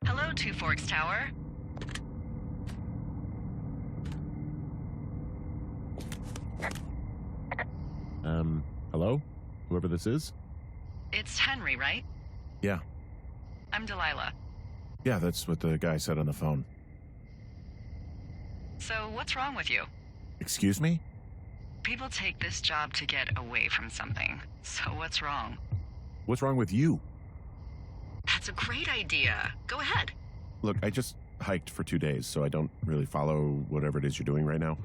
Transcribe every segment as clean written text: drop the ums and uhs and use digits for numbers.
Hello, Two Forks Tower. Hello? Whoever this is? It's Henry, right? Yeah. I'm Delilah. Yeah, that's what the guy said on the phone. So, what's wrong with you? Excuse me? People take this job to get away from something. So, what's wrong? What's wrong with you? That's a great idea. Go ahead. Look, I just hiked for 2 days, so I don't really follow whatever it is you're doing right now.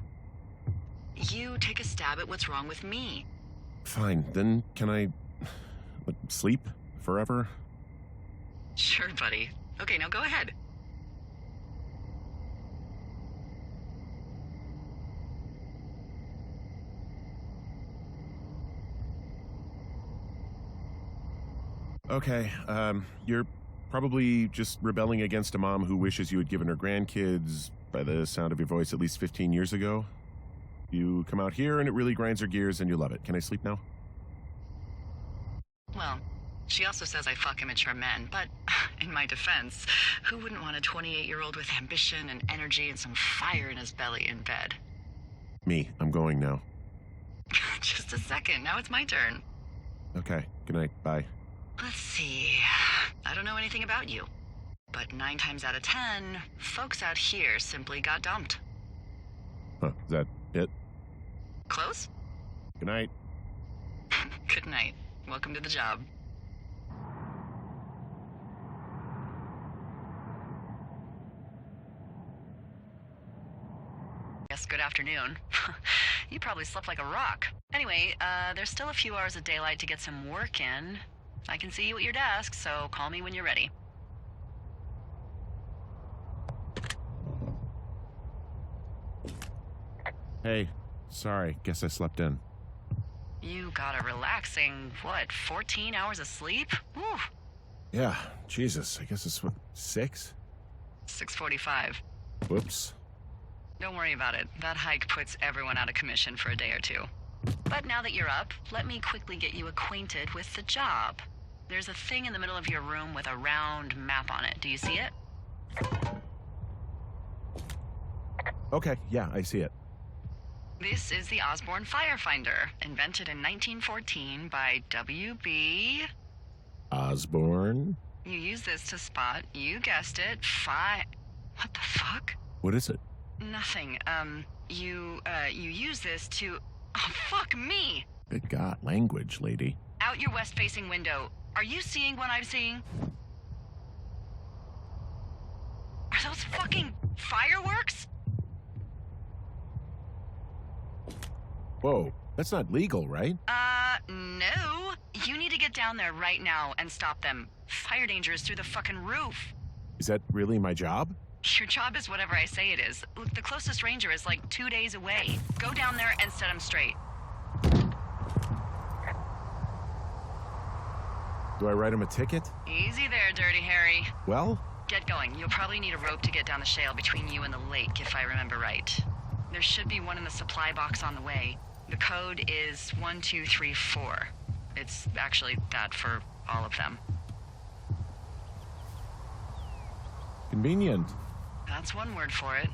You take a stab at what's wrong with me. Fine, then can I sleep forever? Sure, buddy. Okay, now go ahead. Okay, you're probably just rebelling against a mom who wishes you had given her grandkids, by the sound of your voice, at least 15 years ago. You come out here and it really grinds her gears and you love it. Can I sleep now? Well, she also says I fuck immature men, but in my defense, who wouldn't want a 28-year-old with ambition and energy and some fire in his belly in bed? Me, I'm going now. Just a second, now it's my turn. Okay, good night, bye. Let's see. I don't know anything about you, but 9 times out of 10, folks out here simply got dumped. Huh, is that it? Close? Good night. Good night. Welcome to the job. Yes, good afternoon. You probably slept like a rock. Anyway, there's still a few hours of daylight to get some work in. I can see you at your desk, so call me when you're ready. Hey, sorry, guess I slept in. You got a relaxing, 14 hours of sleep? Whew. Yeah, Jesus, I guess it's what, 6? 6:45. Whoops. Don't worry about it. That hike puts everyone out of commission for a day or two. But now that you're up, let me quickly get you acquainted with the job. There's a thing in the middle of your room with a round map on it. Do you see it? Okay, yeah, I see it. This is the Osborne Firefinder, invented in 1914 by W.B. Osborne? You use this to spot, you guessed it, What the fuck? What is it? Nothing. You use this to... Oh, fuck me! Good God, language, lady. Out your west-facing window. Are you seeing what I'm seeing? Are those fucking fireworks? Whoa, that's not legal, right? No. You need to get down there right now and stop them. Fire danger is through the fucking roof. Is that really my job? Your job is whatever I say it is. Look, the closest ranger is like 2 days away. Go down there and set him straight. Do I write him a ticket? Easy there, Dirty Harry. Well? Get going. You'll probably need a rope to get down the shale between you and the lake, if I remember right. There should be one in the supply box on the way. The code is 1234. It's actually that for all of them. Convenient. That's one word for it.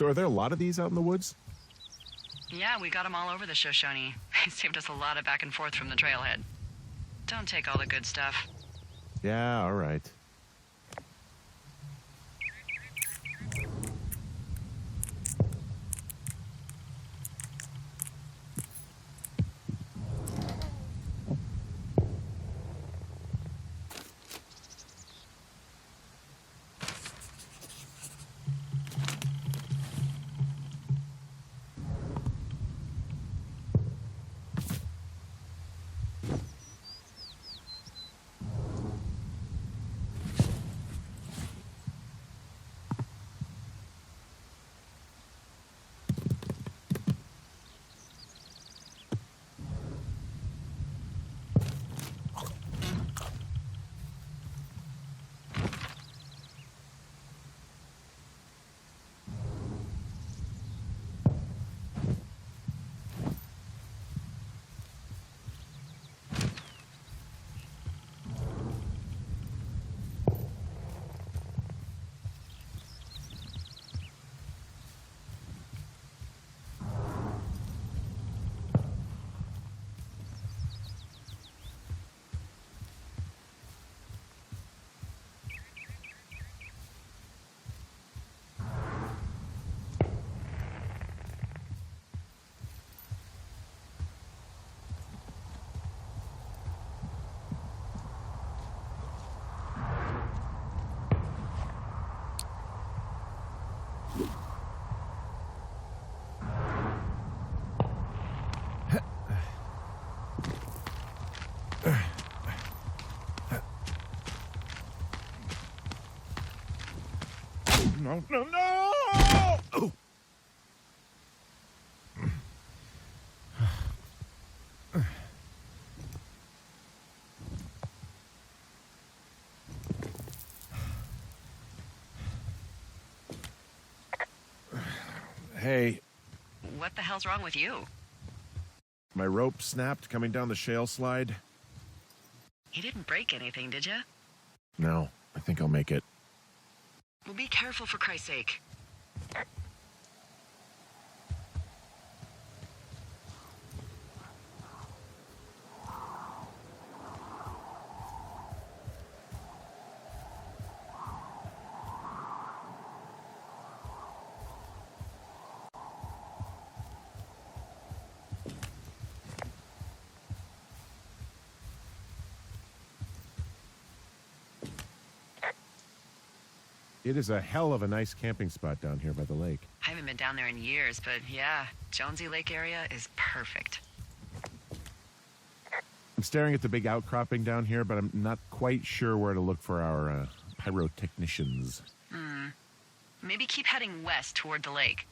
So are there a lot of these out in the woods? Yeah, we got them all over the Shoshone. It saved us a lot of back and forth from the trailhead. Don't take all the good stuff. Yeah, all right. No, no, no! Oh! Hey, What the hell's wrong with you? my rope snapped coming down the shale slide. You didn't break anything, did you? No, I think I'll make it. Well, be careful for Christ's sake. It is a hell of a nice camping spot down here by the lake. I haven't been down there in years, but yeah, Jonesy Lake area is perfect. I'm staring at the big outcropping down here, but I'm not quite sure where to look for our pyrotechnicians. Maybe keep heading west toward the lake.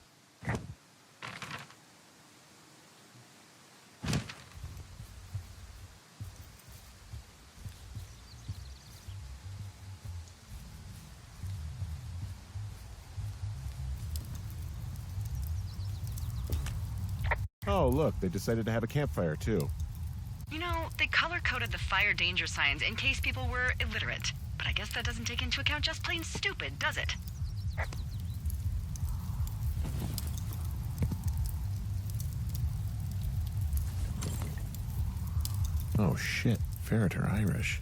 Oh, look, they decided to have a campfire, too. You know, they color-coded the fire danger signs in case people were illiterate. But I guess that doesn't take into account just plain stupid, does it? Oh, shit. Ferret are Irish.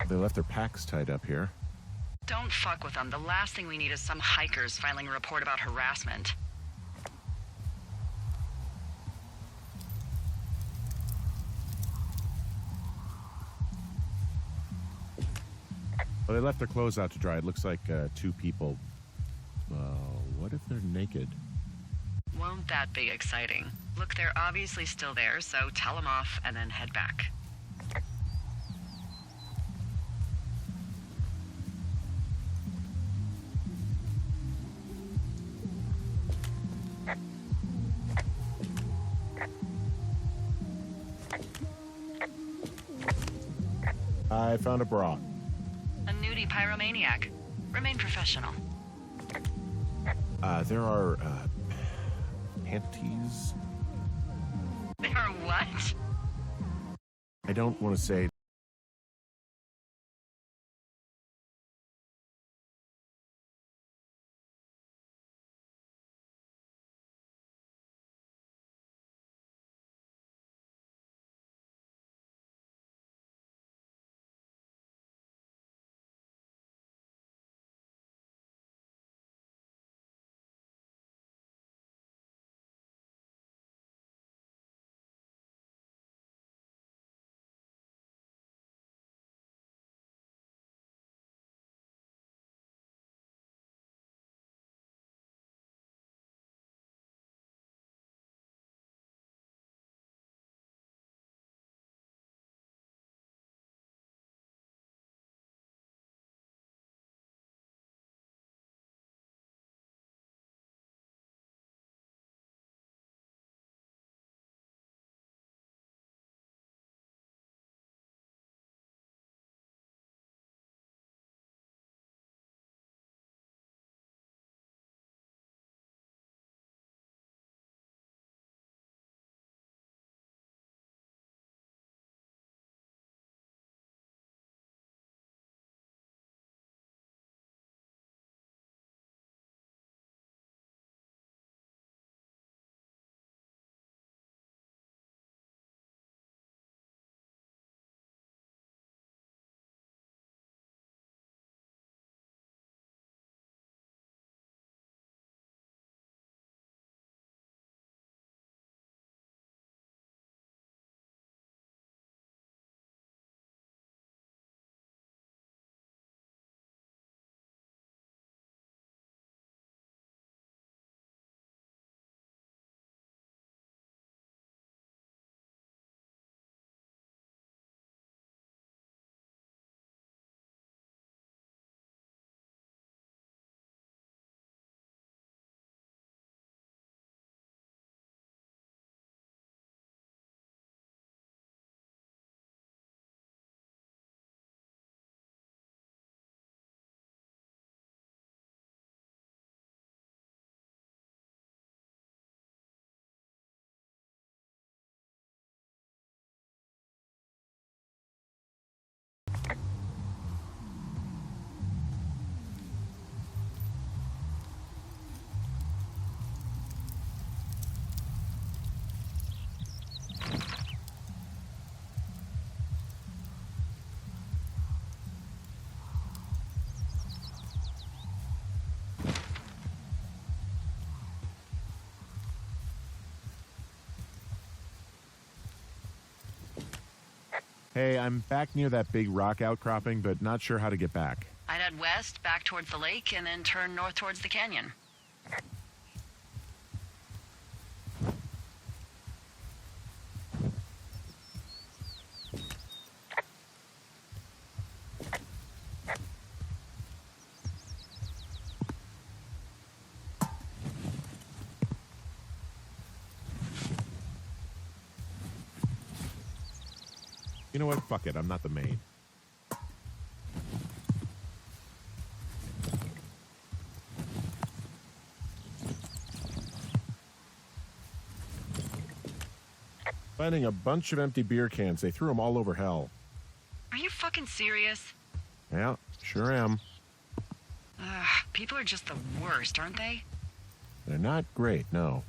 They left their packs tied up here. Don't fuck with them. The last thing we need is some hikers filing a report about harassment. Well, they left their clothes out to dry. It looks like 2 people. What if they're naked? Won't that be exciting? Look, they're obviously still there, so tell them off and then head back. I found a bra. A nudie pyromaniac. Remain professional. There are, panties? There are what? I don't want to say. Hey, I'm back near that big rock outcropping, but not sure how to get back. I'd head west, back towards the lake, and then turn north towards the canyon. You know what? Fuck it. I'm not the main. Finding a bunch of empty beer cans. They threw them all over hell. Are you fucking serious? Yeah, sure am. Ugh, people are just the worst, aren't they? They're not great, no.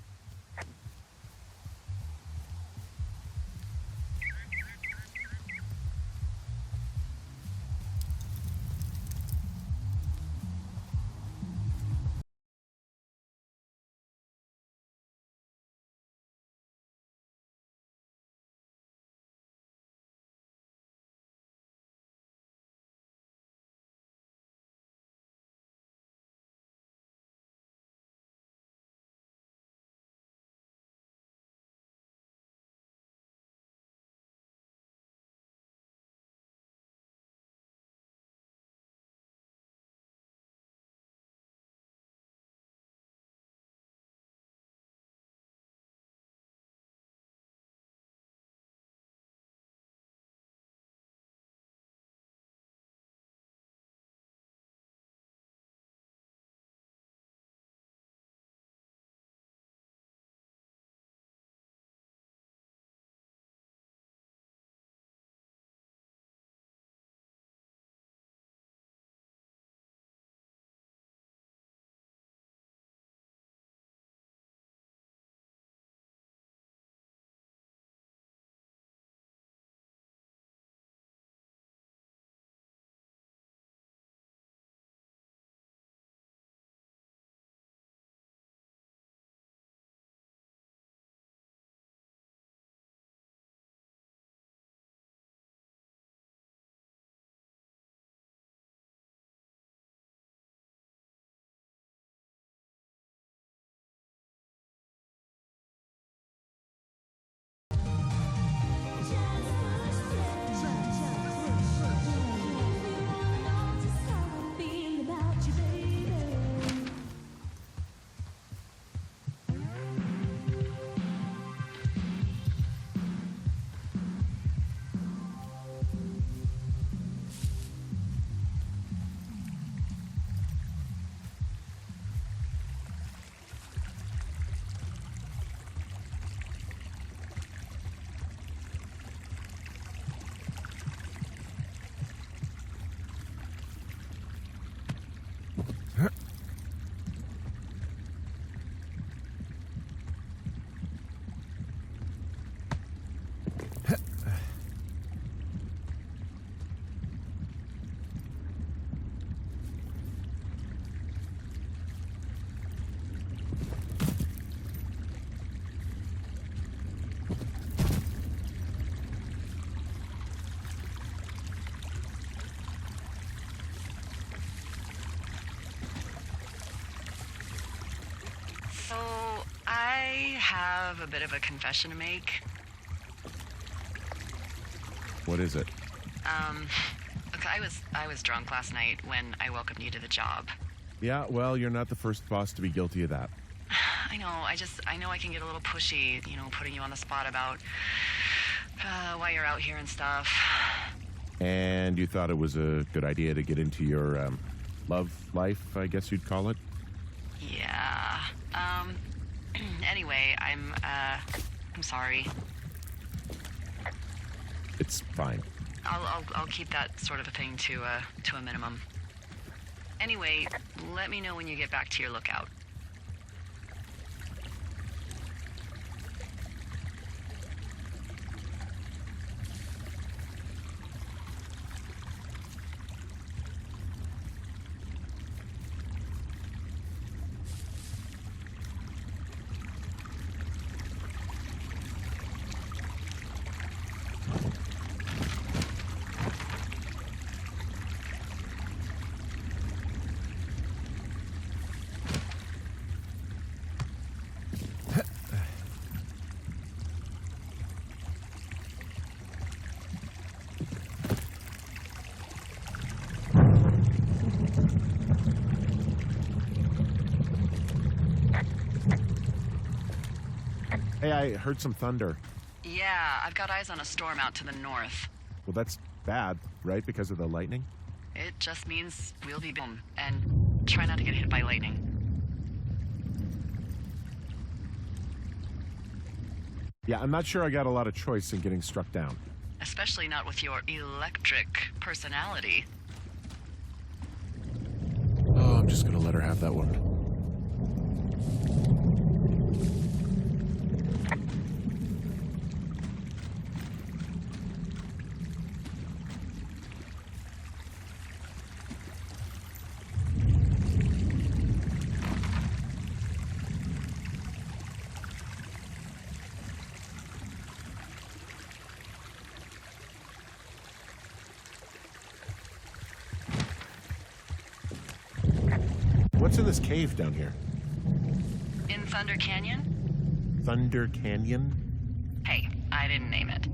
So, I have a bit of a confession to make. What is it? Look, I was drunk last night when I welcomed you to the job. Yeah, well, you're not the first boss to be guilty of that. I know, I know I can get a little pushy, putting you on the spot about why you're out here and stuff. And you thought it was a good idea to get into your love life, I guess you'd call it? Yeah. Anyway, I'm sorry. It's fine. I'll keep that sort of a thing to a minimum. Anyway, let me know when you get back to your lookout. Hey, I heard some thunder. Yeah, I've got eyes on a storm out to the north. Well, that's bad, right? Because of the lightning? It just means we'll be boom, and try not to get hit by lightning. Yeah, I'm not sure I got a lot of choice in getting struck down. Especially not with your electric personality. Oh, I'm just gonna let her have that one. What's in this cave down here? In Thunder Canyon? Thunder Canyon? Hey, I didn't name it.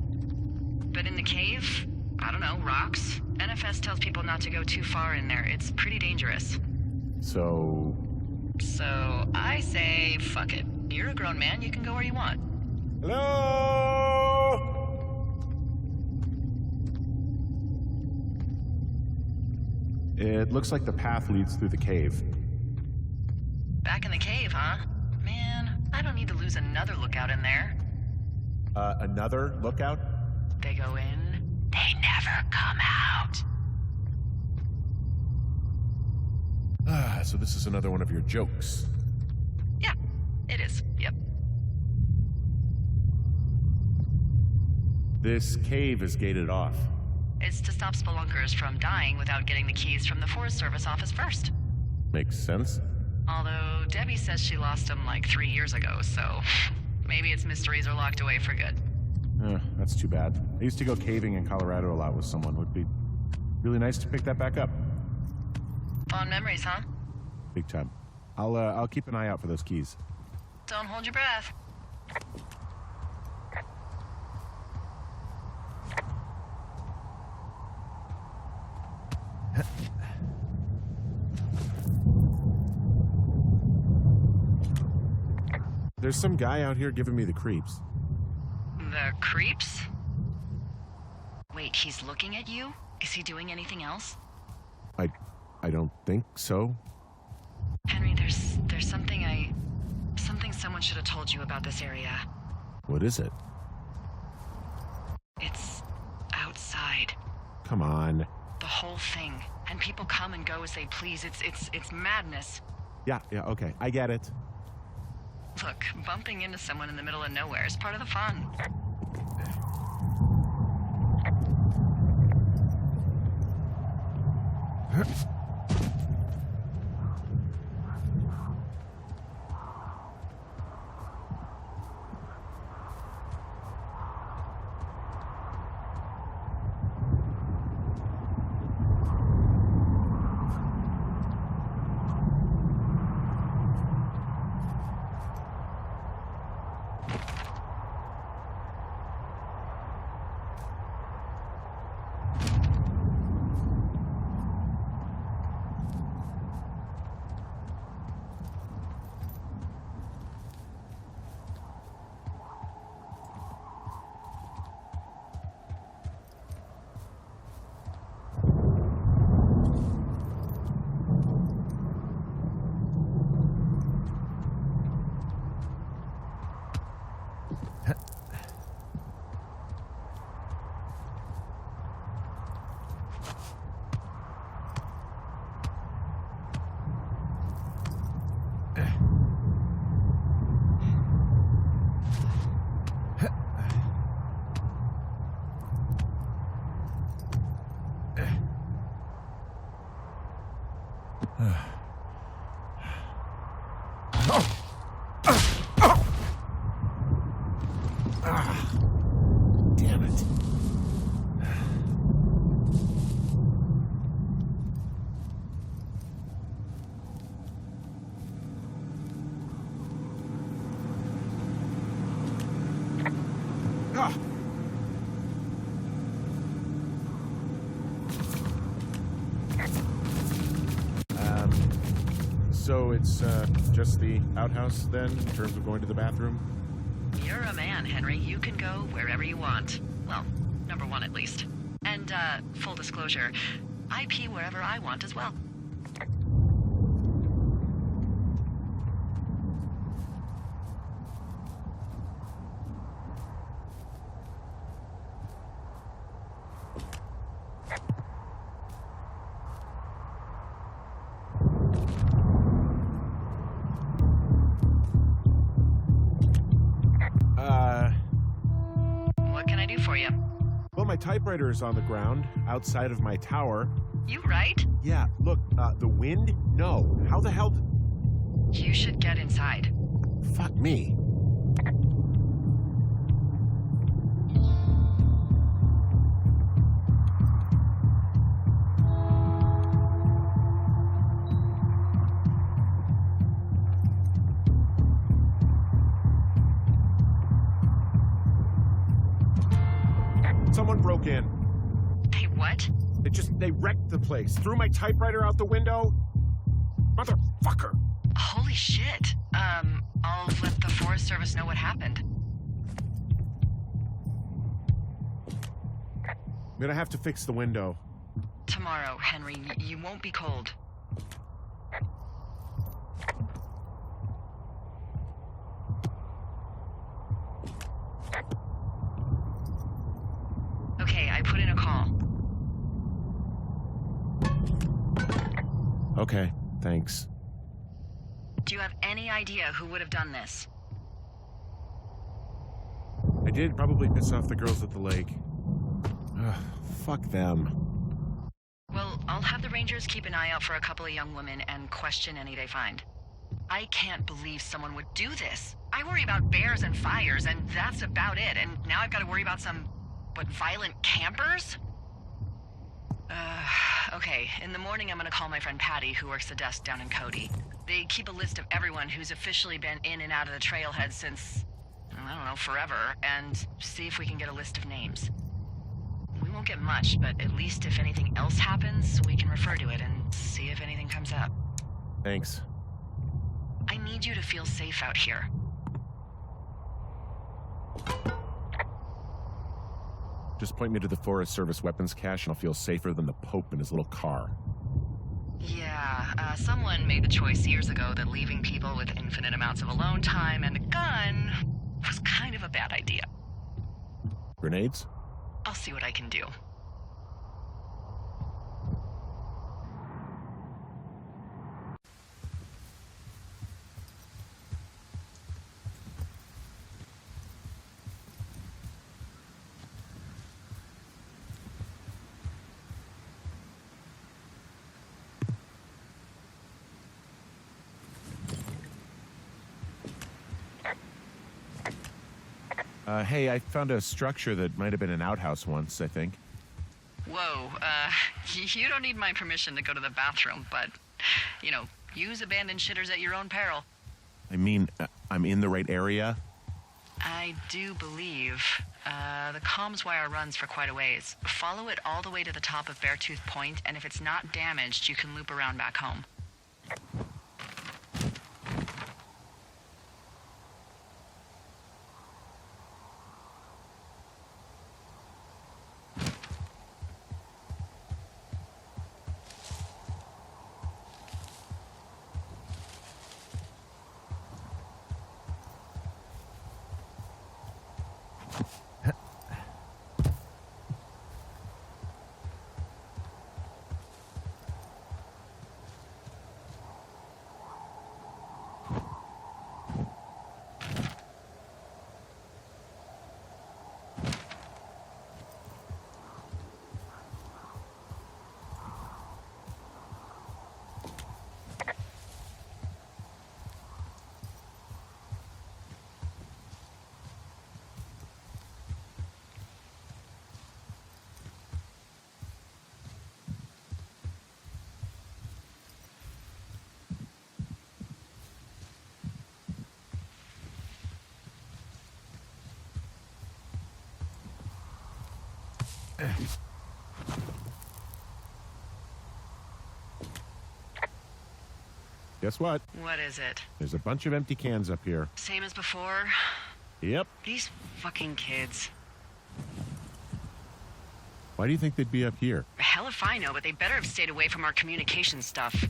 But in the cave, I don't know, rocks? NFS tells people not to go too far in there. It's pretty dangerous. So I say, fuck it. You're a grown man, you can go where you want. Hello? It looks like the path leads through the cave. Back in the cave, huh? Man, I don't need to lose another lookout in there. Another lookout? They go in, they never come out. Ah, so this is another one of your jokes. Yeah, it is. Yep. This cave is gated off. It's to stop spelunkers from dying without getting the keys from the Forest Service office first. Makes sense. Although Debbie says she lost them like 3 years ago, so maybe its mysteries are locked away for good. That's too bad. I used to go caving in Colorado a lot with someone. Would be really nice to pick that back up. Fond memories, huh? Big time. I'll keep an eye out for those keys. Don't hold your breath. There's some guy out here giving me the creeps. The creeps? Wait, he's looking at you? Is he doing anything else? I don't think so. Henry, there's something someone should have told you about this area. What is it? It's outside. Come on. The whole thing. And people come and go as they please. It's madness. Yeah, okay. I get it. Look, bumping into someone in the middle of nowhere is part of the fun. Damn it. So it's just the outhouse then, in terms of going to the bathroom? You're a man, Henry. You can go wherever you want. Well, number one at least. And, full disclosure, I pee wherever I want as well. What can I do for you? Well, my typewriter is on the ground, outside of my tower. You right? Yeah, look, the wind? No. How the hell You should get inside. Fuck me. Someone broke in. Hey, what? They wrecked the place. Threw my typewriter out the window. Motherfucker. Holy shit. I'll let the Forest Service know what happened. I'm gonna have to fix the window. Tomorrow, Henry. You won't be cold. Okay, I put in a call. Okay, thanks. Do you have any idea who would have done this? I did probably piss off the girls at the lake. Ugh, fuck them. Well, I'll have the Rangers keep an eye out for a couple of young women and question any they find. I can't believe someone would do this. I worry about bears and fires, and that's about it. And now I've got to worry about some, violent campers? Okay, in the morning I'm gonna call my friend Patty, who works the desk down in Cody. They keep a list of everyone who's officially been in and out of the trailhead since, I don't know, forever, and see if we can get a list of names. We won't get much, but at least if anything else happens, we can refer to it and see if anything comes up. Thanks. I need you to feel safe out here. Just point me to the Forest Service weapons cache and I'll feel safer than the Pope in his little car. Yeah, someone made the choice years ago that leaving people with infinite amounts of alone time and a gun was kind of a bad idea. Grenades? I'll see what I can do. Hey, I found a structure that might have been an outhouse once, I think. Whoa, you don't need my permission to go to the bathroom, but, use abandoned shitters at your own peril. I mean, I'm in the right area? I do believe. The comms wire runs for quite a ways. Follow it all the way to the top of Beartooth Point, and if it's not damaged, you can loop around back home. Guess what? What is it? There's a bunch of empty cans up here. Same as before? Yep. These fucking kids. Why do you think they'd be up here? Hell if I know, but they better have stayed away from our communication stuff.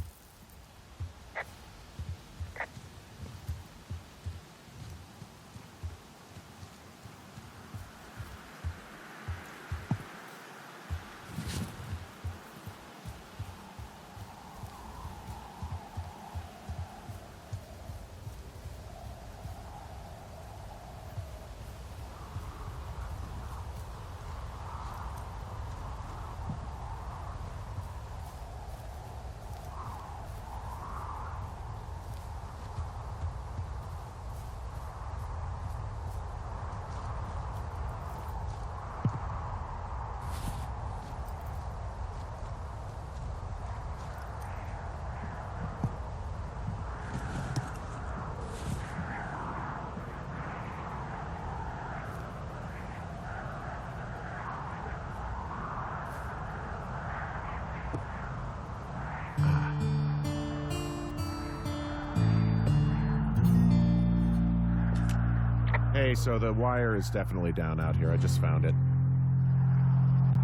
Hey, so the wire is definitely down out here. I just found it.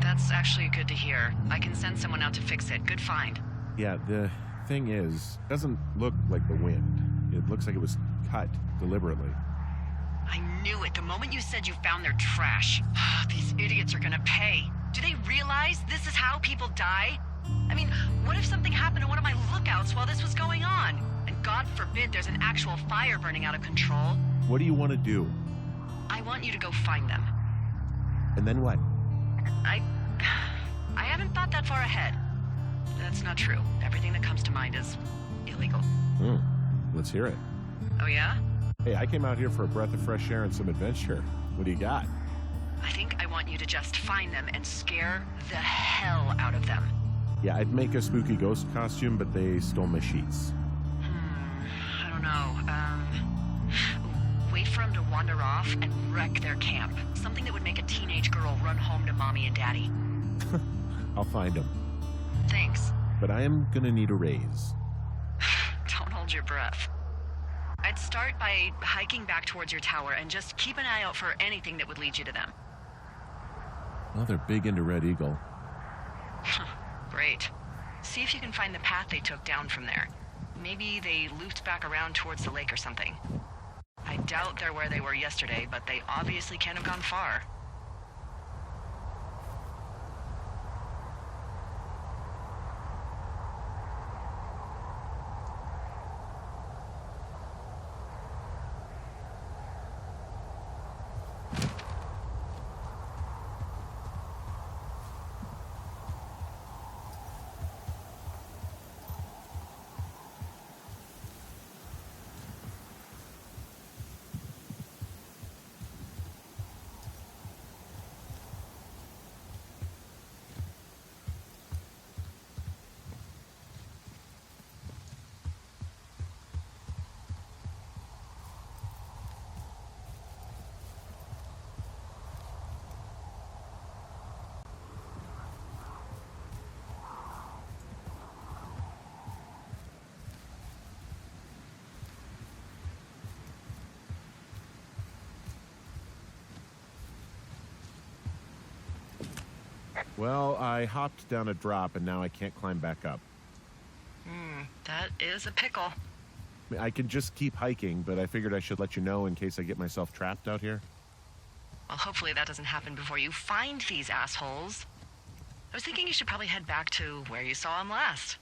That's actually good to hear. I can send someone out to fix it. Good find. Yeah, the thing is, it doesn't look like the wind. It looks like it was cut deliberately. I knew it the moment you said you found their trash. These idiots are gonna pay. Do they realize this is how people die? I mean, what if something happened to one of my lookouts while this was going on? And God forbid there's an actual fire burning out of control. What do you want to do? I want you to go find them. And then what? I haven't thought that far ahead. That's not true. Everything that comes to mind is illegal. Let's hear it. Oh yeah? Hey, I came out here for a breath of fresh air and some adventure. What do you got? I think I want you to just find them and scare the hell out of them. Yeah, I'd make a spooky ghost costume, but they stole my sheets. I don't know. Wait for them to wander off and wreck their camp. Something that would make a teenage girl run home to mommy and daddy. I'll find them. Thanks. But I am gonna need a raise. Don't hold your breath. I'd start by hiking back towards your tower and just keep an eye out for anything that would lead you to them. Well, they're big into Red Eagle. Great. See if you can find the path they took down from there. Maybe they looped back around towards the lake or something. I doubt they're where they were yesterday, but they obviously can't have gone far. Well, I hopped down a drop and now I can't climb back up. That is a pickle. I mean, I can just keep hiking, but I figured I should let you know in case I get myself trapped out here. Well, hopefully that doesn't happen before you find these assholes. I was thinking you should probably head back to where you saw them last.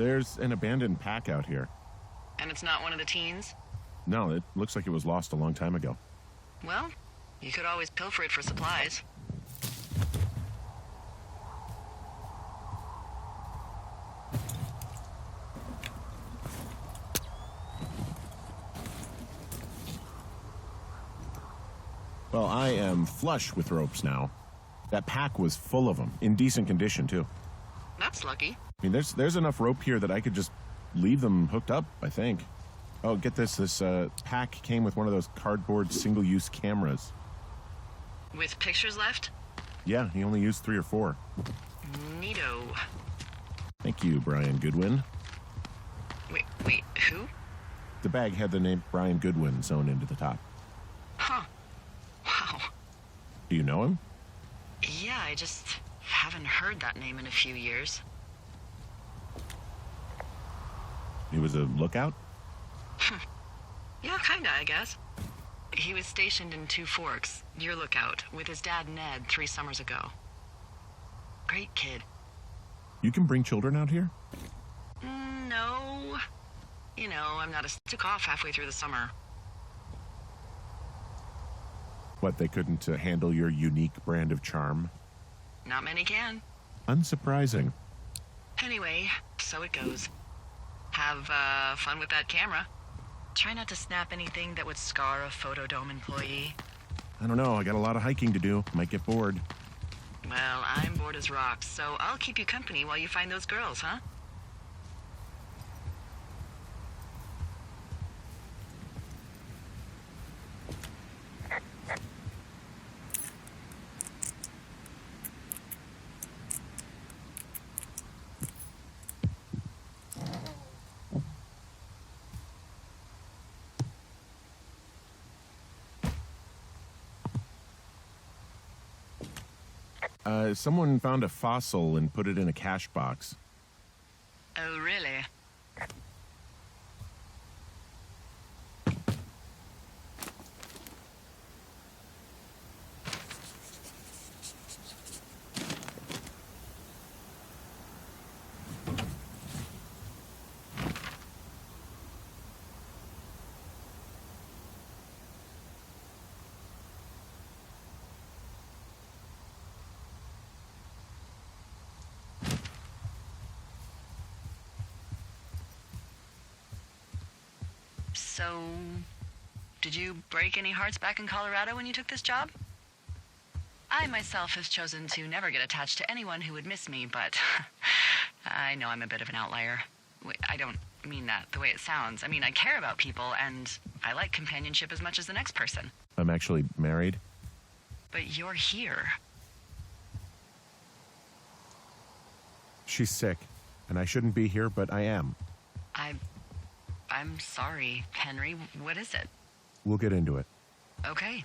There's an abandoned pack out here. And it's not one of the teens? No, it looks like it was lost a long time ago. Well, you could always pilfer it for supplies. Well, I am flush with ropes now. That pack was full of them, in decent condition, too. That's lucky. I mean, there's enough rope here that I could just leave them hooked up, I think. Oh, get this. This pack came with one of those cardboard single-use cameras. With pictures left? Yeah, he only used 3 or 4. Neato. Thank you, Brian Goodwin. Wait, who? The bag had the name Brian Goodwin sewn into the top. Huh. Wow. Do you know him? Yeah, I just haven't heard that name in a few years. He was a lookout? Yeah, kinda, I guess. He was stationed in Two Forks, your lookout, with his dad Ned 3 summers ago. Great kid. You can bring children out here? No. You know, I'm not took off halfway through the summer. What, they couldn't handle your unique brand of charm? Not many can. Unsurprising. Anyway, so it goes. Have fun with that camera. Try not to snap anything that would scar a Photodome employee. I don't know, I got a lot of hiking to do. Might get bored. Well, I'm bored as rocks, so I'll keep you company while you find those girls, huh? Someone found a fossil and put it in a cash box. Oh, really? So, did you break any hearts back in Colorado when you took this job? I myself have chosen to never get attached to anyone who would miss me, but I know I'm a bit of an outlier. I don't mean that the way it sounds. I mean, I care about people, and I like companionship as much as the next person. I'm actually married. But you're here. She's sick, and I shouldn't be here, but I am. I'm sorry, Henry. What is it? We'll get into it. Okay.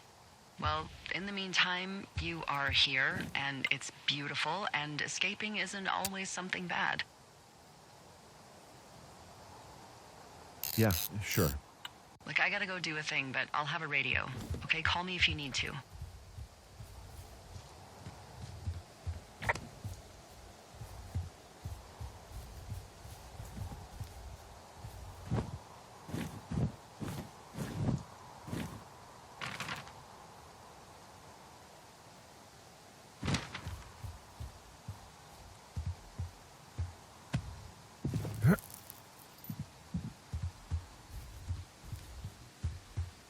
Well, in the meantime, you are here, and it's beautiful, and escaping isn't always something bad. Yeah, sure. Look, I gotta go do a thing, but I'll have a radio. Okay, call me if you need to.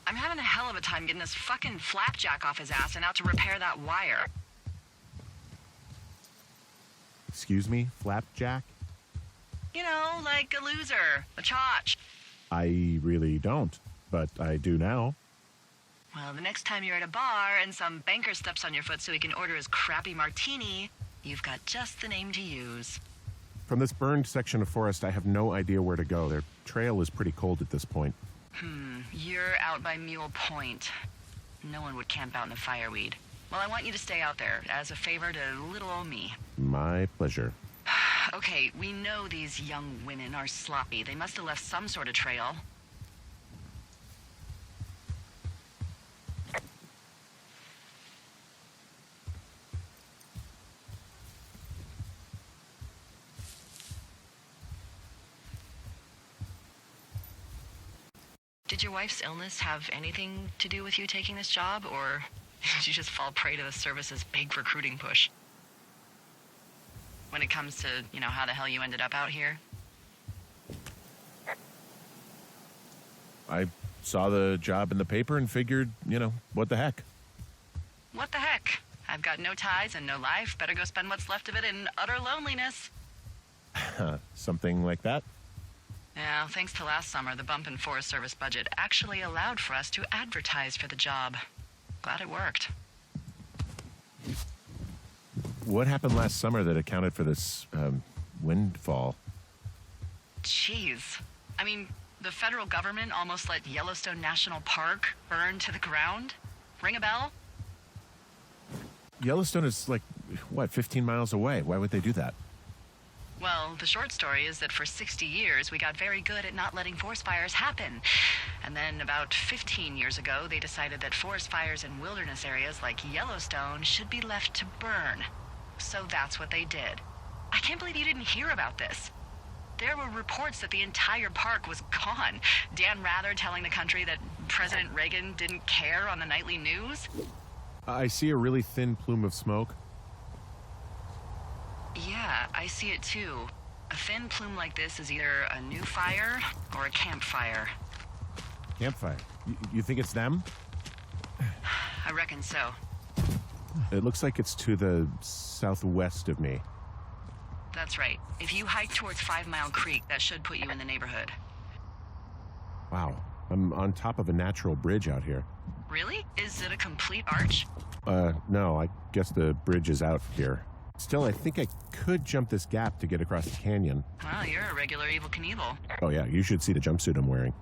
I'm having a hell of a time getting this fucking flapjack off his ass and out to repair that wire. Excuse me, Flapjack? You know, like a loser, a chotch. I really don't, but I do now. Well, the next time you're at a bar and some banker steps on your foot so he can order his crappy martini, you've got just the name to use. From this burned section of forest, I have no idea where to go. Their trail is pretty cold at this point. You're out by Mule Point. No one would camp out in the fireweed. Well, I want you to stay out there as a favor to little old me. My pleasure. Okay, we know these young women are sloppy. They must have left some sort of trail. Did your wife's illness have anything to do with you taking this job, or did you just fall prey to the service's big recruiting push? When it comes to, how the hell you ended up out here? I saw the job in the paper and figured, what the heck? What the heck? I've got no ties and no life. Better go spend what's left of it in utter loneliness. Something like that? Yeah, thanks to last summer, the bump in Forest Service budget actually allowed for us to advertise for the job. Glad it worked. What happened last summer that accounted for this windfall? Jeez. I mean, the federal government almost let Yellowstone National Park burn to the ground? Ring a bell? Yellowstone is 15 miles away. Why would they do that? Well, the short story is that for 60 years, we got very good at not letting forest fires happen. And then about 15 years ago, they decided that forest fires in wilderness areas like Yellowstone should be left to burn. So that's what they did. I can't believe you didn't hear about this. There were reports that the entire park was gone. Dan Rather telling the country that President Reagan didn't care on the nightly news. I see a really thin plume of smoke. Yeah, I see it too. A thin plume like this is either a new fire or a campfire. Campfire? You think it's them? I reckon so. It looks like it's to the southwest of me. That's right. If you hike towards 5 Mile Creek, that should put you in the neighborhood. Wow. I'm on top of a natural bridge out here. Really? Is it a complete arch? No, I guess the bridge is out here. Still, I think I could jump this gap to get across the canyon. Well, you're a regular Evel Knievel. Oh yeah, you should see the jumpsuit I'm wearing.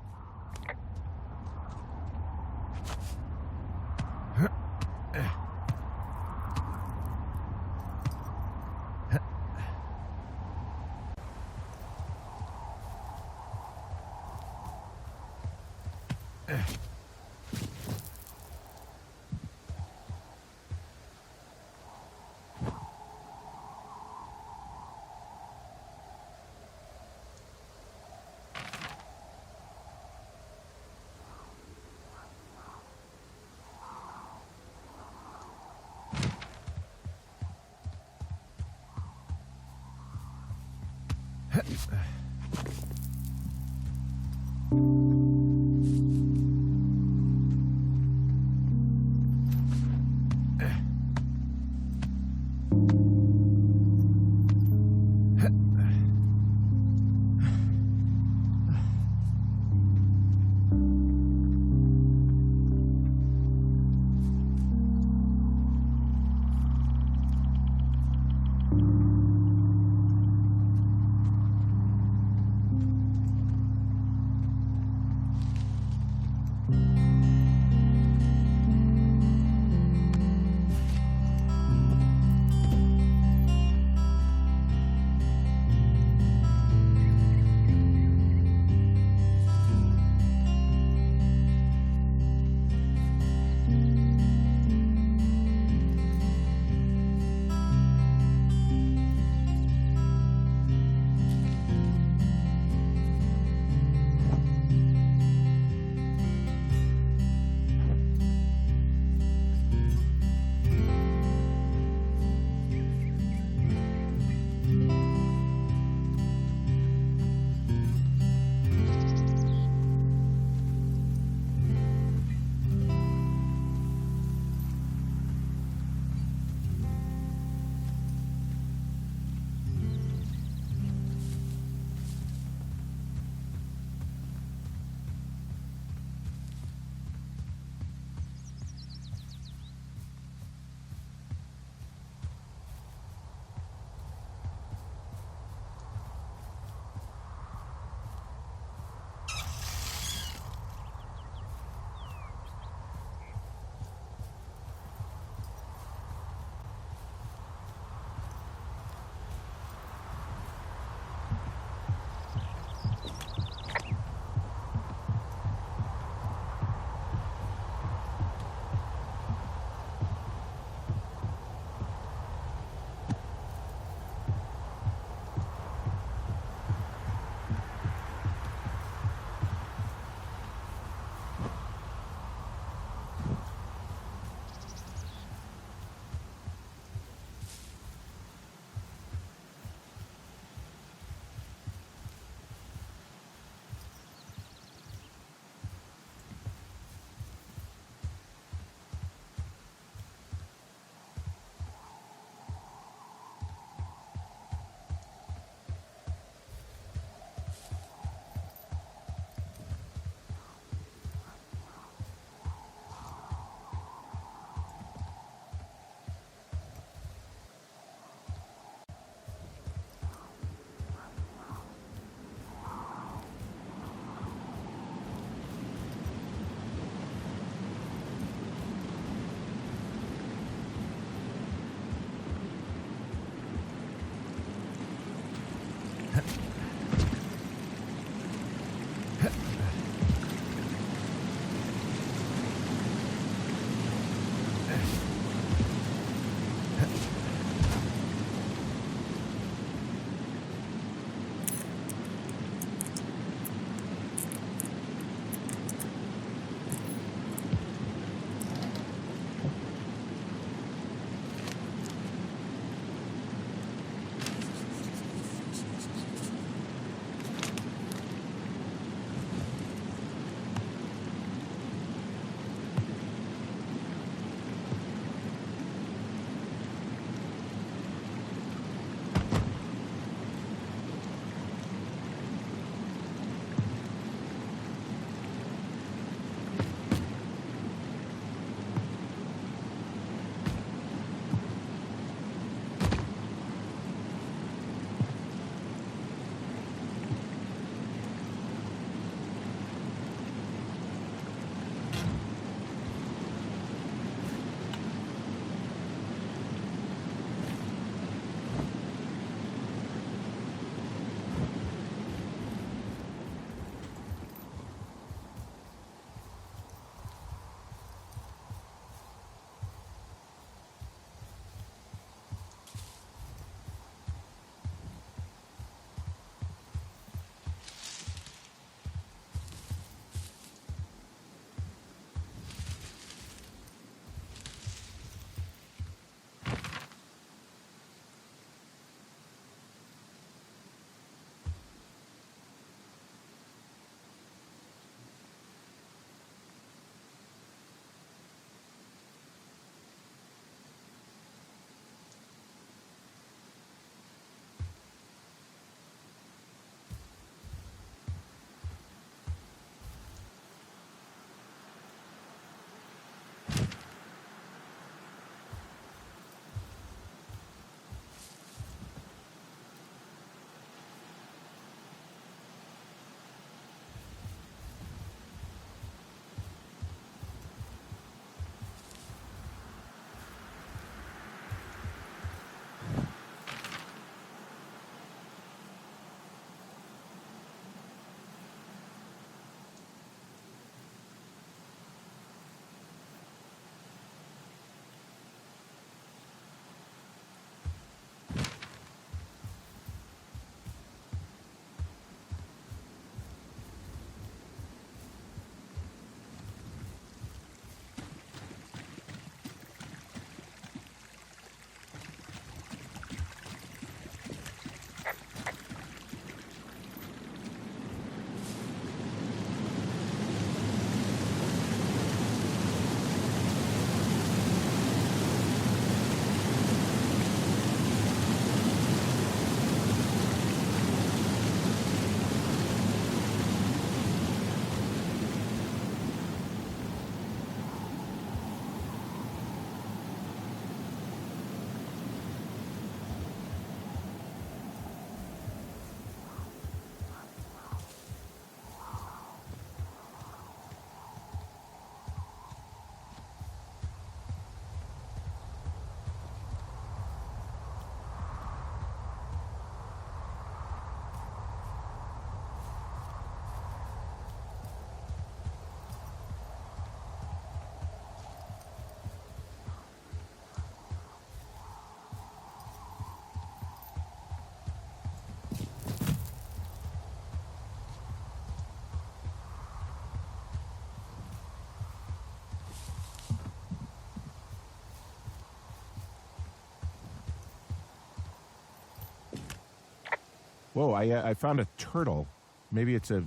Whoa, I found a turtle. Maybe it's a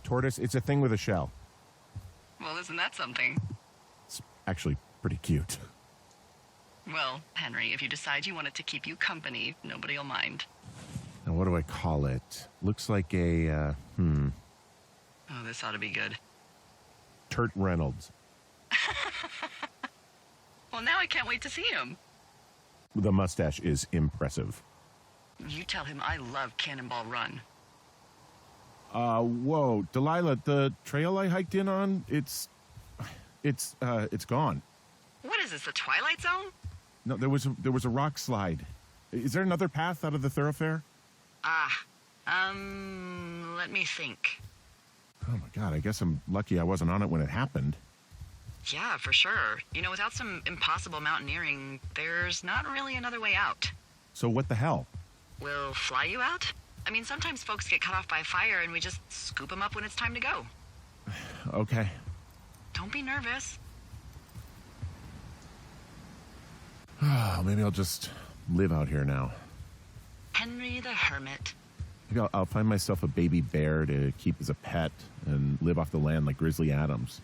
tortoise. It's a thing with a shell. Well, isn't that something? It's actually pretty cute. Well, Henry, if you decide you want it to keep you company, nobody will mind. Now, what do I call it? Looks like a, Oh, this ought to be good. Turt Reynolds. Well, now I can't wait to see him. The mustache is impressive. You tell him I love Cannonball Run. Whoa, Delilah, the trail I hiked in on, it's gone. What is this, the Twilight Zone? No, there was a rock slide. Is there another path out of the thoroughfare? Let me think. Oh my God, I guess I'm lucky I wasn't on it when it happened. Yeah, for sure. You know, without some impossible mountaineering, there's not really another way out. So what the hell? We'll fly you out? I mean, sometimes folks get cut off by fire and we just scoop them up when it's time to go. Okay. Don't be nervous. Maybe I'll just live out here now. Henry the Hermit. Maybe I'll find myself a baby bear to keep as a pet and live off the land like Grizzly Adams.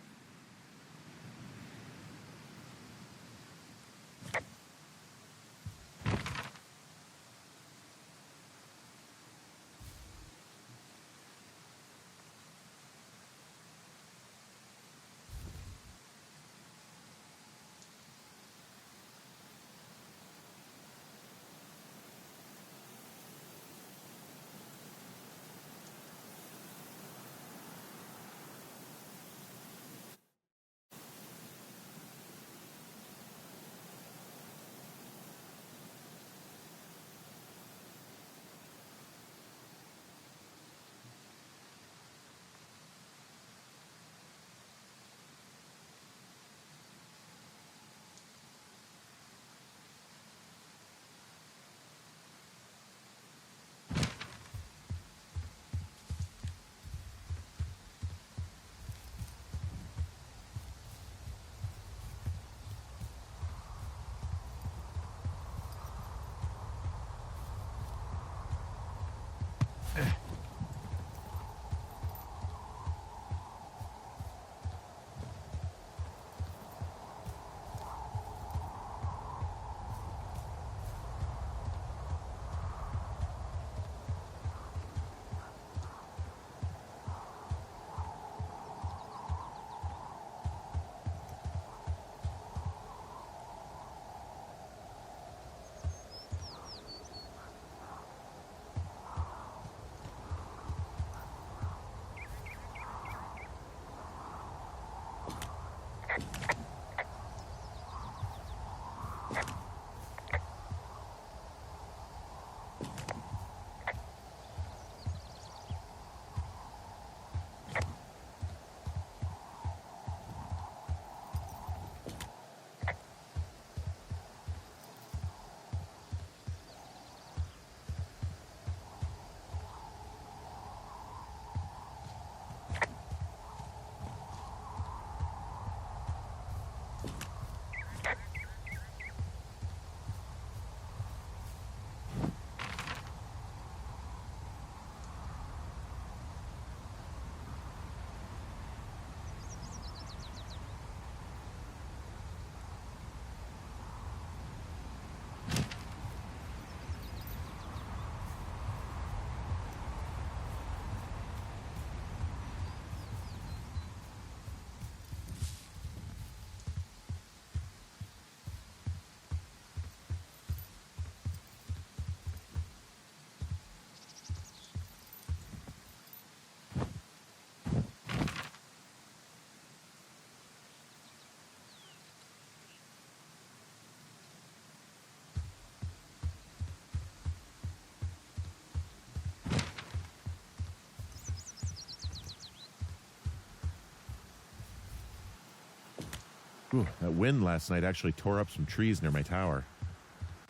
Ooh, that wind last night actually tore up some trees near my tower.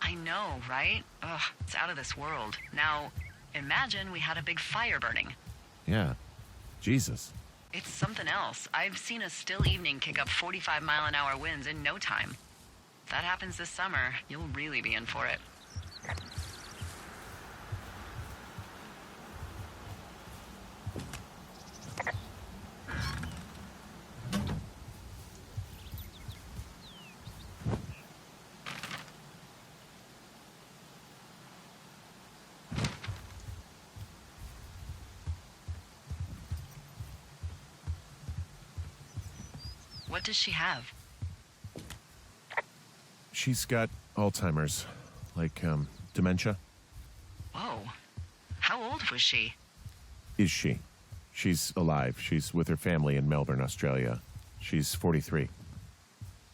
I know, right? Ugh, it's out of this world. Now, imagine we had a big fire burning. Yeah. Jesus. It's something else. I've seen a still evening kick up 45-mile-an-hour winds in no time. If that happens this summer, you'll really be in for it. What does she have? She's got Alzheimer's, like, dementia. Whoa. How old was she? Is she? She's alive. She's with her family in Melbourne, Australia. She's 43.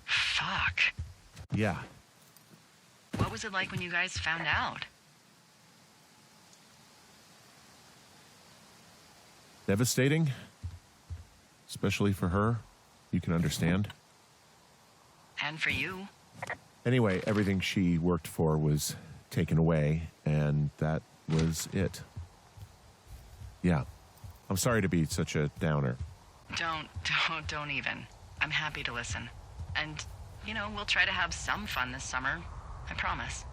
Fuck. Yeah. What was it like when you guys found out? Devastating. Especially for her. You can understand. And for you. Anyway, everything she worked for was taken away, and that was it. Yeah. I'm sorry to be such a downer. Don't even. I'm happy to listen. And, we'll try to have some fun this summer. I promise.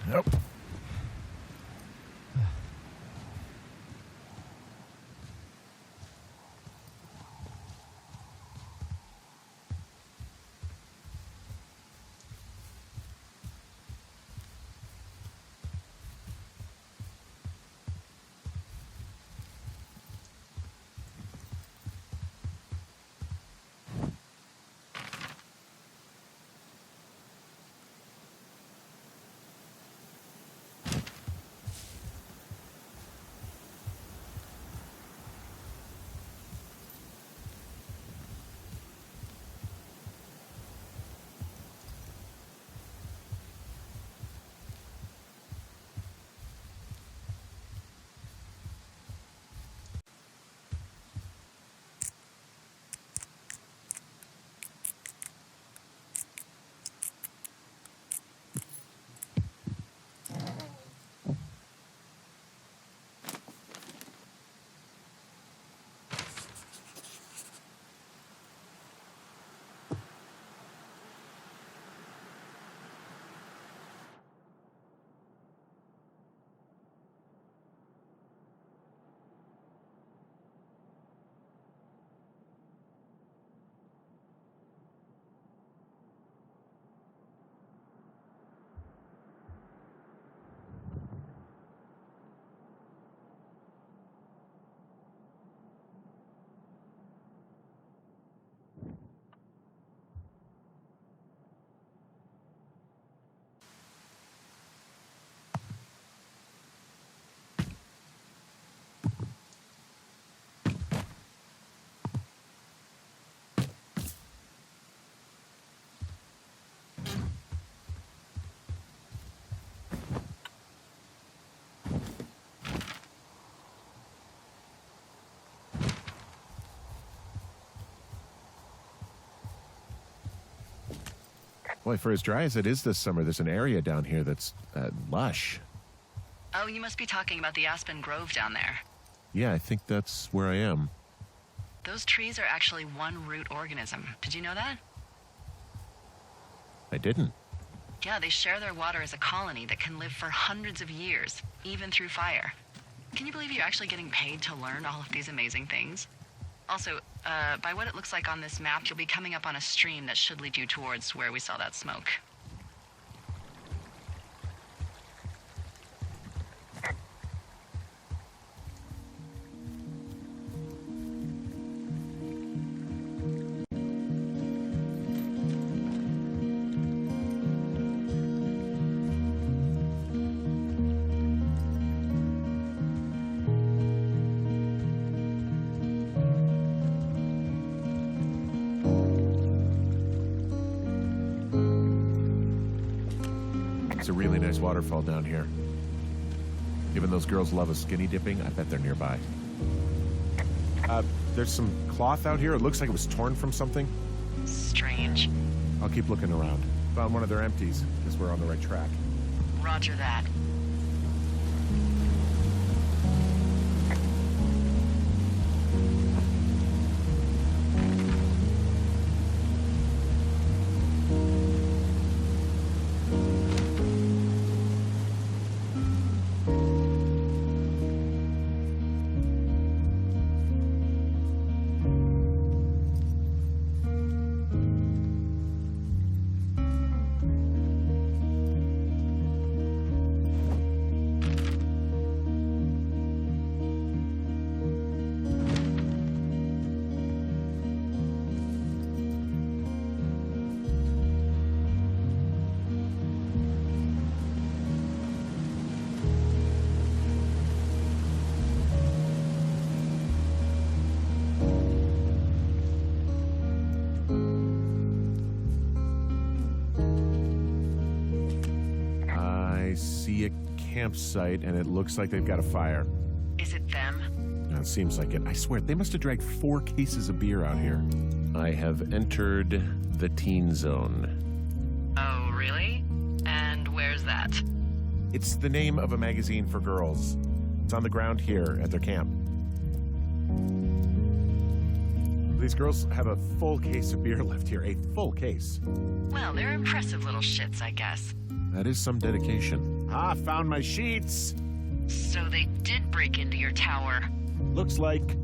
Nope. Boy, for as dry as it is this summer, there's an area down here that's lush. Oh, you must be talking about the Aspen Grove down there. Yeah, I think that's where I am. Those trees are actually one root organism. Did you know that? I didn't. Yeah, they share their water as a colony that can live for hundreds of years, even through fire. Can you believe you're actually getting paid to learn all of these amazing things? Also, by what it looks like on this map, you'll be coming up on a stream that should lead you towards where we saw that smoke. a really nice waterfall down here. Given those girls love a skinny dipping, I bet they're nearby. There's some cloth out here. It looks like it was torn from something. Strange. I'll keep looking around. Found one of their empties. Guess we're on the right track. Roger that. Campsite, and it looks like they've got a fire. Is it them? No, it seems like it. I swear, they must have dragged 4 cases of beer out here. I have entered the teen zone. Oh, really? And where's that? It's the name of a magazine for girls. It's on the ground here at their camp. These girls have a full case of beer left here. A full case. Well, they're impressive little shits, I guess. That is some dedication. Ah, found my sheets! So they did break into your tower. Looks like...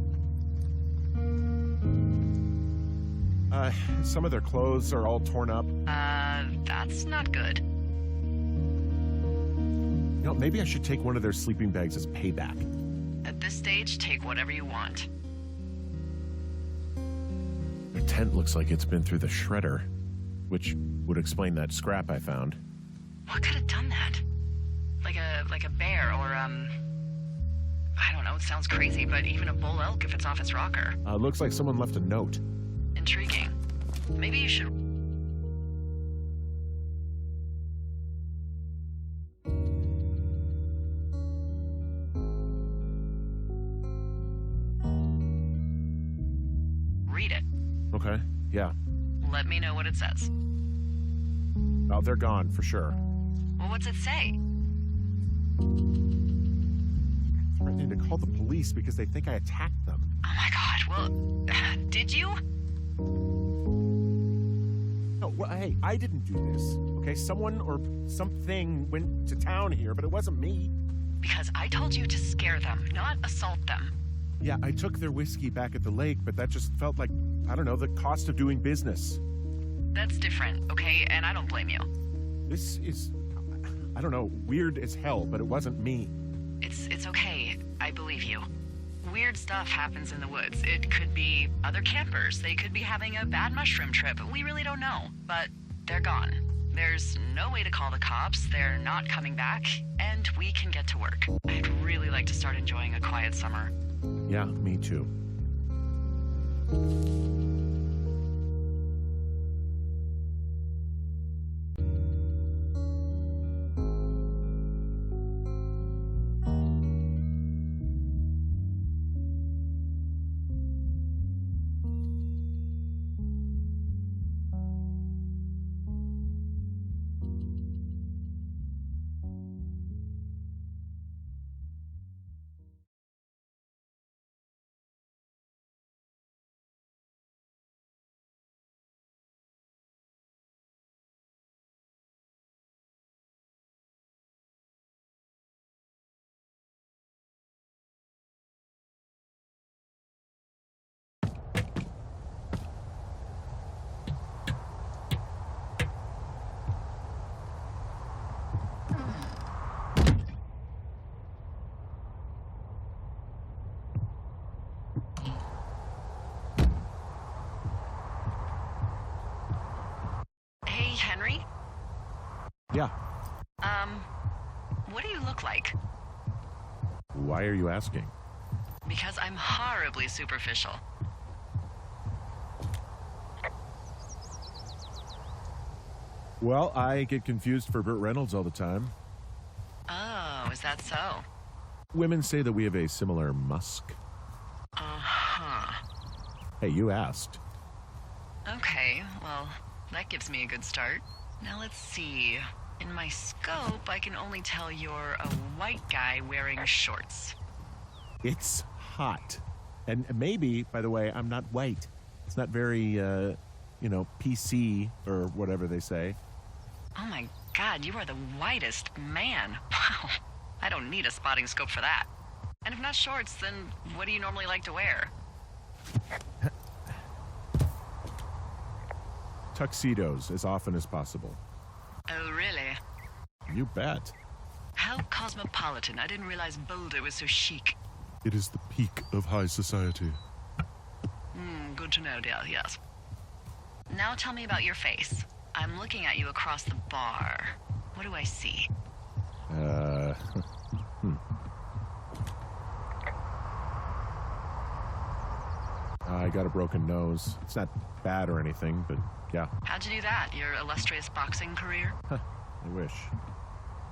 some of their clothes are all torn up. That's not good. You know, maybe I should take one of their sleeping bags as payback. At this stage, take whatever you want. Their tent looks like it's been through the shredder, which would explain that scrap I found. What could have done that? Like a bear or, I don't know, it sounds crazy, but even a bull elk if it's off its rocker. Looks like someone left a note. Intriguing. Maybe you should... read it. Okay, yeah. Let me know what it says. Oh, they're gone, for sure. Well, what's it say? Threatening to call the police because they think I attacked them. Oh my god, well, did you? No, well, hey, I didn't do this, okay? Someone or something went to town here, but it wasn't me. Because I told you to scare them, not assault them. Yeah, I took their whiskey back at the lake, but that just felt like, I don't know, the cost of doing business. That's different, okay? And I don't blame you. This is, I don't know, weird as hell, but it wasn't me. It's okay. I believe you. Weird stuff happens in the woods. It could be other campers. They could be having a bad mushroom trip. We really don't know. But they're gone. There's no way to call the cops. They're not coming back. And we can get to work. I'd really like to start enjoying a quiet summer. Yeah, me too. Henry? Yeah. What do you look like? Why are you asking? Because I'm horribly superficial. Well, I get confused for Burt Reynolds all the time. Oh, is that so? Women say that we have a similar musk. Uh-huh. Hey, you asked. Okay, well, that gives me a good start. Now let's see. In my scope, I can only tell you're a white guy wearing shorts. It's hot. And maybe, by the way, I'm not white. It's not very, PC or whatever they say. Oh my god, you are the whitest man. Wow. I don't need a spotting scope for that. And if not shorts, then what do you normally like to wear? Tuxedos as often as possible. Oh, really? You bet. How cosmopolitan. I didn't realize Boulder was so chic. It is the peak of high society. Good to know, dear, yes. Now tell me about your face. I'm looking at you across the bar. What do I see? I got a broken nose. It's not bad or anything, but yeah. How'd you do that? Your illustrious boxing career? I wish.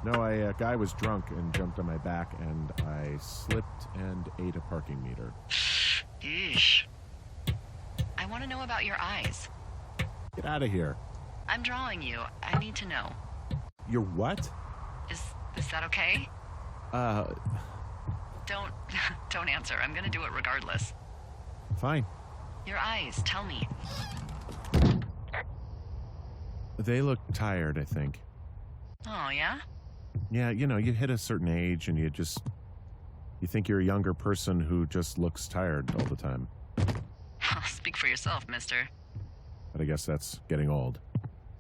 No, a guy was drunk and jumped on my back, and I slipped and ate a parking meter. Eesh. I want to know about your eyes. Get out of here. I'm drawing you. I need to know. Your what? Is that okay? Don't answer. I'm gonna do it regardless. Fine. Your eyes, tell me. They look tired, I think. Oh, yeah? Yeah, you hit a certain age and you think you're a younger person who just looks tired all the time. Speak for yourself, mister. But I guess that's getting old.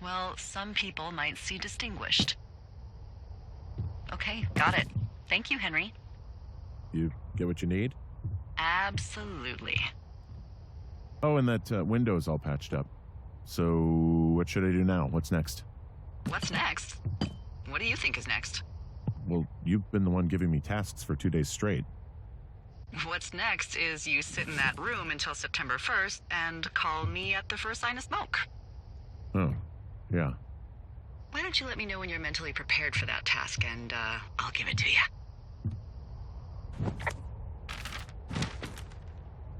Well, some people might see distinguished. Okay, got it. Thank you, Henry. You get what you need? Absolutely. Oh, and that window's all patched up. So what should I do now? What's next? What's next? What do you think is next? Well, you've been the one giving me tasks for 2 days straight. What's next is you sit in that room until September 1st and call me at the first sign of smoke. Oh, yeah. Why don't you let me know when you're mentally prepared for that task, and I'll give it to you.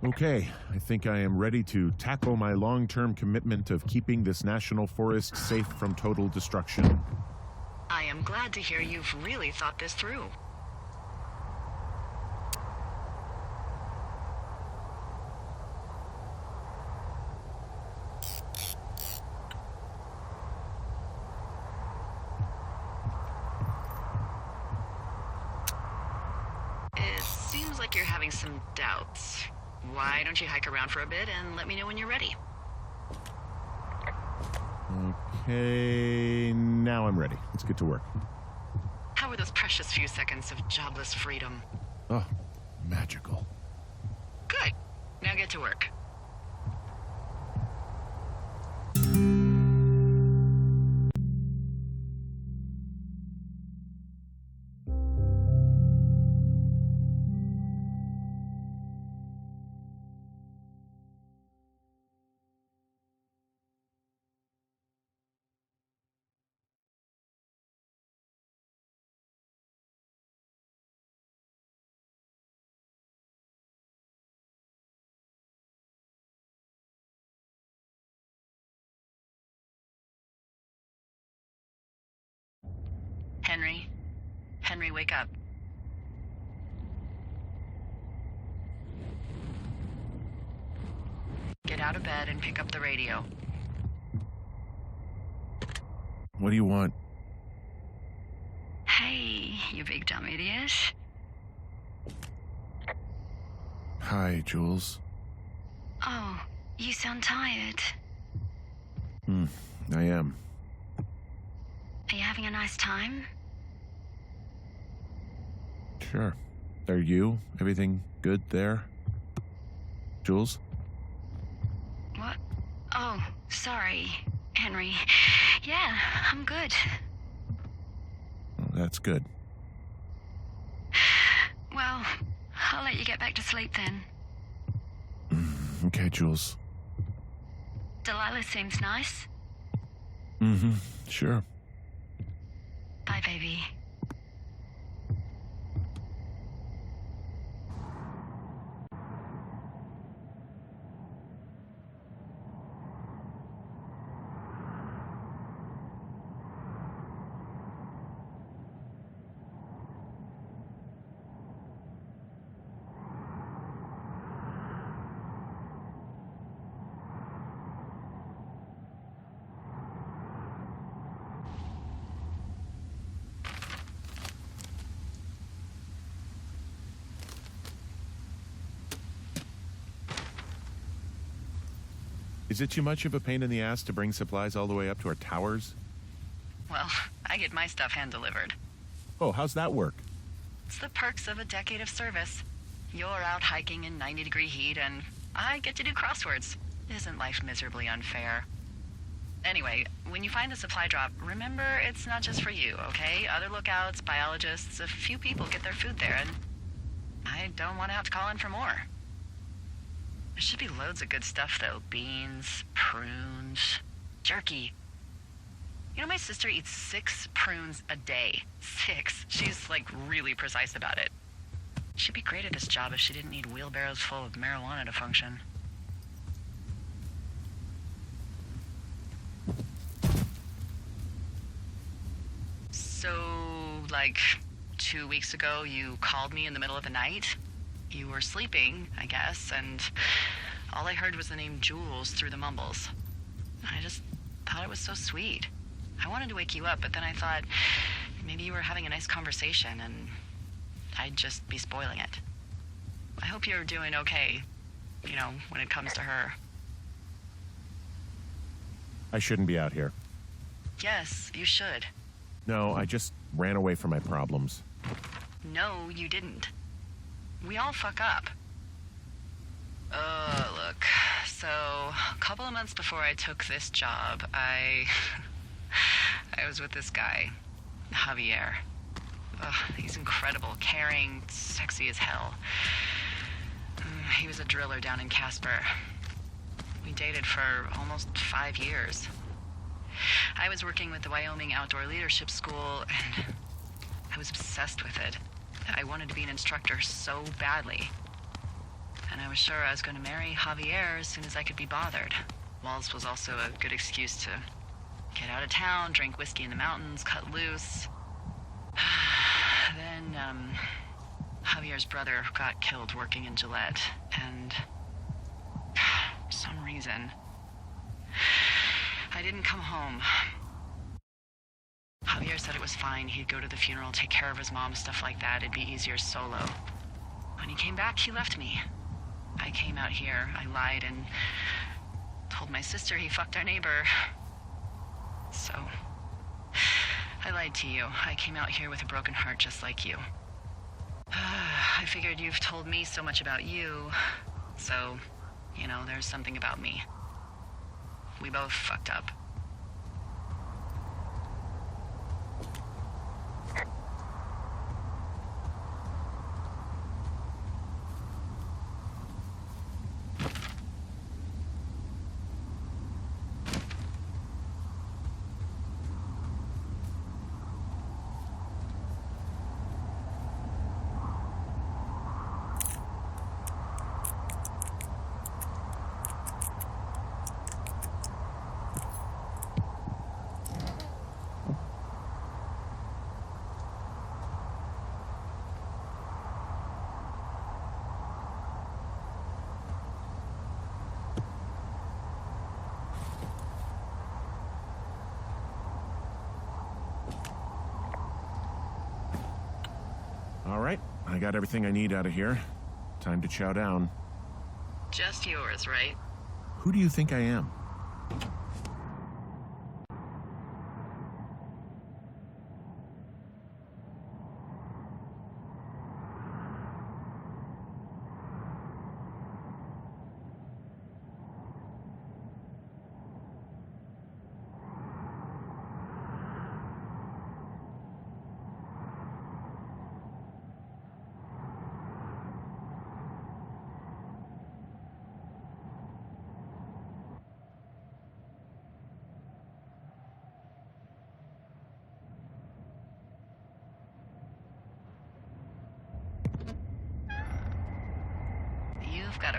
Okay, I think I am ready to tackle my long-term commitment of keeping this national forest safe from total destruction. I am glad to hear you've really thought this through. It seems like you're having some doubts. Why don't you hike around for a bit and let me know when you're ready? Okay, now I'm ready. Let's get to work. How were those precious few seconds of jobless freedom? Oh, magical. Good. Now get to work. Henry? Henry, wake up. Get out of bed and pick up the radio. What do you want? Hey, you big dumb idiot. Hi, Jules. Oh, you sound tired. I am. Are you having a nice time? Sure. Are you? Everything good there? Jules? What? Oh, sorry, Henry. Yeah, I'm good. Oh, that's good. Well, I'll let you get back to sleep then. Okay, Jules. Delilah seems nice. Mm-hmm. Sure. Bye, baby. Is it too much of a pain in the ass to bring supplies all the way up to our towers? Well, I get my stuff hand-delivered. Oh, how's that work? It's the perks of a decade of service. You're out hiking in 90-degree heat, and I get to do crosswords. Isn't life miserably unfair? Anyway, when you find the supply drop, remember it's not just for you, okay? Other lookouts, biologists, a few people get their food there, and I don't want to have to call in for more. There should be loads of good stuff, though. Beans, prunes, jerky. You know, my sister eats 6 prunes a day. 6. She's, like, really precise about it. She'd be great at this job if she didn't need wheelbarrows full of marijuana to function. So, like, 2 weeks ago, you called me in the middle of the night? You were sleeping, I guess, and all I heard was the name Jules through the mumbles. I just thought it was so sweet. I wanted to wake you up, but then I thought maybe you were having a nice conversation and I'd just be spoiling it. I hope you're doing okay, you know, when it comes to her. I shouldn't be out here. Yes, you should. No, I just ran away from my problems. No, you didn't. We all fuck up. Look. So, a couple of months before I took this job, I was with this guy, Javier. He's incredible, caring, sexy as hell. He was a driller down in Casper. We dated for almost 5 years. I was working with the Wyoming Outdoor Leadership School, and I was obsessed with it. I wanted to be an instructor so badly. And I was sure I was going to marry Javier as soon as I could be bothered. Walls was also a good excuse to get out of town, drink whiskey in the mountains, cut loose. Then, Javier's brother got killed working in Gillette, and for some reason, I didn't come home. Javier said it was fine. He'd go to the funeral, take care of his mom, stuff like that. It'd be easier solo. When he came back, he left me. I came out here. I lied and told my sister he fucked our neighbor. So, I lied to you. I came out here with a broken heart just like you. I figured you've told me so much about you, so, you know, there's something about me. We both fucked up. All right, I got everything I need out of here. Time to chow down. Just yours, right? Who do you think I am?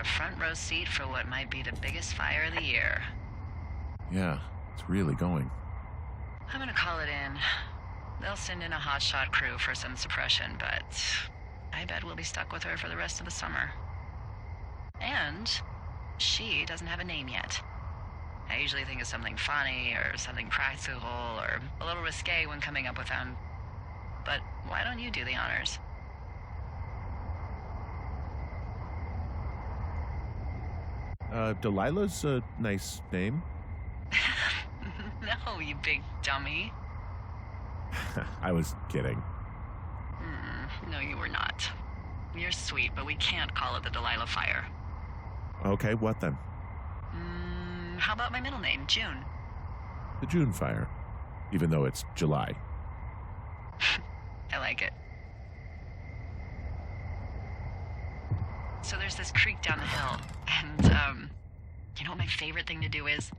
a front row seat for what might be the biggest fire of the year. Yeah, it's really going. I'm gonna call it in. They'll send in a hotshot crew for some suppression, but I bet we'll be stuck with her for the rest of the summer. And she doesn't have a name yet. I usually think of something funny or something practical or a little risque when coming up with them. But why don't you do the honors? Delilah's a nice name. No, you big dummy. I was kidding. No, you were not. You're sweet, but we can't call it the Delilah Fire. Okay, what then? How about my middle name, June? The June Fire, even though it's July. I like it. So there's this creek down the hill, and, you know what my favorite thing to do is?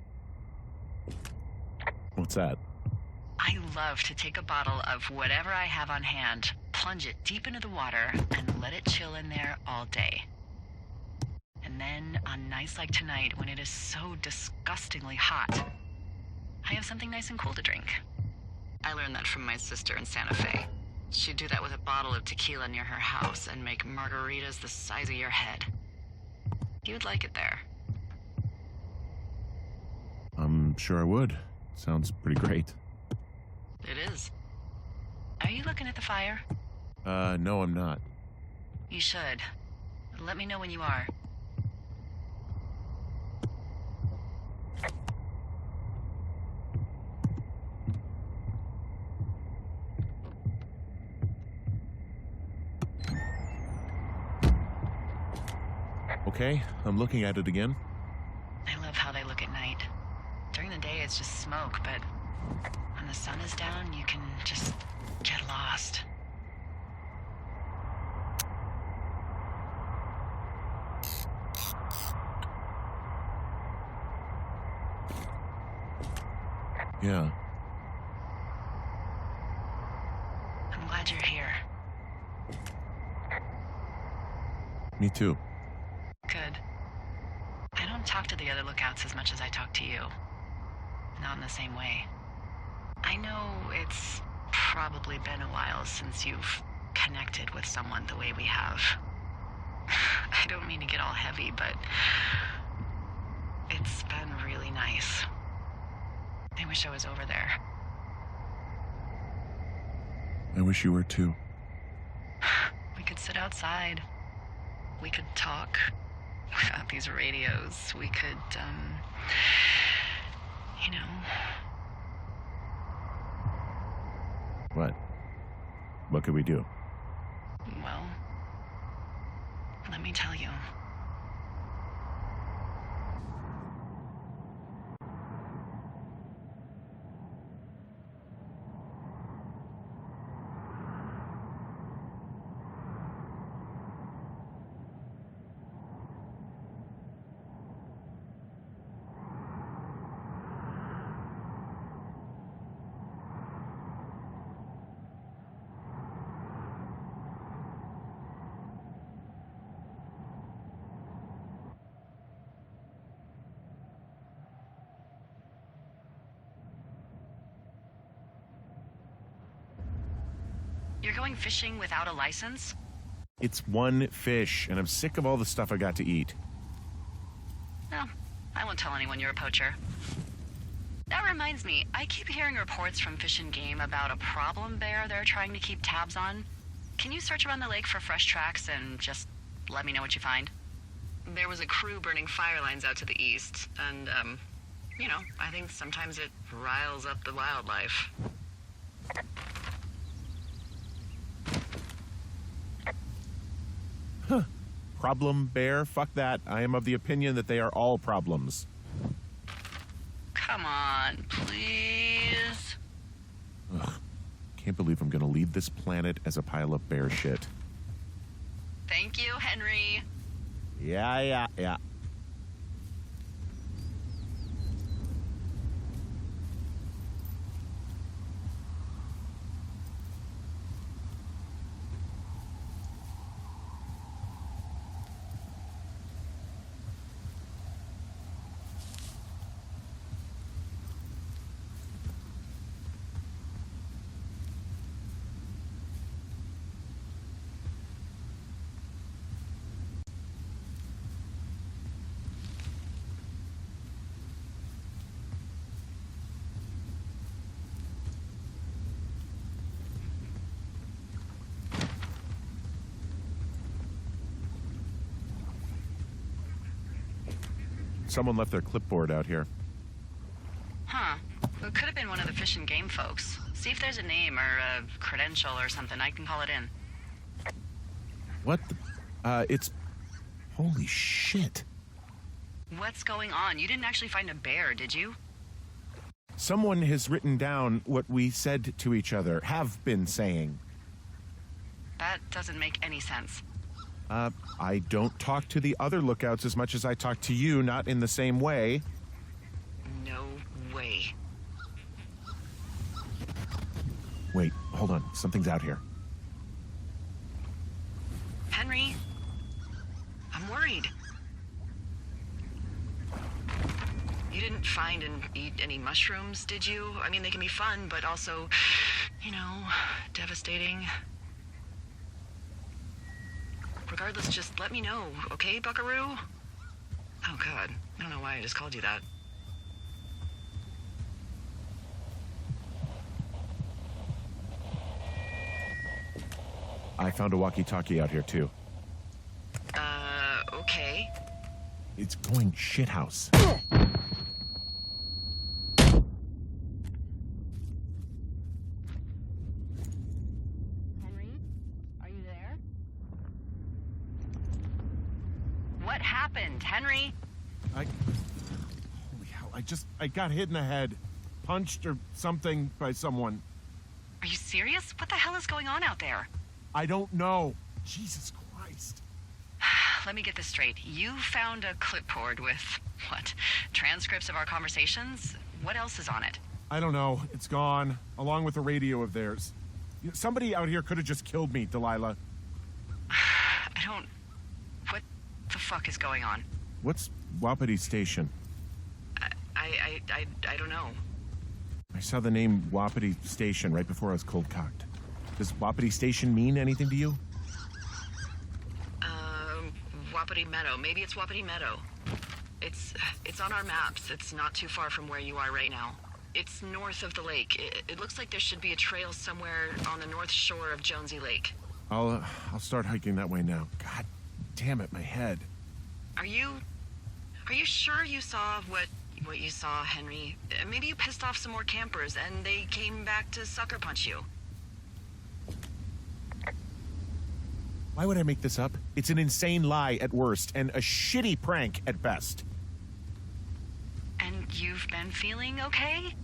What's that? I love to take a bottle of whatever I have on hand, plunge it deep into the water, and let it chill in there all day. And then, on nights like tonight, when it is so disgustingly hot, I have something nice and cool to drink. I learned that from my sister in Santa Fe. She'd do that with a bottle of tequila near her house and make margaritas the size of your head. You'd like it there. I'm sure I would. Sounds pretty great. It is. Are you looking at the fire? No, I'm not. You should. Let me know when you are. Okay, I'm looking at it again. I love how they look at night. During the day, it's just smoke, but when the sun is down, you can just get lost. Yeah. I'm glad you're here. Me too. Good. I don't talk to the other lookouts as much as I talk to you. Not in the same way. I know it's probably been a while since you've connected with someone the way we have. I don't mean to get all heavy, but it's been really nice. I wish I was over there. I wish you were too. We could sit outside. We could talk without these radios. We could, you know. What? What could we do? Well, let me tell you. You're going fishing without a license? It's one fish, and I'm sick of all the stuff I got to eat. No, I won't tell anyone you're a poacher. That reminds me, I keep hearing reports from Fish and Game about a problem bear they're trying to keep tabs on. Can you search around the lake for fresh tracks and just let me know what you find? There was a crew burning fire lines out to the east, and, you know, I think sometimes it riles up the wildlife. Problem bear? Fuck that. I am of the opinion that they are all problems. Come on, please. Ugh. Can't believe I'm gonna leave this planet as a pile of bear shit. Thank you, Henry. Yeah. someone left their clipboard out here. Huh. Well, it could have been one of the Fish and Game folks. See if there's a name or a credential or something. I can call it in. What the? It's... Holy shit. What's going on? You didn't actually find a bear, did you? Someone has written down what we said to each other, have been saying. That doesn't make any sense. I don't talk to the other lookouts as much as I talk to you, not in the same way. No way. Wait, hold on. Something's out here. Henry, I'm worried. You didn't find and eat any mushrooms, did you? I mean, they can be fun, but also, devastating. Regardless, just let me know, okay, buckaroo? Oh, God. I don't know why I just called you that. I found a walkie-talkie out here, too. Okay. It's going shithouse. Henry? Are you there? What happened, Henry? Holy hell, I got hit in the head. Punched or something by someone. Are you serious? What the hell is going on out there? I don't know. Jesus Christ. Let me get this straight. You found a clipboard with, what, transcripts of our conversations? What else is on it? I don't know. It's gone, along with a radio of theirs. Somebody out here could have just killed me, Delilah. What the fuck is going on? What's Wapiti Station? I don't know. I saw the name Wapiti Station right before I was cold-cocked. Does Wapiti Station mean anything to you? Wapiti Meadow. Maybe it's Wapiti Meadow. It's on our maps. It's not too far from where you are right now. It's north of the lake. It looks like there should be a trail somewhere on the north shore of Jonesy Lake. I'll start hiking that way now. God damn it, my head. Are you sure you saw what you saw, Henry? Maybe you pissed off some more campers and they came back to sucker punch you. Why would I make this up? It's an insane lie at worst, and a shitty prank at best. And you've been feeling okay?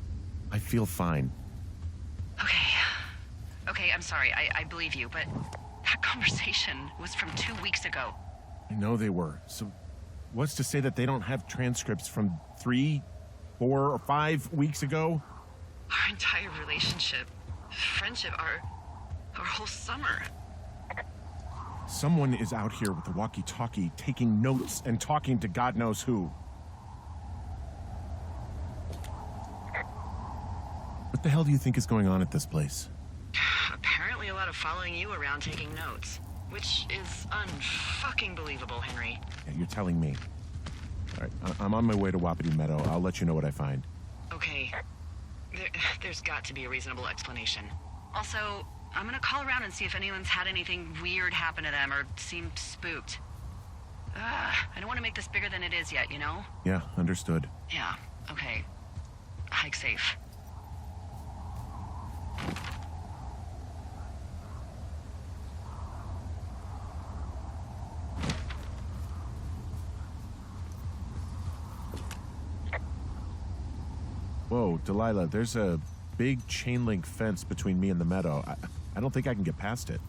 I feel fine. Okay, I'm sorry. I believe you, but that conversation was from 2 weeks ago. I know they were. So what's to say that they don't have transcripts from 3, 4, or 5 weeks ago? Our entire relationship, friendship, our whole summer. Someone is out here with a walkie-talkie, taking notes and talking to God knows who. What the hell do you think is going on at this place? Apparently a lot of following you around taking notes, which is unfucking believable, Henry. Yeah, you're telling me. All right, I'm on my way to Wapiti Meadow. I'll let you know what I find. Okay. There's got to be a reasonable explanation. Also, I'm gonna call around and see if anyone's had anything weird happen to them or seemed spooked. I don't want to make this bigger than it is yet, you know? Yeah, understood. Yeah, okay. Hike safe. Whoa, Delilah, there's a big chain link fence between me and the meadow. I don't think I can get past it.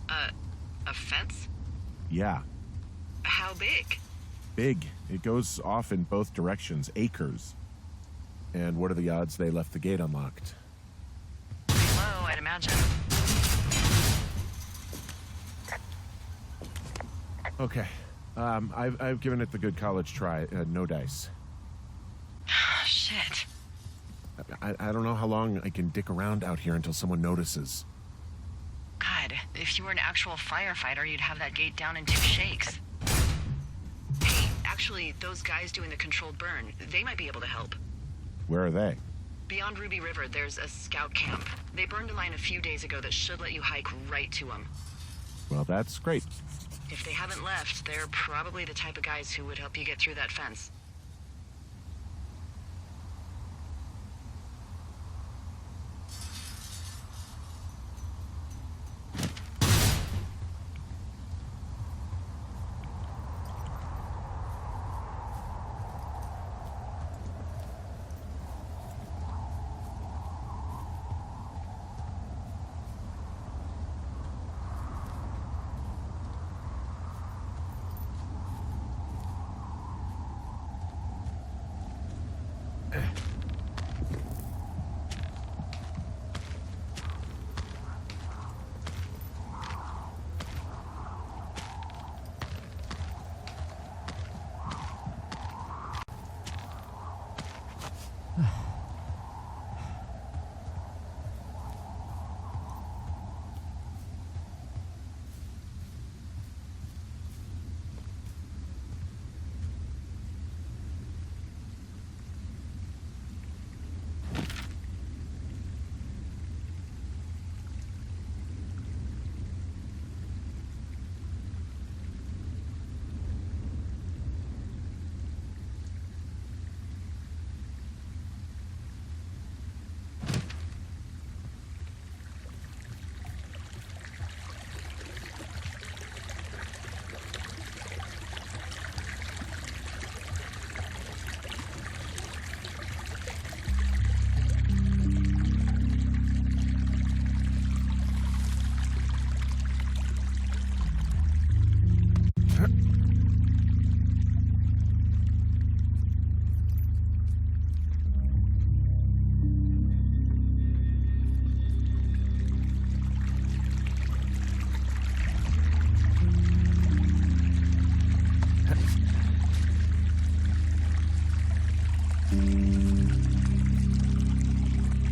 A fence? Yeah, How big? big. It goes off in both directions, acres. And what are the odds they left the gate unlocked? Low, I'd imagine. Okay, I've given it the good college try. No dice. Shit. I don't know how long I can dick around out here until someone notices. God, if you were an actual firefighter, you'd have that gate down in 2 shakes. Hey, actually, those guys doing the controlled burn, they might be able to help. Where are they? Beyond Ruby River, there's a scout camp. They burned a line a few days ago that should let you hike right to them. Well, that's great. If they haven't left, they're probably the type of guys who would help you get through that fence.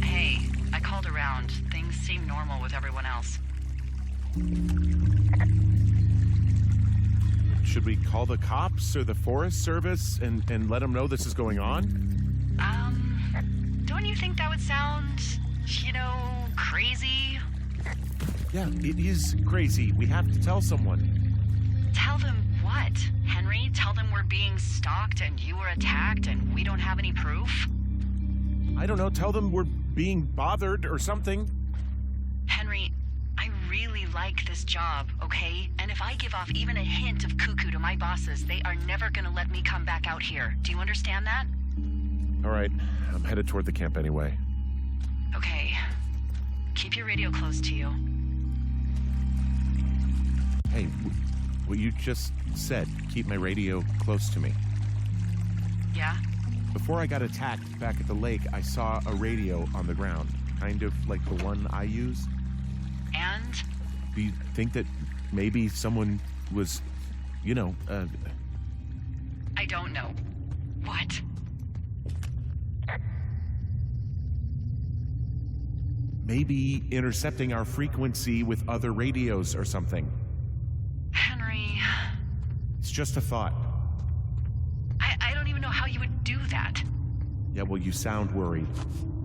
Hey, I called around. Things seem normal with everyone else. Should we call the cops or the Forest Service and let them know this is going on? Don't you think that would sound, crazy? Yeah, it is crazy. We have to tell someone. Tell them what, Henry? Tell them we're being stalked and you were attacked and we don't have any proof? I don't know. Tell them we're being bothered or something. Henry, I really like this job, okay? And if I give off even a hint of cuckoo to my bosses, they are never gonna let me come back out here. Do you understand that? All right, I'm headed toward the camp anyway. Okay. Keep your radio close to you. Hey, what you just said, keep my radio close to me. Yeah? Before I got attacked back at the lake, I saw a radio on the ground, kind of like the one I use. And? Do you think that maybe someone was, I don't know. What? maybe intercepting our frequency with other radios or something? Henry... It's just a thought. I don't even know how you would do that. Yeah, well, you sound worried.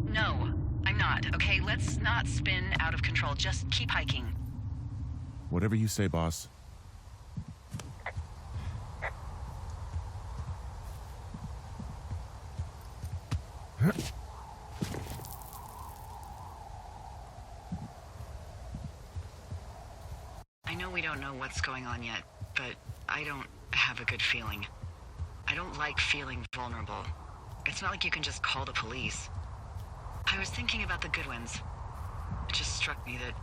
No, I'm not, okay? Let's not spin out of control. Just keep hiking. Whatever you say, boss. I know we don't know what's going on yet, but I don't have a good feeling. I don't like feeling vulnerable. It's not like you can just call the police. I was thinking about the Goodwins. It just struck me that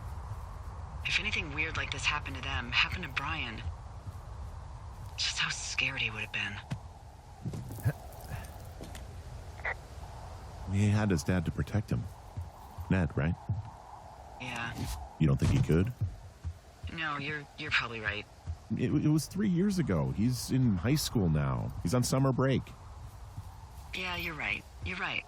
if anything weird like this happened to them, happened to Brian, just how scared he would have been. He had his dad to protect him. Ned, right? Yeah. You don't think he could? No, you're probably right. It was 3 years ago. He's in high school now. He's on summer break. Yeah, you're right. You're right.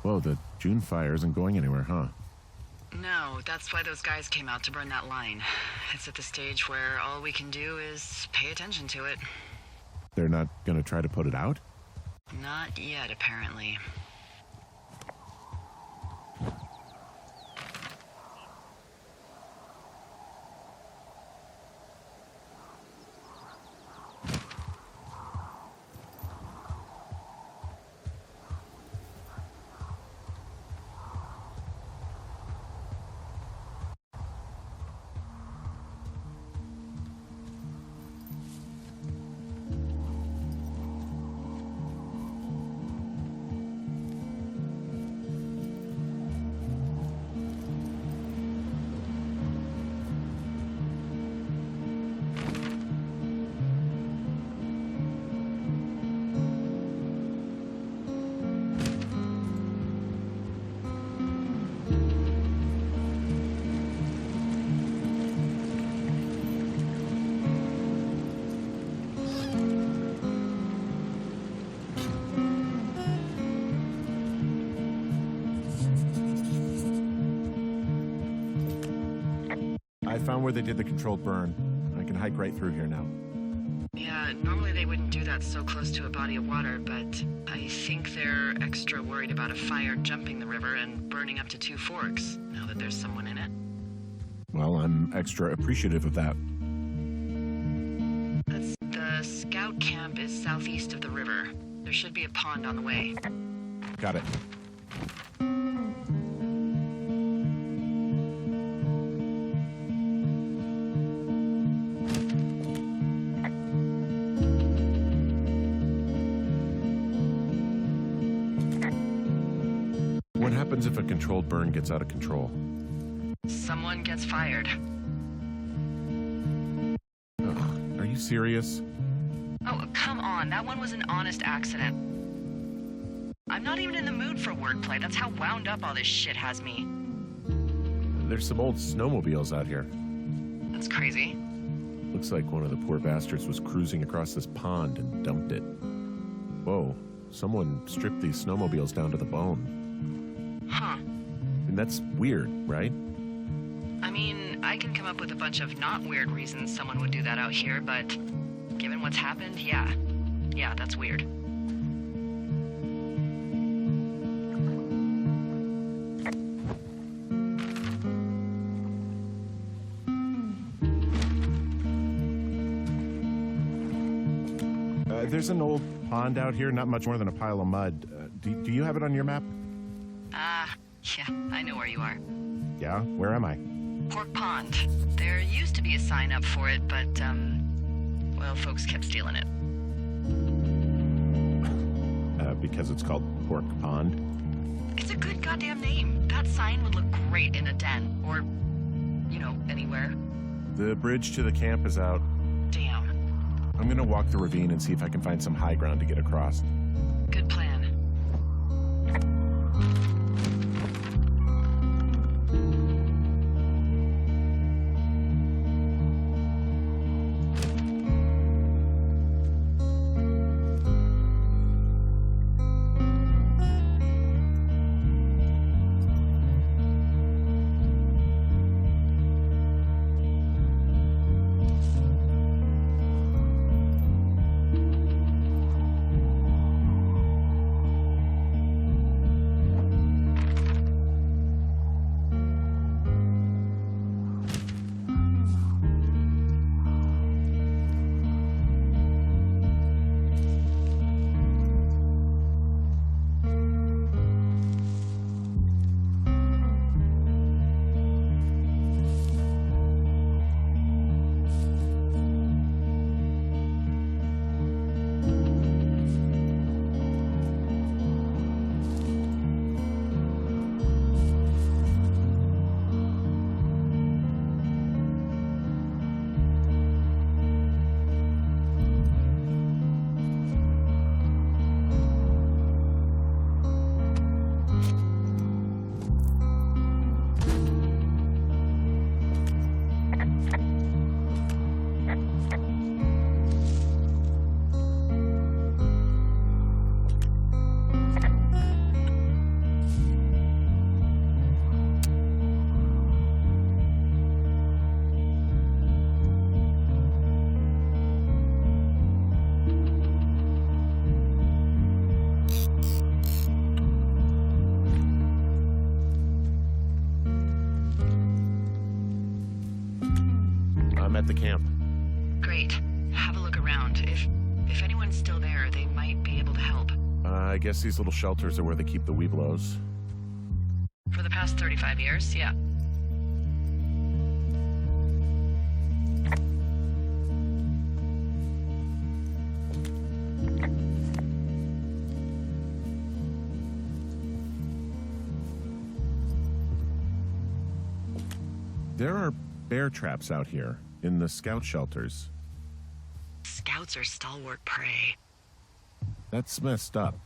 Whoa, the June fire isn't going anywhere, huh? No, that's why those guys came out to burn that line. It's at the stage where all we can do is pay attention to it. They're not going to try to put it out? Not yet, apparently. I found where they did the controlled burn. I can hike right through here now. Yeah, normally they wouldn't do that so close to a body of water, but I think they're extra worried about a fire jumping the river and burning up to 2 forks, now that there's someone in it. Well, I'm extra appreciative of that. The scout camp is southeast of the river. There should be a pond on the way. Got it. What happens if a controlled burn gets out of control? Someone gets fired. Ugh, are you serious? Oh, come on. That one was an honest accident. I'm not even in the mood for wordplay. That's how wound up all this shit has me. There's some old snowmobiles out here. That's crazy. Looks like one of the poor bastards was cruising across this pond and dumped it. Whoa, someone stripped these snowmobiles down to the bone. Huh. And that's weird, right? I mean, I can come up with a bunch of not weird reasons someone would do that out here, but given what's happened, yeah. Yeah, that's weird. There's an old pond out here, not much more than a pile of mud. Do you have it on your map? Yeah, I know where you are. Yeah? Where am I? Pork Pond. There used to be a sign up for it, but, well, folks kept stealing it. Because it's called Pork Pond? It's a good goddamn name. That sign would look great in a den, or, you know, anywhere. The bridge to the camp is out. Damn. I'm gonna walk the ravine and see if I can find some high ground to get across. Good plan. I'm at the camp. Great. Have a look around. If anyone's still there, they might be able to help. I guess these little shelters are where they keep the weeblos. For the past 35 years, yeah. There are bear traps out here in the scout shelters. Scouts are stalwart prey. That's messed up.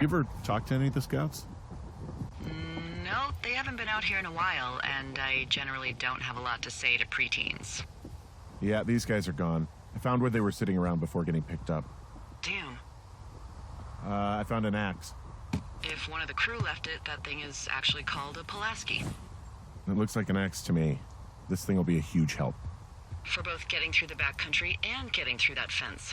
You ever talk to any of the scouts? No, they haven't been out here in a while, and I generally don't have a lot to say to preteens. Yeah, these guys are gone. I found where they were sitting around before getting picked up. Damn. I found an axe. If one of the crew left it, that thing is actually called a Pulaski. It looks like an axe to me. This thing will be a huge help. For both getting through the backcountry and getting through that fence.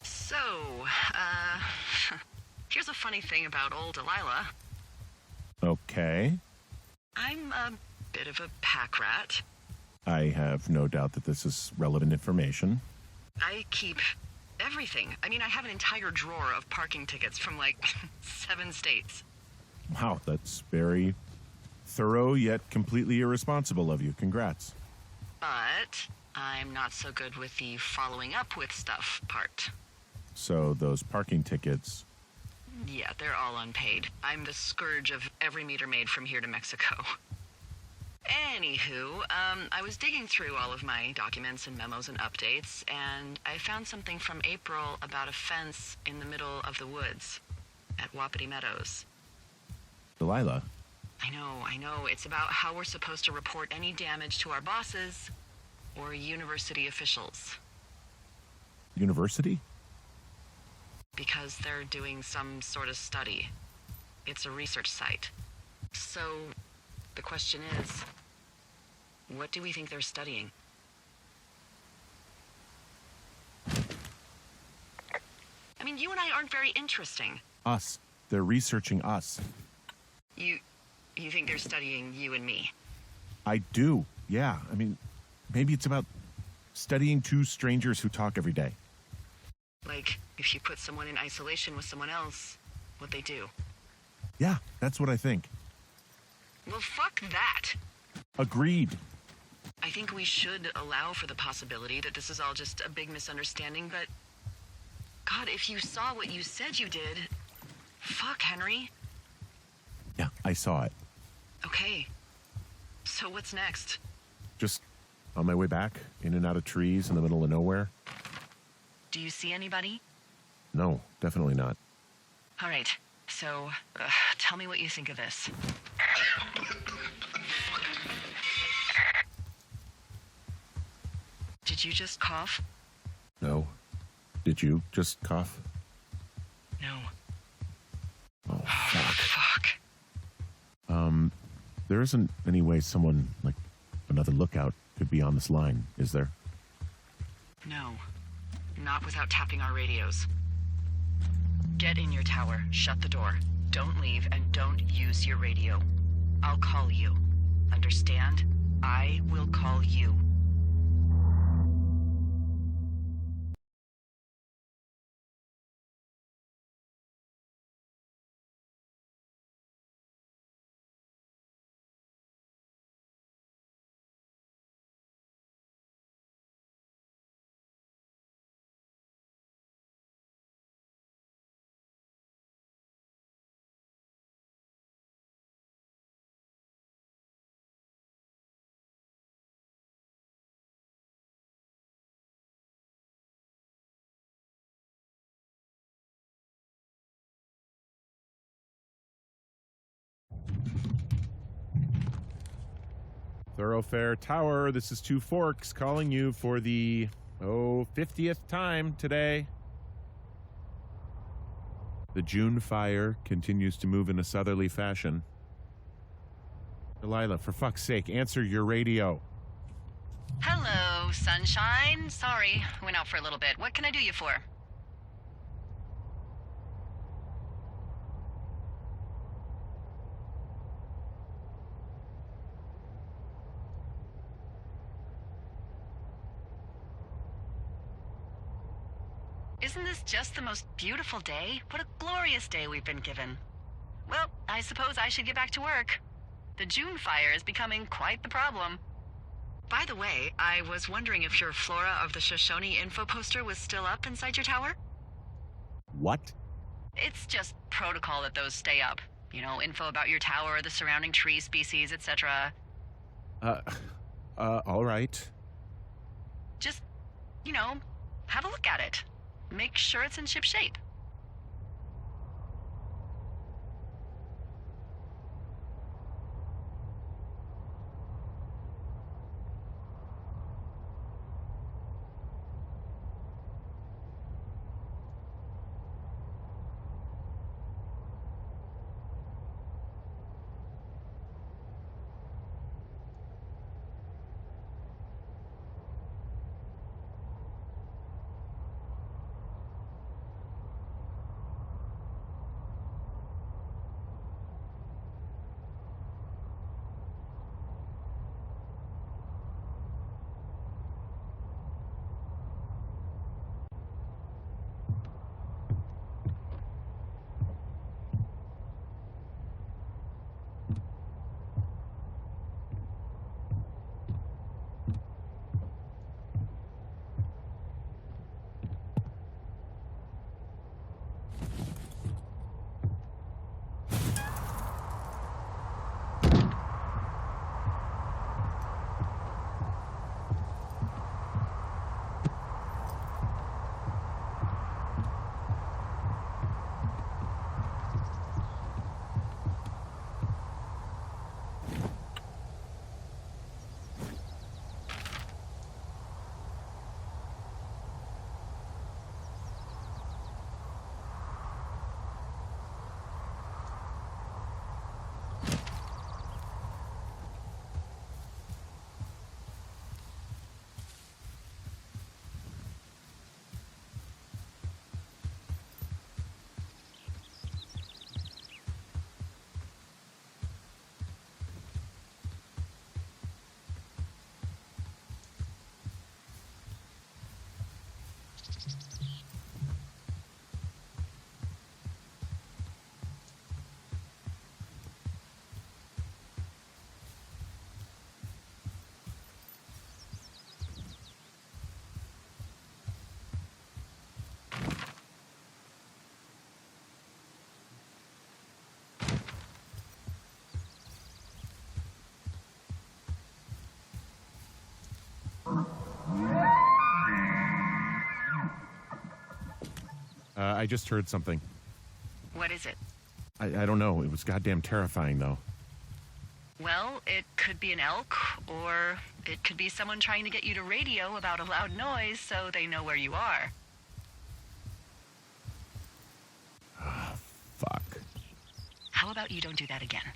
So, here's a funny thing about old Delilah. Okay. I'm a bit of a pack rat. I have no doubt that this is relevant information. I keep everything. I mean, I have an entire drawer of parking tickets from like 7 states. Wow, that's very thorough yet completely irresponsible of you. Congrats. But I'm not so good with the following up with stuff part. So those parking tickets... Yeah, they're all unpaid. I'm the scourge of every meter made from here to Mexico. Anywho, I was digging through all of my documents and memos and updates, and I found something from April about a fence in the middle of the woods at Wapiti Meadows. Delilah? I know. It's about how we're supposed to report any damage to our bosses or university officials. University? Because they're doing some sort of study. It's a research site. So, the question is, what do we think they're studying? I mean, you and I aren't very interesting. Us. They're researching us. You think they're studying you and me? I do, yeah. I mean, maybe it's about studying two strangers who talk every day. Like, if you put someone in isolation with someone else, what they do. Yeah, that's what I think. Well, fuck that. Agreed. I think we should allow for the possibility that this is all just a big misunderstanding, but... God, if you saw what you said you did... Fuck, Henry. Yeah, I saw it. Okay. So what's next? Just on my way back, in and out of trees in the middle of nowhere. Do you see anybody? No, definitely not. All right. So, tell me what you think of this. Did you just cough? No. Did you just cough? No. Oh, fuck. Fuck. There isn't any way someone, like another lookout, could be on this line, is there? No. Not without tapping our radios. Get in your tower, shut the door. Don't leave, and don't use your radio. I'll call you. Understand? I will call you. Thoroughfare Tower, this is Two Forks calling you for the, 50th time today. The June fire continues to move in a southerly fashion. Delilah, for fuck's sake, answer your radio. Hello, sunshine. Sorry, went out for a little bit. What can I do you for? Isn't this just the most beautiful day? What a glorious day we've been given. Well, I suppose I should get back to work. The June fire is becoming quite the problem. By the way, I was wondering if your Flora of the Shoshone info poster was still up inside your tower? What? It's just protocol that those stay up. You know, info about your tower, the surrounding tree species, etc. All right. Just, have a look at it. Make sure it's in ship shape. I just heard something. What is it? I don't know. It was goddamn terrifying, though. Well, it could be an elk, or it could be someone trying to get you to radio about a loud noise so they know where you are. Fuck. How about you don't do that again?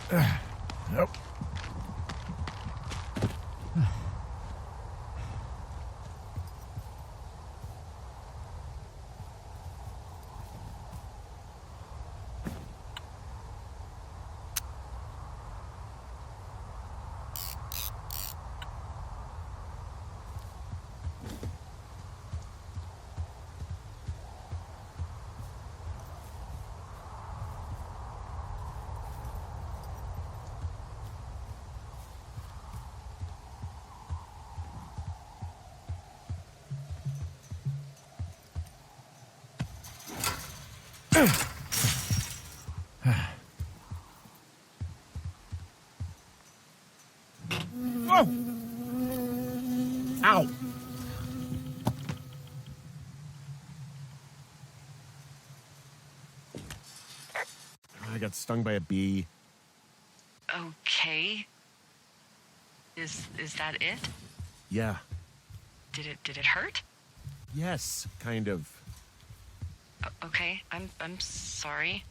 Nope. Oh! Ow! I got stung by a bee. Okay. Is that it? Yeah. Did it hurt? Yes, kind of. Okay. I'm sorry.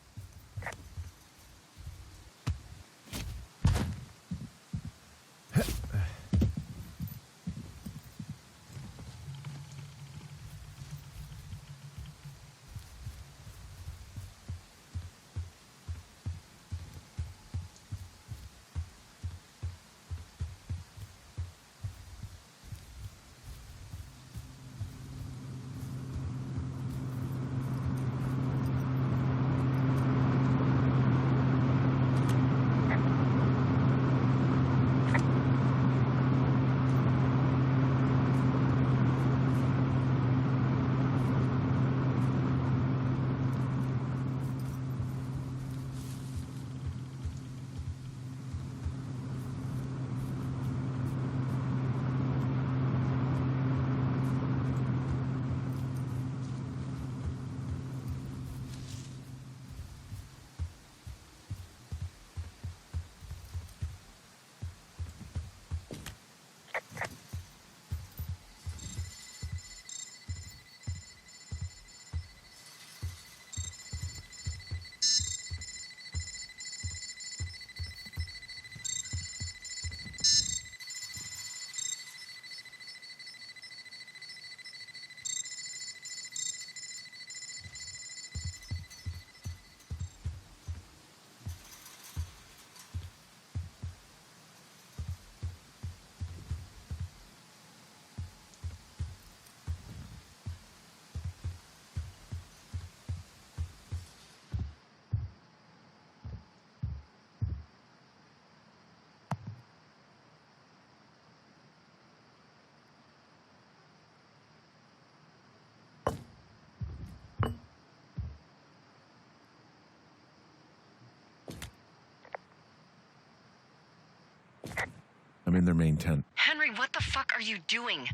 I'm in their main tent. Henry, what the fuck are you doing?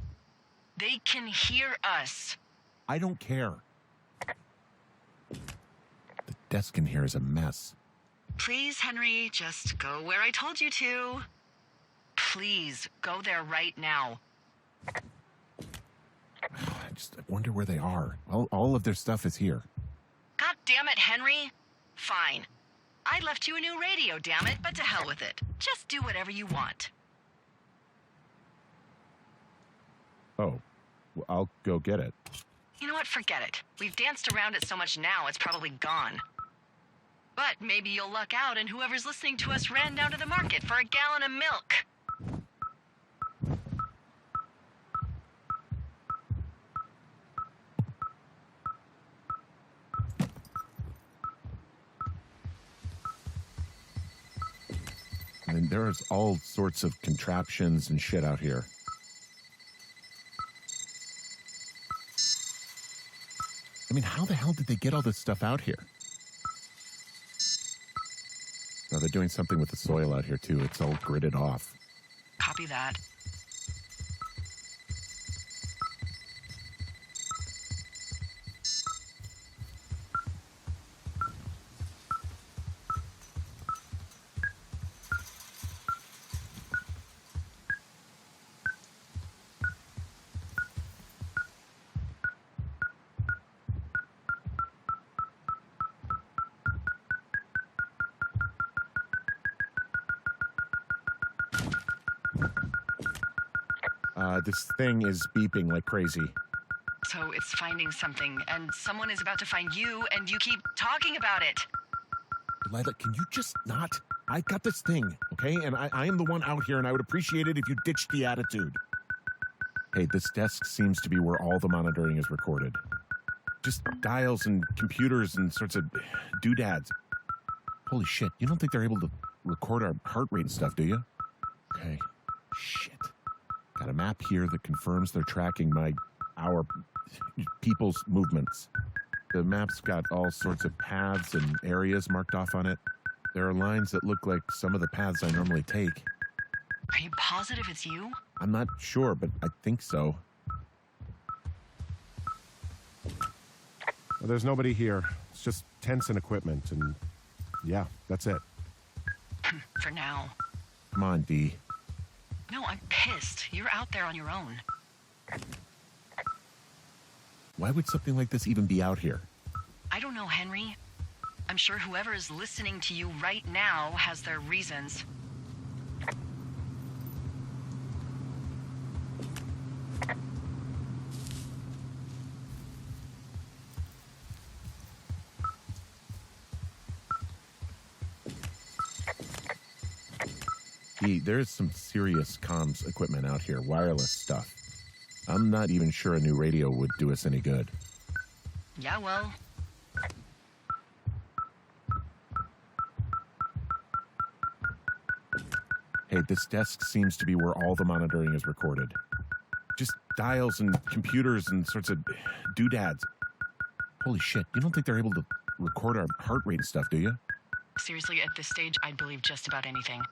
They can hear us. I don't care. The desk in here is a mess. Please, Henry, just go where I told you to. Please, go there right now. I wonder where they are. All of their stuff is here. God damn it, Henry. Fine. I left you a new radio, damn it, but to hell with it. Just do whatever you want. Oh, well, I'll go get it. You know what? Forget it. We've danced around it so much now, it's probably gone. But maybe you'll luck out and whoever's listening to us ran down to the market for a gallon of milk. I mean, there's all sorts of contraptions and shit out here. I mean, how the hell did they get all this stuff out here? No, they're doing something with the soil out here, too. It's all gridded off. Copy that. This thing is beeping like crazy. So it's finding something, and someone is about to find you, and you keep talking about it. Delilah, can you just not? I got this thing, okay? And I am the one out here, and I would appreciate it if you ditched the attitude. Hey, this desk seems to be where all the monitoring is recorded. Just dials and computers and sorts of doodads. Holy shit, you don't think they're able to record our heart rate and stuff, do you? Okay, shit. Got a map here that confirms they're tracking our people's movements. The map's got all sorts of paths and areas marked off on it. There are lines that look like some of the paths I normally take. Are you positive it's you? I'm not sure, but I think so. Well, there's nobody here. It's just tents and equipment, and yeah, that's it. For now. Come on, Dee. No, I'm pissed. You're out there on your own. Why would something like this even be out here? I don't know, Henry. I'm sure whoever is listening to you right now has their reasons. Dee, there's some serious comms equipment out here, wireless stuff. I'm not even sure a new radio would do us any good. Yeah, well... Hey, this desk seems to be where all the monitoring is recorded. Just dials and computers and sorts of doodads. Holy shit, you don't think they're able to record our heart rate and stuff, do you? Seriously, at this stage, I'd believe just about anything.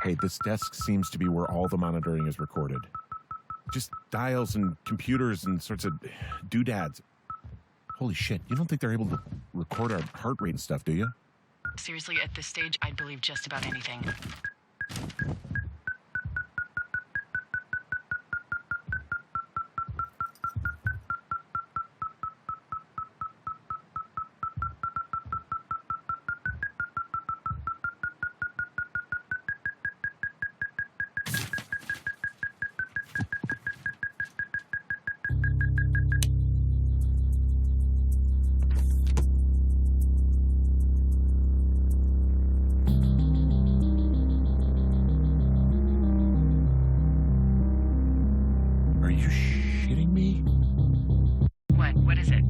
Hey, this desk seems to be where all the monitoring is recorded. Just dials and computers and sorts of doodads. Holy shit, you don't think they're able to record our heart rate and stuff, do you? Seriously, at this stage, I'd believe just about anything. Are you shitting me? What? What is it?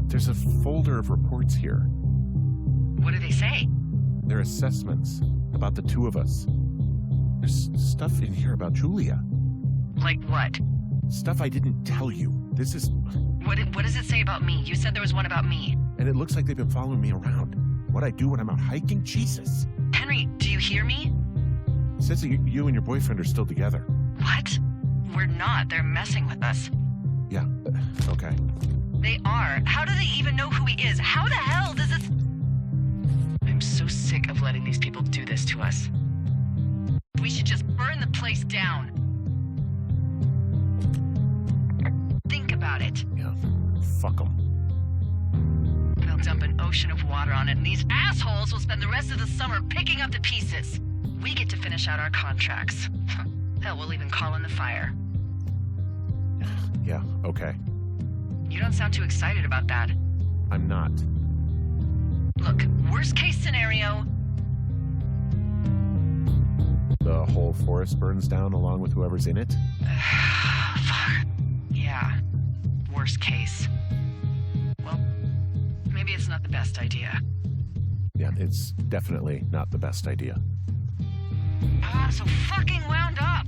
There's a folder of reports here. What do they say? They're assessments about the two of us. There's stuff in here about Julia. Like what? Stuff I didn't tell you. This is... What does it say about me? You said there was one about me. And it looks like they've been following me around. What I do when I'm out hiking? Jesus. Henry, do you hear me? It says that you and your boyfriend are still together. What? We're not. They're messing with us. Yeah, okay. They are. How do they even know who he is? How the hell does this... I'm so sick of letting these people do this to us. We should just burn the place down. Think about it. Yeah, fuck them. They'll dump an ocean of water on it, and these assholes will spend the rest of the summer picking up the pieces. We get to finish out our contracts. Hell, we'll even call in the fire. Yeah, okay. You don't sound too excited about that. I'm not. Look, worst case scenario... The whole forest burns down along with whoever's in it? Fuck. Yeah. Worst case. Well, maybe it's not the best idea. Yeah, it's definitely not the best idea. So fucking wound up!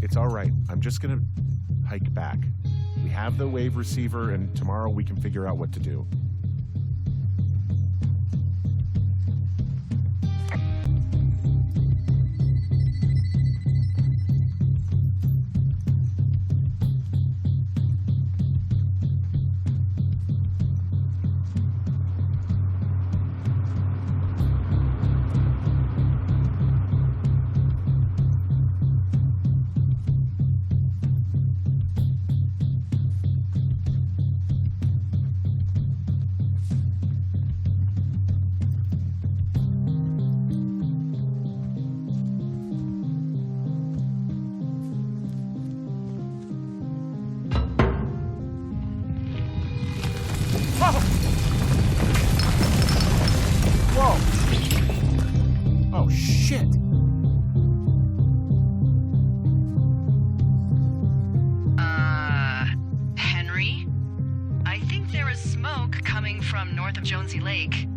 It's all right. I'm just gonna hike back. We have the wave receiver, and tomorrow we can figure out what to do. north of Jonesy Lake.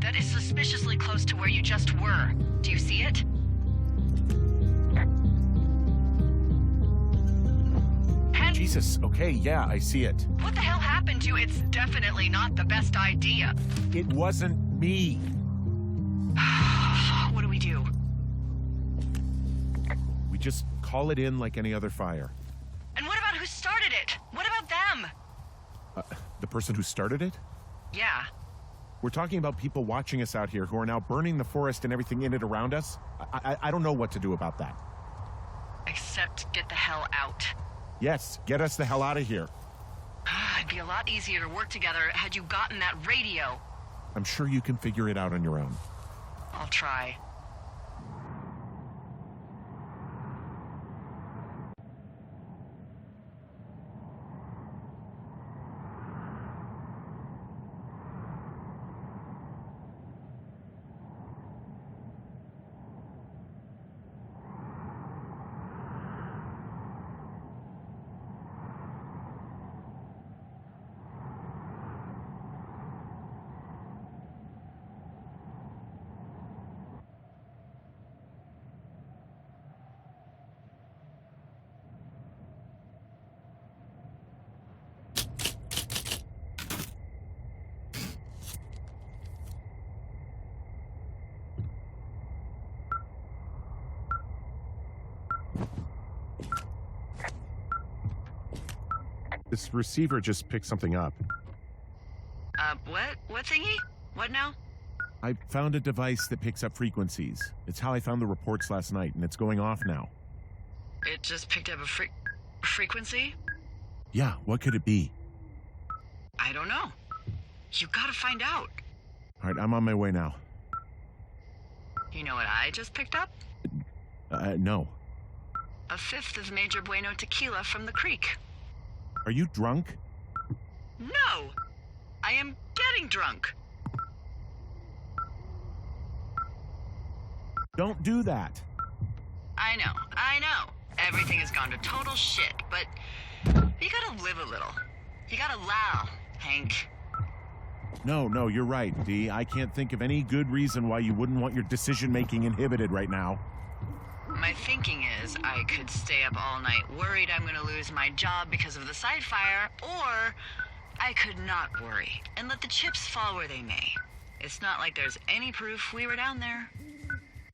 That is suspiciously close to where you just were. Do you see it? Jesus, okay, yeah, I see it. What the hell happened to you? It's definitely not the best idea. It wasn't me. What do we do? We just call it in like any other fire. And what about who started it? What about them? The person who started it? Yeah. We're talking about people watching us out here who are now burning the forest and everything in it around us. I don't know what to do about that. Except get the hell out. Yes, get us the hell out of here. It'd be a lot easier to work together had you gotten that radio. I'm sure you can figure it out on your own. I'll try. This receiver just picked something up. What? What thingy? What now? I found a device that picks up frequencies. It's how I found the reports last night, and it's going off now. It just picked up a frequency? Yeah, what could it be? I don't know. You gotta find out. All right, I'm on my way now. You know what I just picked up? No. A fifth of Major Bueno tequila from the creek. Are you drunk? No! I am getting drunk. Don't do that. I know. Everything has gone to total shit, but you gotta live a little. You gotta allow, Hank. No, you're right, Dee. I can't think of any good reason why you wouldn't want your decision-making inhibited right now. My thinking is I could stay up all night worried I'm gonna lose my job because of the side fire, or I could not worry and let the chips fall where they may. It's not like there's any proof we were down there.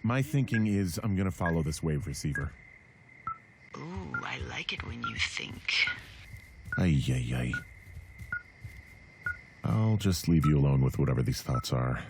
My thinking is I'm gonna follow this wave receiver. Ooh, I like it when you think. Ay. I'll just leave you alone with whatever these thoughts are.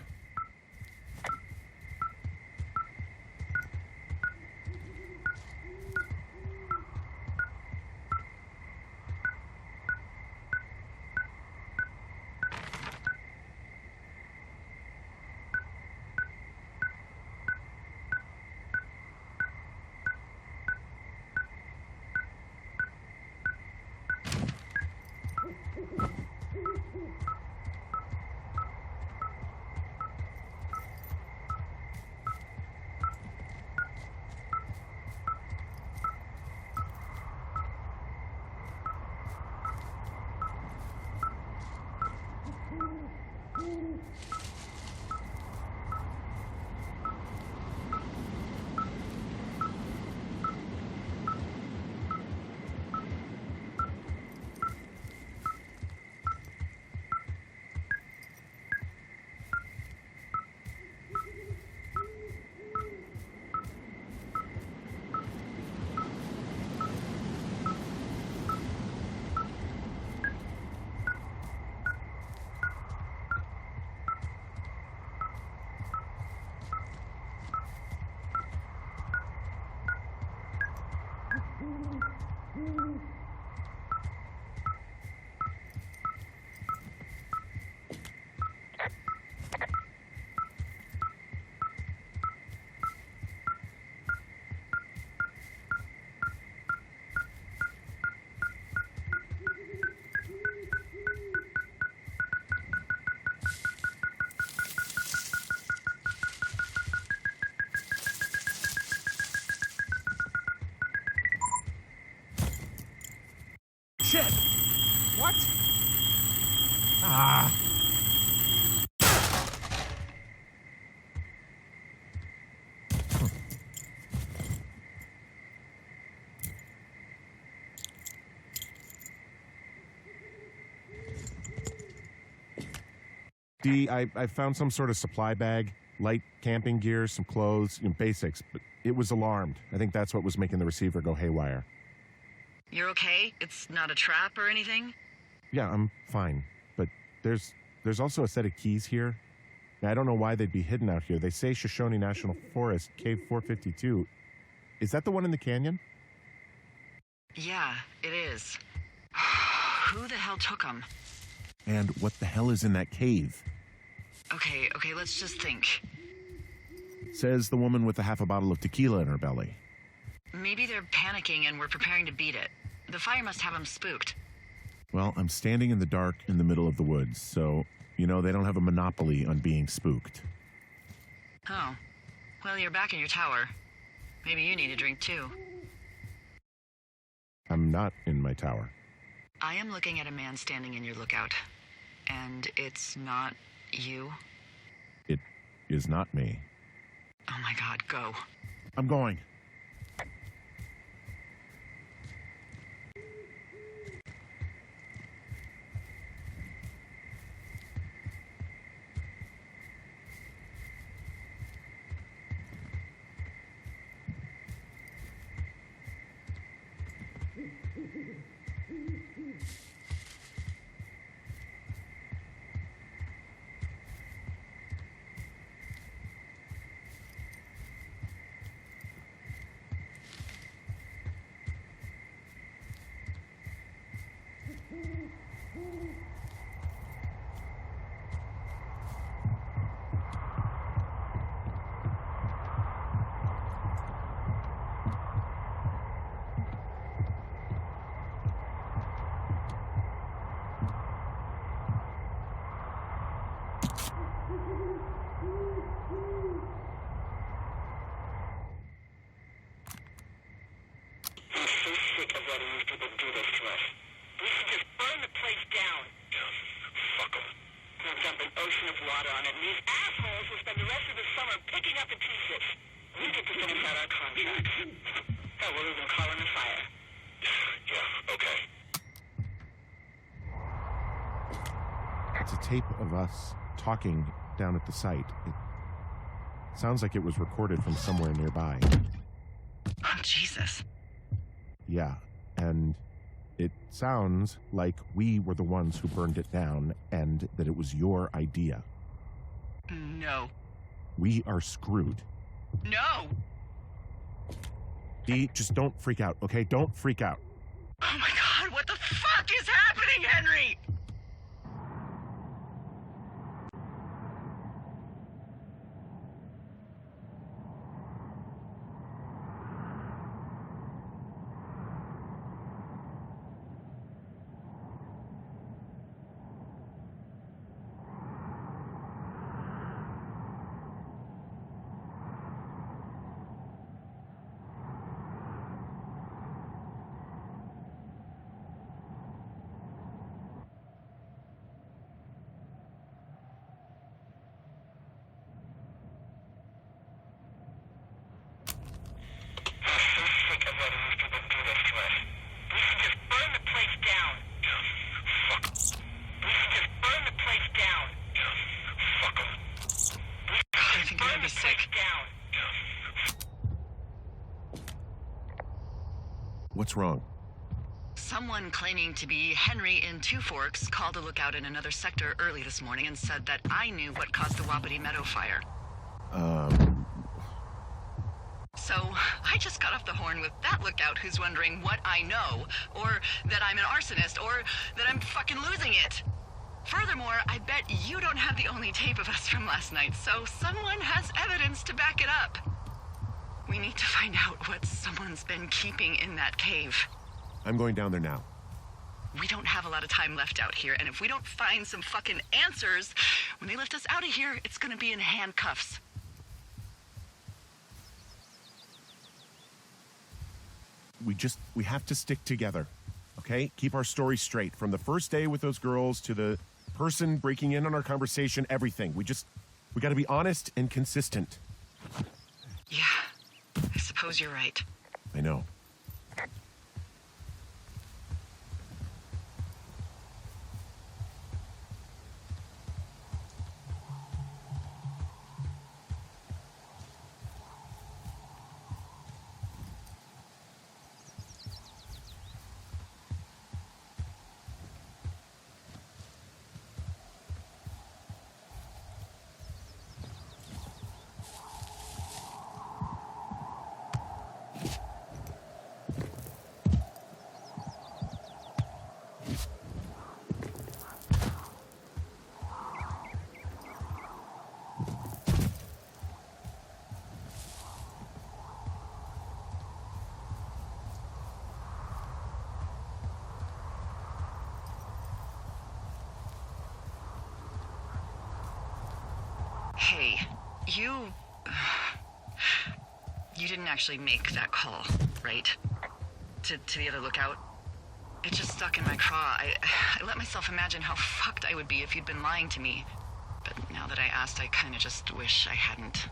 Shit! What? Ah! Dee, I found some sort of supply bag, light camping gear, some clothes, basics, but it was alarmed. I think that's what was making the receiver go haywire. You're okay? It's not a trap or anything? Yeah, I'm fine, but there's also a set of keys here. Now, I don't know why they'd be hidden out here. They say Shoshone National Forest, Cave 452. Is that the one in the canyon? Yeah, it is. Who the hell took them? And what the hell is in that cave? Okay, let's just think. Says the woman with the half a bottle of tequila in her belly. Maybe they're panicking and we're preparing to beat it. The fire must have them spooked. Well, I'm standing in the dark in the middle of the woods, so, they don't have a monopoly on being spooked. Oh. Well, you're back in your tower. Maybe you need a drink too. I'm not in my tower. I am looking at a man standing in your lookout. And it's not you? It is not me. Oh my God, go. I'm going. It's a tape of us talking down at the site. It sounds like it was recorded from somewhere nearby. Oh, Jesus. Yeah, and it sounds like we were the ones who burned it down and that it was your idea. No. We are screwed. No! Dee, just don't freak out, okay? Don't freak out. Oh my God, what the fuck is happening, Henry? What's wrong? Someone claiming to be Henry in Two Forks called a lookout in another sector early this morning and said that I knew what caused the Wapiti Meadow fire. So I just got off the horn with that lookout who's wondering what I know, or that I'm an arsonist, or that I'm fucking losing it. Furthermore, I bet you don't have the only tape of us from last night, so someone has evidence to back it up. We need to find out what someone's been keeping in that cave. I'm going down there now. We don't have a lot of time left out here, and if we don't find some fucking answers, when they lift us out of here, it's gonna be in handcuffs. We have to stick together, okay? Keep our story straight. From the first day with those girls to the person breaking in on our conversation, everything. We gotta be honest and consistent. Yeah, I suppose you're right. I know. Hey, you didn't actually make that call, right? To the other lookout? It just stuck in my craw. I let myself imagine how fucked I would be if you'd been lying to me. But now that I asked, I kind of just wish I hadn't.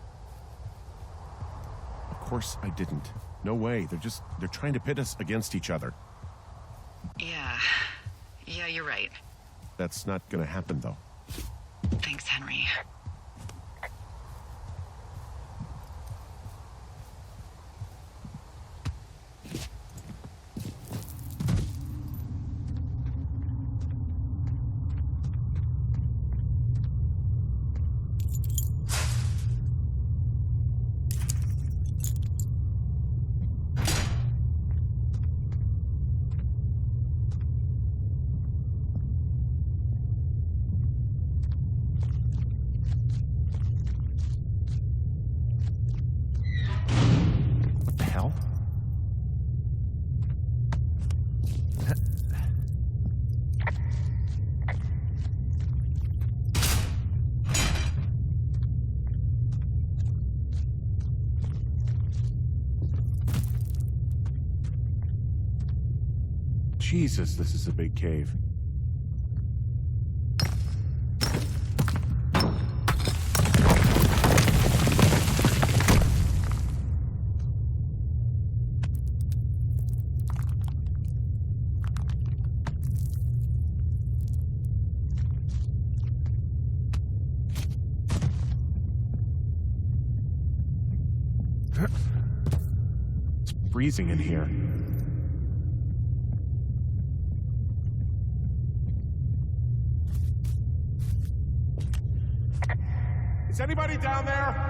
Of course I didn't. No way. They're trying to pit us against each other. Yeah, you're right. That's not gonna happen, though. Thanks, Henry. What the hell? Jesus, this is a big cave. It's freezing in here. Is anybody down there?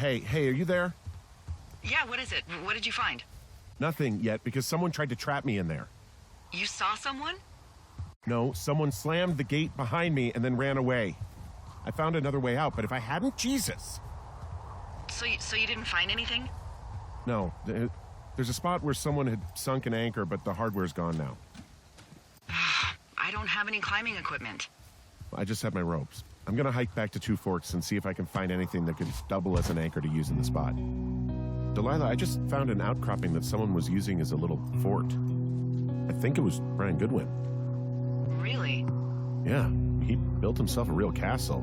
Hey, are you there? Yeah, what is it? What did you find? Nothing yet, because someone tried to trap me in there. You saw someone? No, someone slammed the gate behind me and then ran away. I found another way out, but if I hadn't, Jesus! So you didn't find anything? No, there's a spot where someone had sunk an anchor, but the hardware's gone now. I don't have any climbing equipment. I just have my ropes. I'm gonna hike back to Two Forks and see if I can find anything that could double as an anchor to use in the spot. Delilah, I just found an outcropping that someone was using as a little fort. I think it was Brian Goodwin. Really? Yeah, he built himself a real castle.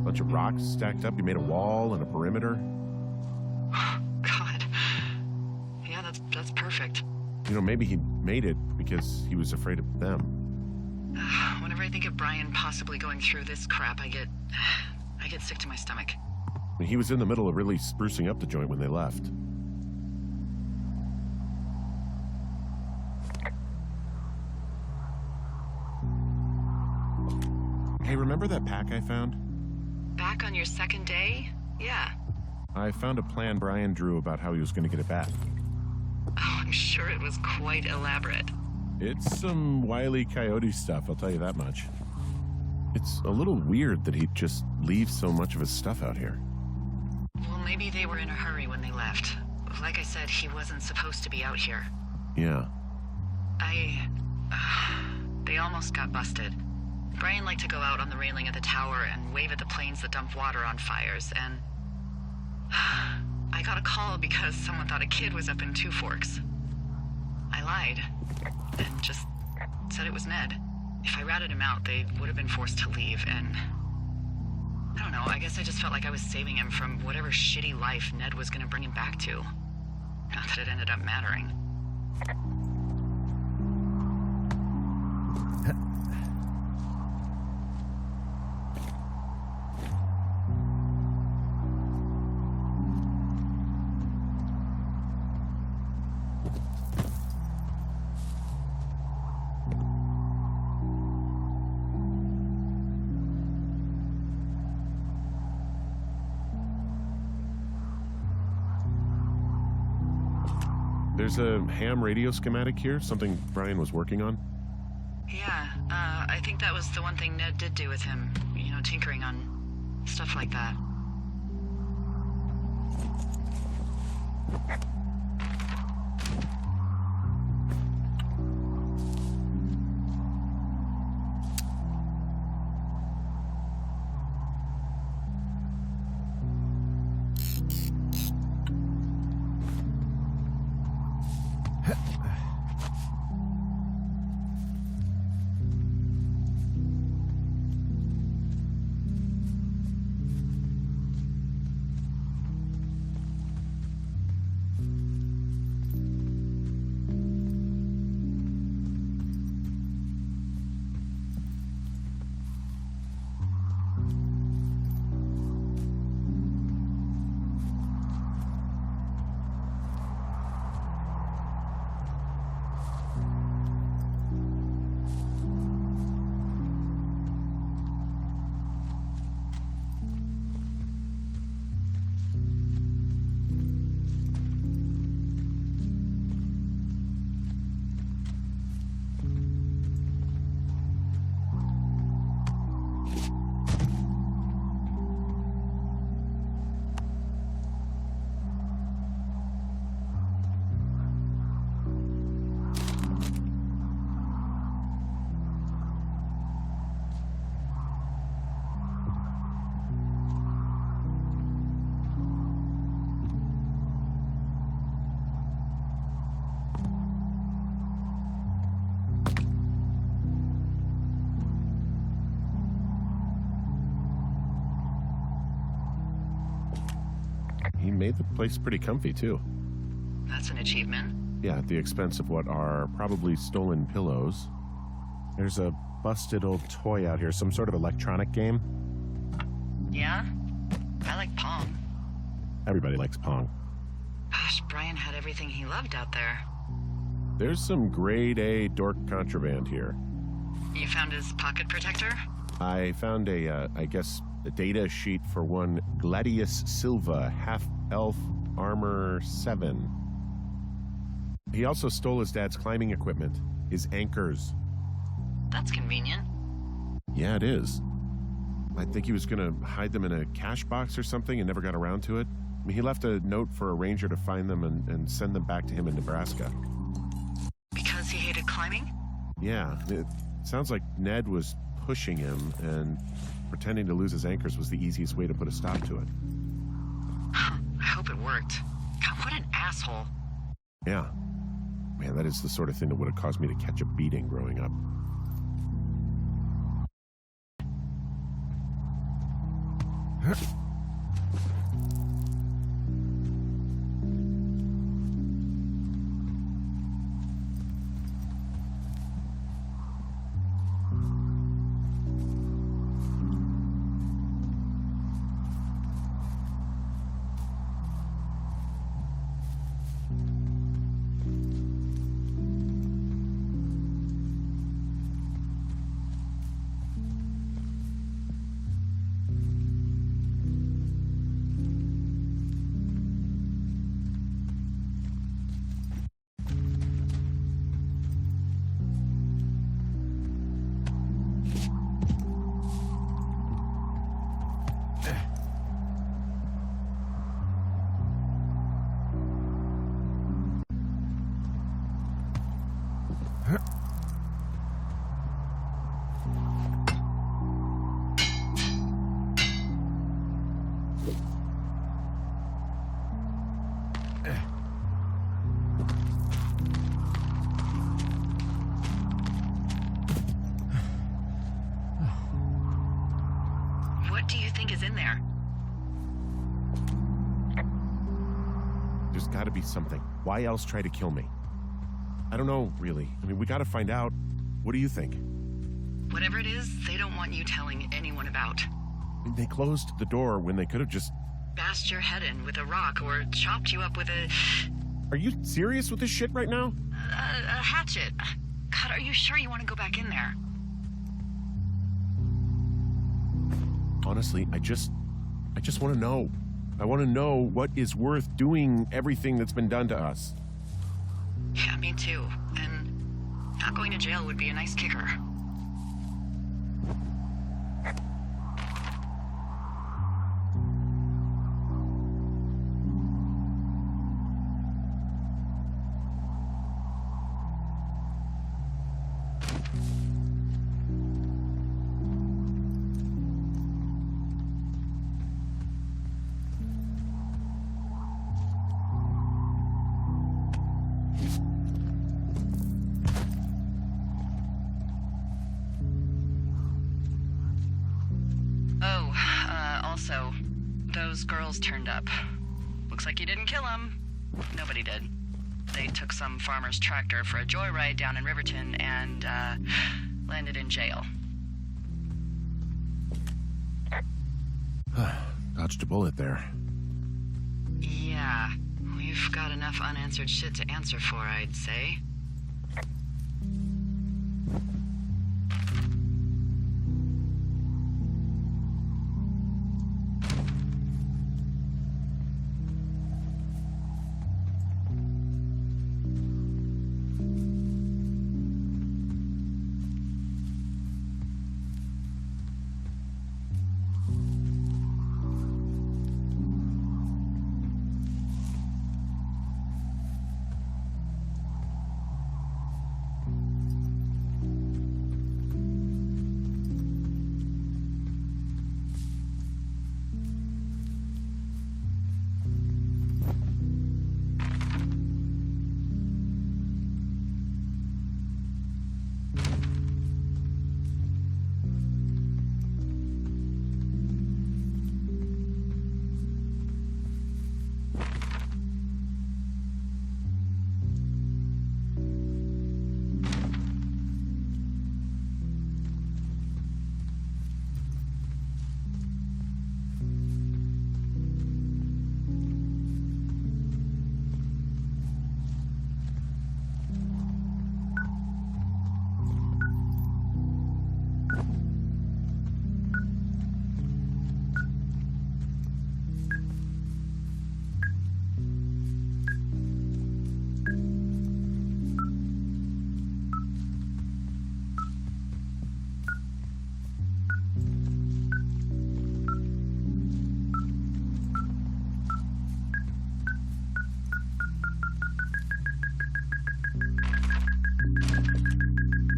Bunch of rocks stacked up. He made a wall and a perimeter. God. Yeah, that's perfect. You know, maybe he made it because he was afraid of them. Whenever I think of Brian possibly going through this crap, I get sick to my stomach. I mean, he was in the middle of really sprucing up the joint when they left. Hey, remember that pack I found? Back on your second day? Yeah. I found a plan Brian drew about how he was going to get it back. Oh, I'm sure it was quite elaborate. It's some Wile E. Coyote stuff, I'll tell you that much. It's a little weird that he'd just leave so much of his stuff out here. Well, maybe they were in a hurry when they left. Like I said, he wasn't supposed to be out here. Yeah. They almost got busted. Brian liked to go out on the railing of the tower and wave at the planes that dump water on fires, and I got a call because someone thought a kid was up in Two Forks. I lied and just said it was Ned. If I ratted him out, they would have been forced to leave, and I don't know, I guess I just felt like I was saving him from whatever shitty life Ned was gonna bring him back to. Not that it ended up mattering. There's a ham radio schematic here, something Brian was working on. Yeah, I think that was the one thing Ned did do with him. You know, tinkering on stuff like that. He made the place pretty comfy, too. That's an achievement. Yeah, at the expense of what are probably stolen pillows. There's a busted old toy out here, some sort of electronic game. Yeah? I like Pong. Everybody likes Pong. Gosh, Brian had everything he loved out there. There's some grade A dork contraband here. You found his pocket protector? I found a data sheet for one Gladius Silva, half-elf armor 7. He also stole his dad's climbing equipment, his anchors. That's convenient. Yeah, it is. I think he was going to hide them in a cash box or something and never got around to it. I mean, he left a note for a ranger to find them and send them back to him in Nebraska. Because he hated climbing? Yeah, it sounds like Ned was pushing him, and pretending to lose his anchors was the easiest way to put a stop to it. I hope it worked. God, what an asshole. Yeah. Man, that is the sort of thing that would have caused me to catch a beating growing up. There's got to be something. Why else try to kill me? I don't know, really. I mean, we got to find out. What do you think? Whatever it is, they don't want you telling anyone about. I mean, they closed the door when they could have just... Bashed your head in with a rock or chopped you up with a Are you serious with this shit right now? hatchet. God, are you sure you want to go back in there? Honestly, I just want to know. I want to know what is worth doing everything that's been done to us. Yeah, me too. And not going to jail would be a nice kicker. Also, those girls turned up. Looks like you didn't kill them. Nobody did. They took some farmer's tractor for a joyride down in Riverton and, landed in jail. Dodged a bullet there. Yeah, we've got enough unanswered shit to answer for, I'd say.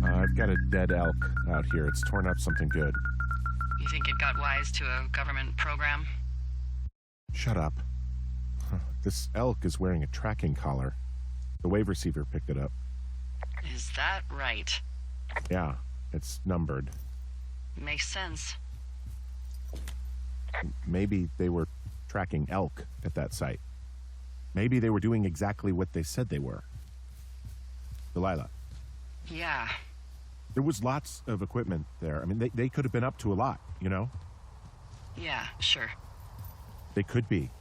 I've got a dead elk out here. It's torn up something good. You think it got wise to a government program? Shut up. This elk is wearing a tracking collar. The wave receiver picked it up. Is that right? Yeah, it's numbered. Makes sense. Maybe they were tracking elk at that site. Maybe they were doing exactly what they said they were. Delilah, Yeah. there was lots of equipment there. I mean, they could have been up to a lot, you know? Yeah, sure. They could be.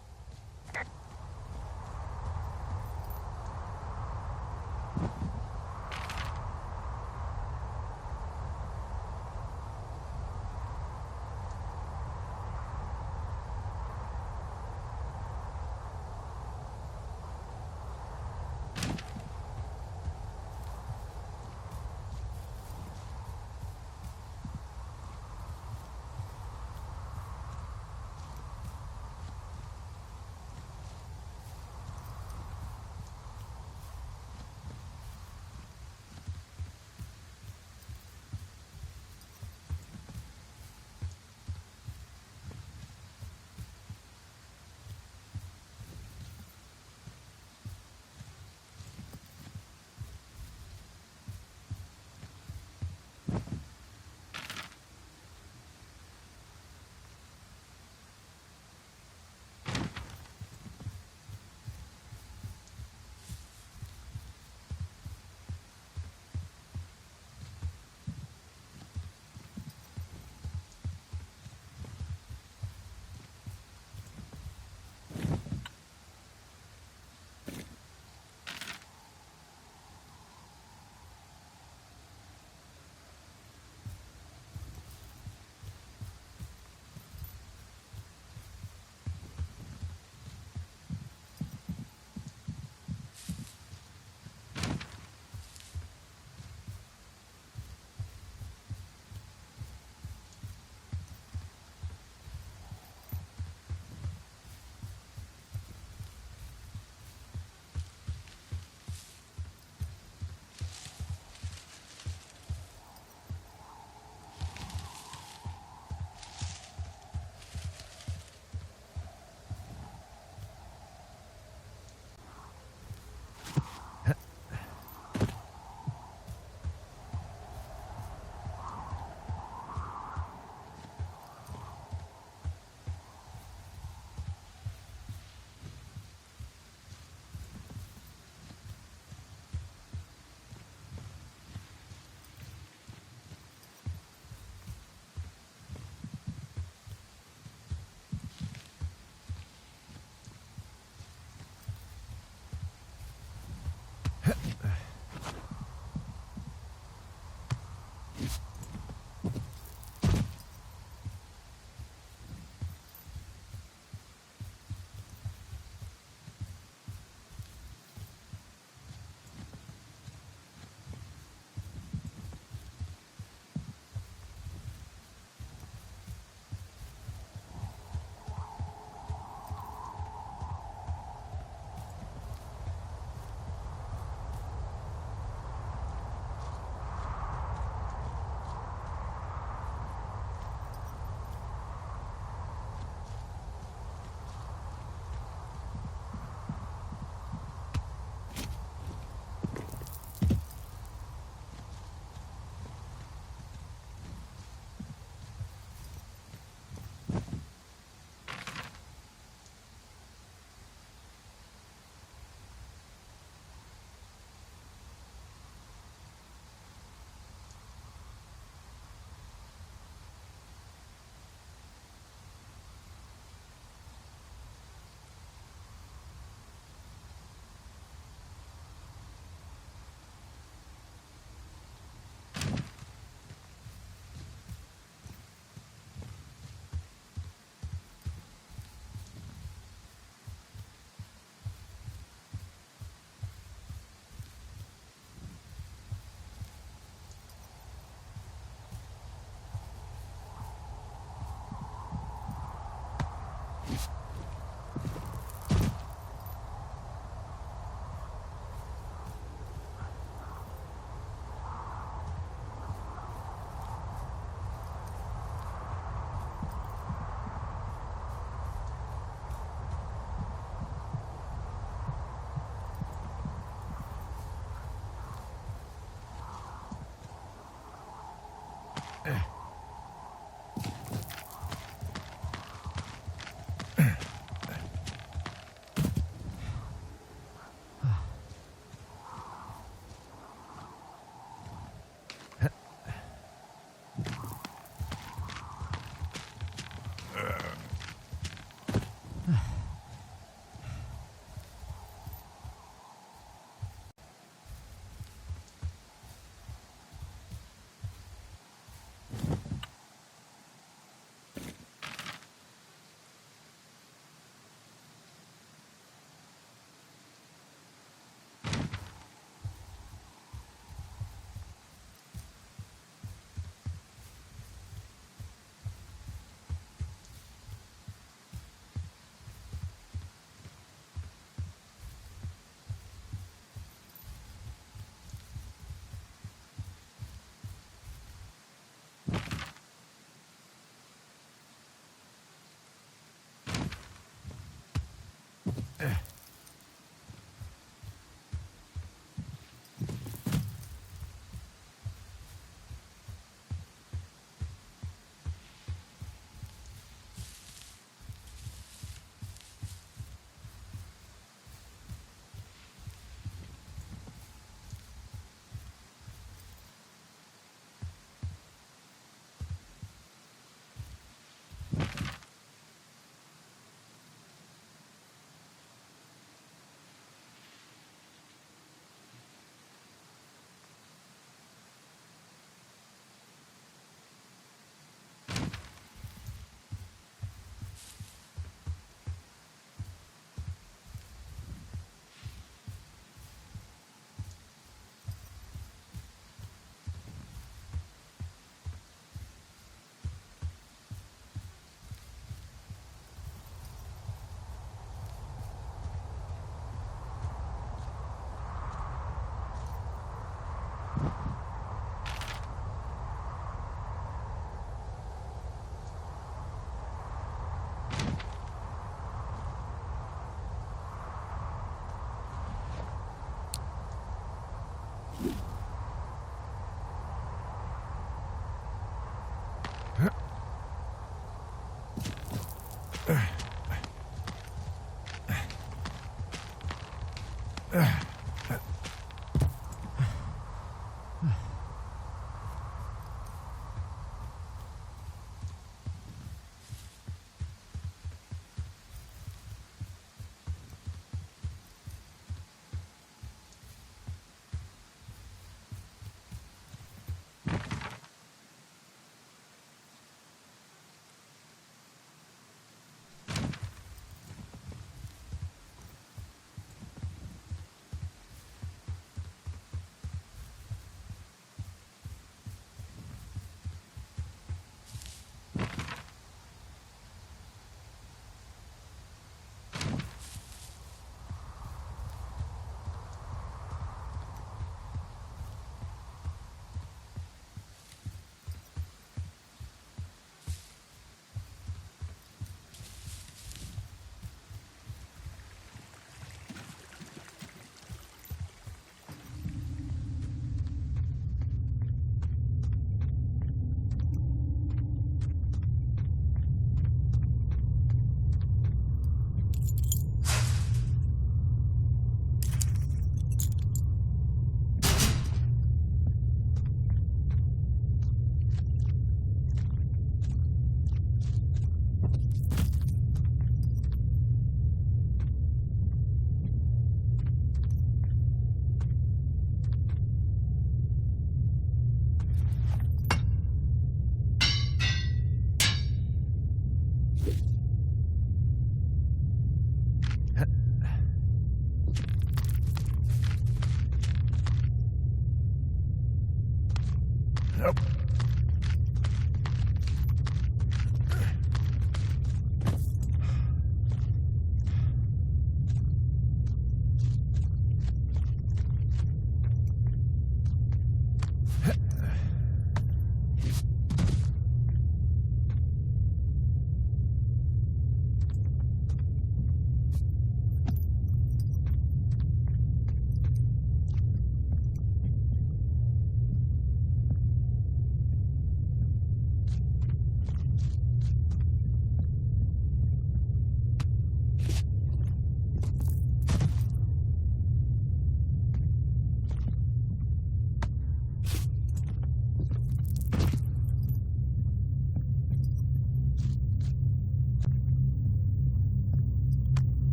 Nope.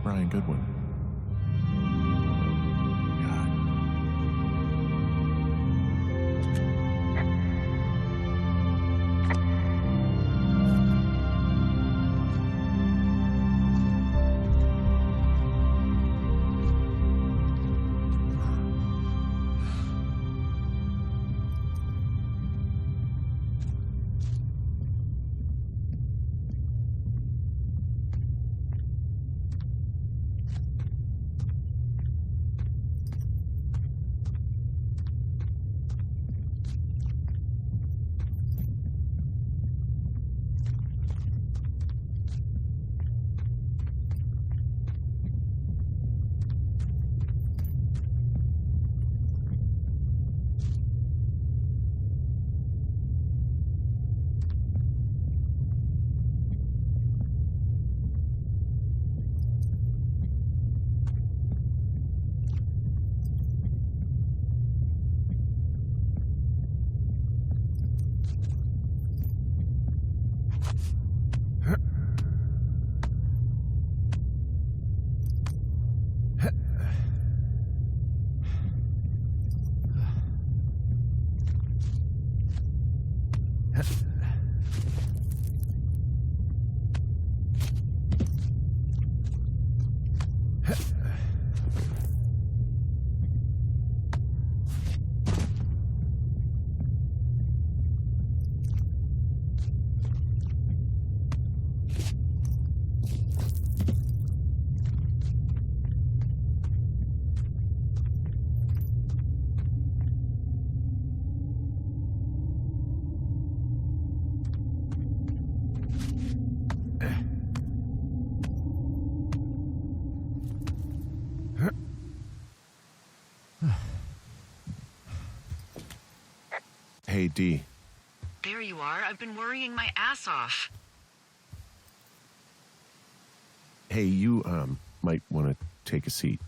Brian Goodwin. God. Hey, Dee. There you are. I've been worrying my ass off. Hey, you, might want to take a seat.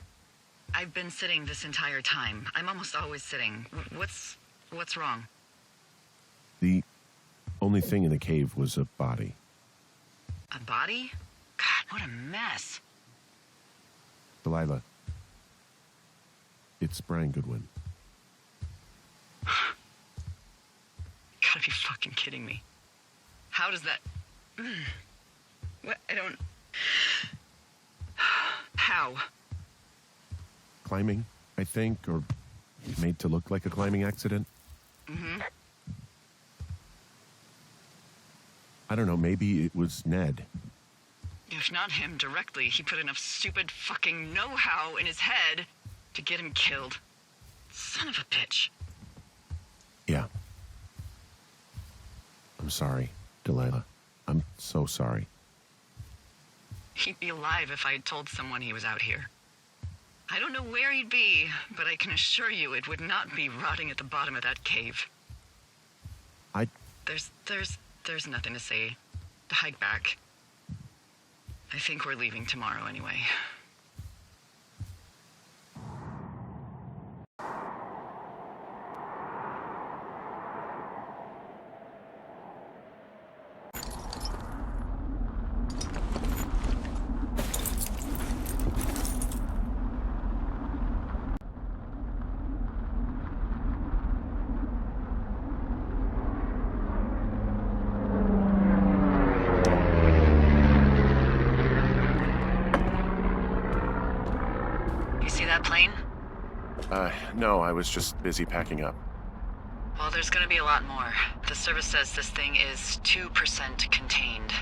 I've been sitting this entire time. I'm almost always sitting. What's wrong? The only thing in the cave was a body. A body? God, what a mess. Delilah. It's Brian Goodwin. You gotta be fucking kidding me. How does that... What? I don't... How? Climbing, I think, or made to look like a climbing accident. Mm-hmm. I don't know, maybe it was Ned. If not him directly, he put enough stupid fucking know-how in his head to get him killed. Son of a bitch. Yeah. I'm sorry, Delilah. I'm so sorry. He'd be alive if I had told someone he was out here. I don't know where he'd be, but I can assure you it would not be rotting at the bottom of that cave. There's nothing to say. Hike back. I think we're leaving tomorrow anyway. That plane? No, I was just busy packing up. Well, there's gonna be a lot more. The service says this thing is 2% contained.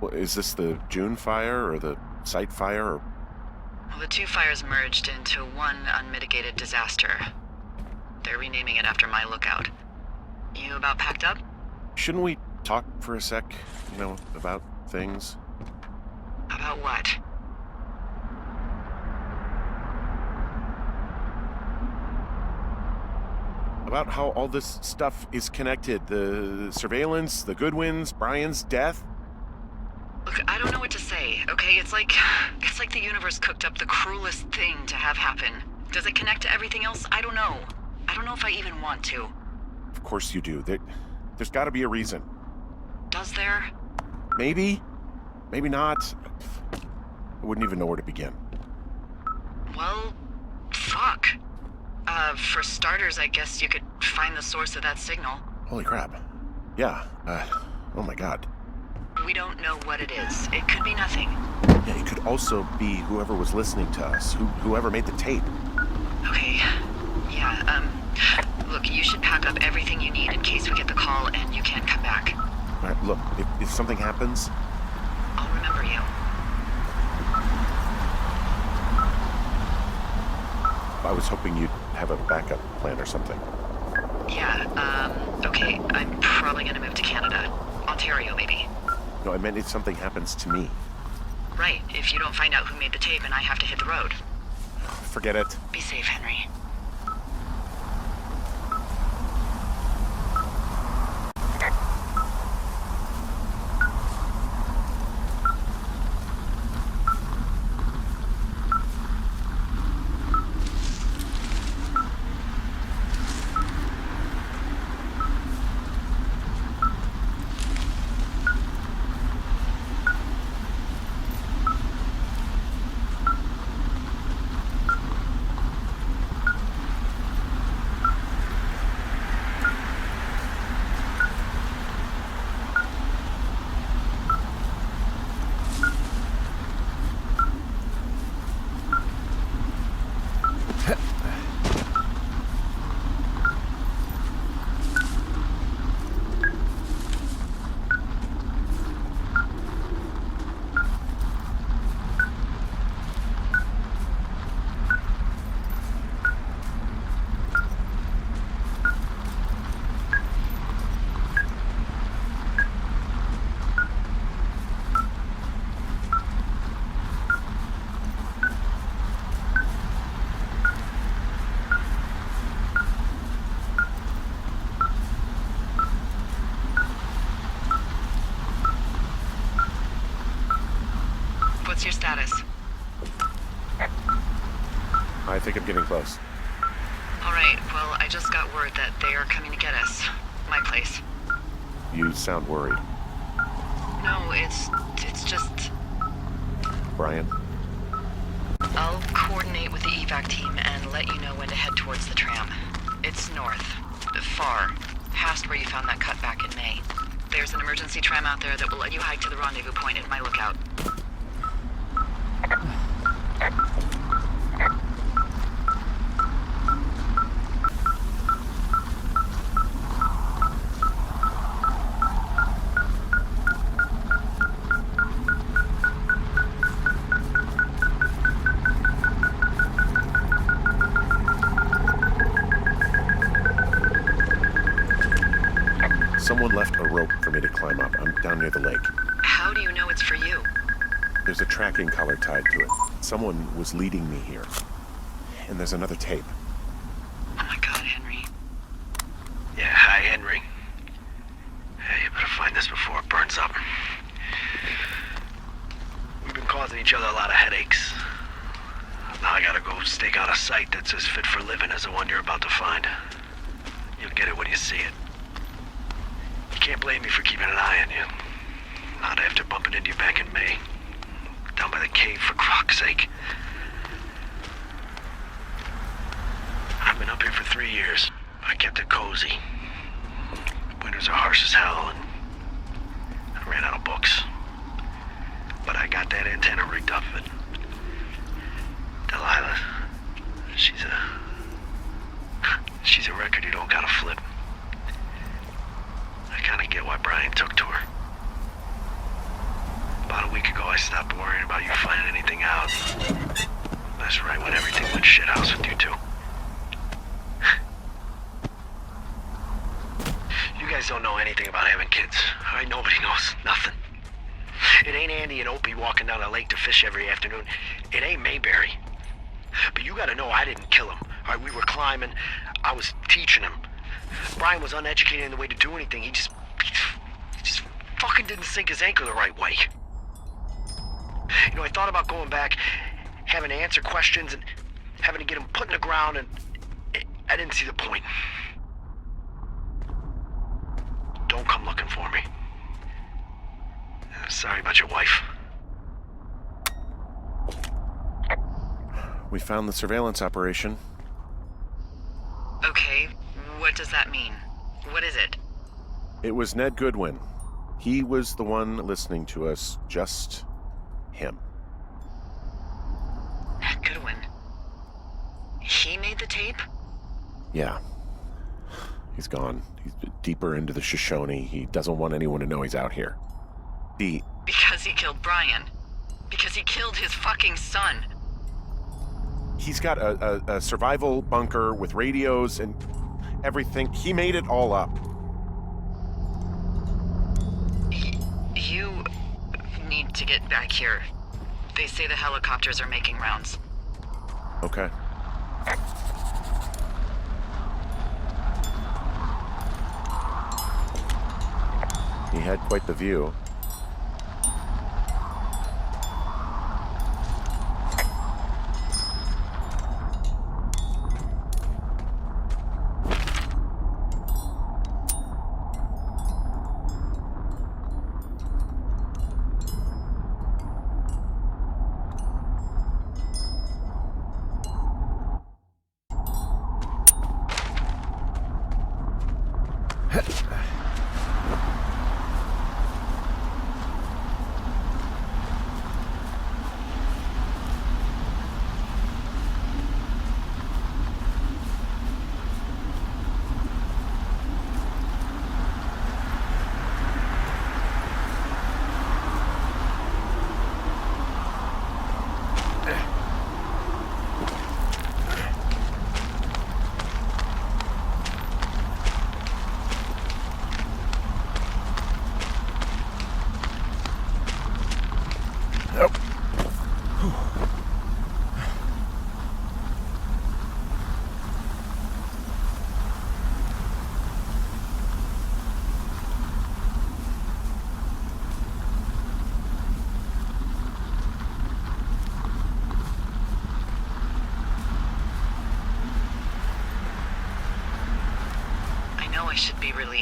Well, is this the June fire or the site fire or... Well, the two fires merged into one unmitigated disaster. They're renaming it after my lookout. You about packed up? Shouldn't we talk for a sec, about things? About what? About how all this stuff is connected. The surveillance, the Goodwins, Brian's death. Look, I don't know what to say, okay? It's like the universe cooked up the cruelest thing to have happen. Does it connect to everything else? I don't know. I don't know if I even want to. Of course you do. There's got to be a reason. Does there? Maybe. Maybe not. I wouldn't even know where to begin. Well, fuck. For starters, I guess you could find the source of that signal. Holy crap. Yeah, oh my god. We don't know what it is. It could be nothing. Yeah, it could also be whoever was listening to us, whoever made the tape. Okay, yeah, look, you should pack up everything you need in case we get the call and you can't come back. All right, look, if something happens... I'll remember you. I was hoping you'd have a backup plan or something. Yeah, okay, I'm probably gonna move to Canada. Ontario, maybe. No, I meant if something happens to me. Right, if you don't find out who made the tape and I have to hit the road. Forget it. Be safe, Henry. your status? I think I'm getting close. Alright, well, I just got word that they are coming to get us. My place. You sound worried. No, it's just... Brian? I'll coordinate with the evac team and let you know when to head towards the tram. It's north. Far. Past where you found that cut back in May. There's an emergency tram out there that will let you hike to the rendezvous point at my lookout. Someone left a rope for me to climb up. I'm down near the lake. How do you know it's for you? There's a tracking collar tied to it. Someone was leading me here. And there's another tape. Oh my god, Henry. Yeah, hi, Henry. Hey, you better find this before it burns up. We've been causing each other a lot of headaches. Now I gotta go stake out a site that's as fit for living as the one you're about to find. You'll get it when you see it. You can't blame me for keeping an eye on you. Not after bumping into you back in May. Down by the cave, for croc's sake. I've been up here for 3 years. I kept it cozy. Winters are harsh as hell, and I ran out of books. But I got that antenna rigged up, and Delilah, she's a record you don't gotta flip. I kinda get why Brian took to her. About a week ago, I stopped worrying about you finding anything out. That's right, when everything went shithouse with you two. You guys don't know anything about having kids. All right, nobody knows nothing. It ain't Andy and Opie walking down the lake to fish every afternoon. It ain't Mayberry. But you gotta know I didn't kill him. All right, we were climbing. I was teaching him. Brian was uneducated in the way to do anything. He just fucking didn't sink his anchor the right way. You know, I thought about going back, having to answer questions and having to get him put in the ground, and I didn't see the point. Don't come looking for me. Sorry about your wife. We found the surveillance operation. Okay, what does that mean? What is it? It was Ned Goodwin. He was the one listening to us, just him. Goodwin. He made the tape? Yeah. He's gone. He's deeper into the Shoshone. He doesn't want anyone to know he's out here. Because he killed Brian. Because he killed his fucking son. He's got a survival bunker with radios and everything. He made it all up. You need to get back here. They say the helicopters are making rounds. Okay. He had quite the view.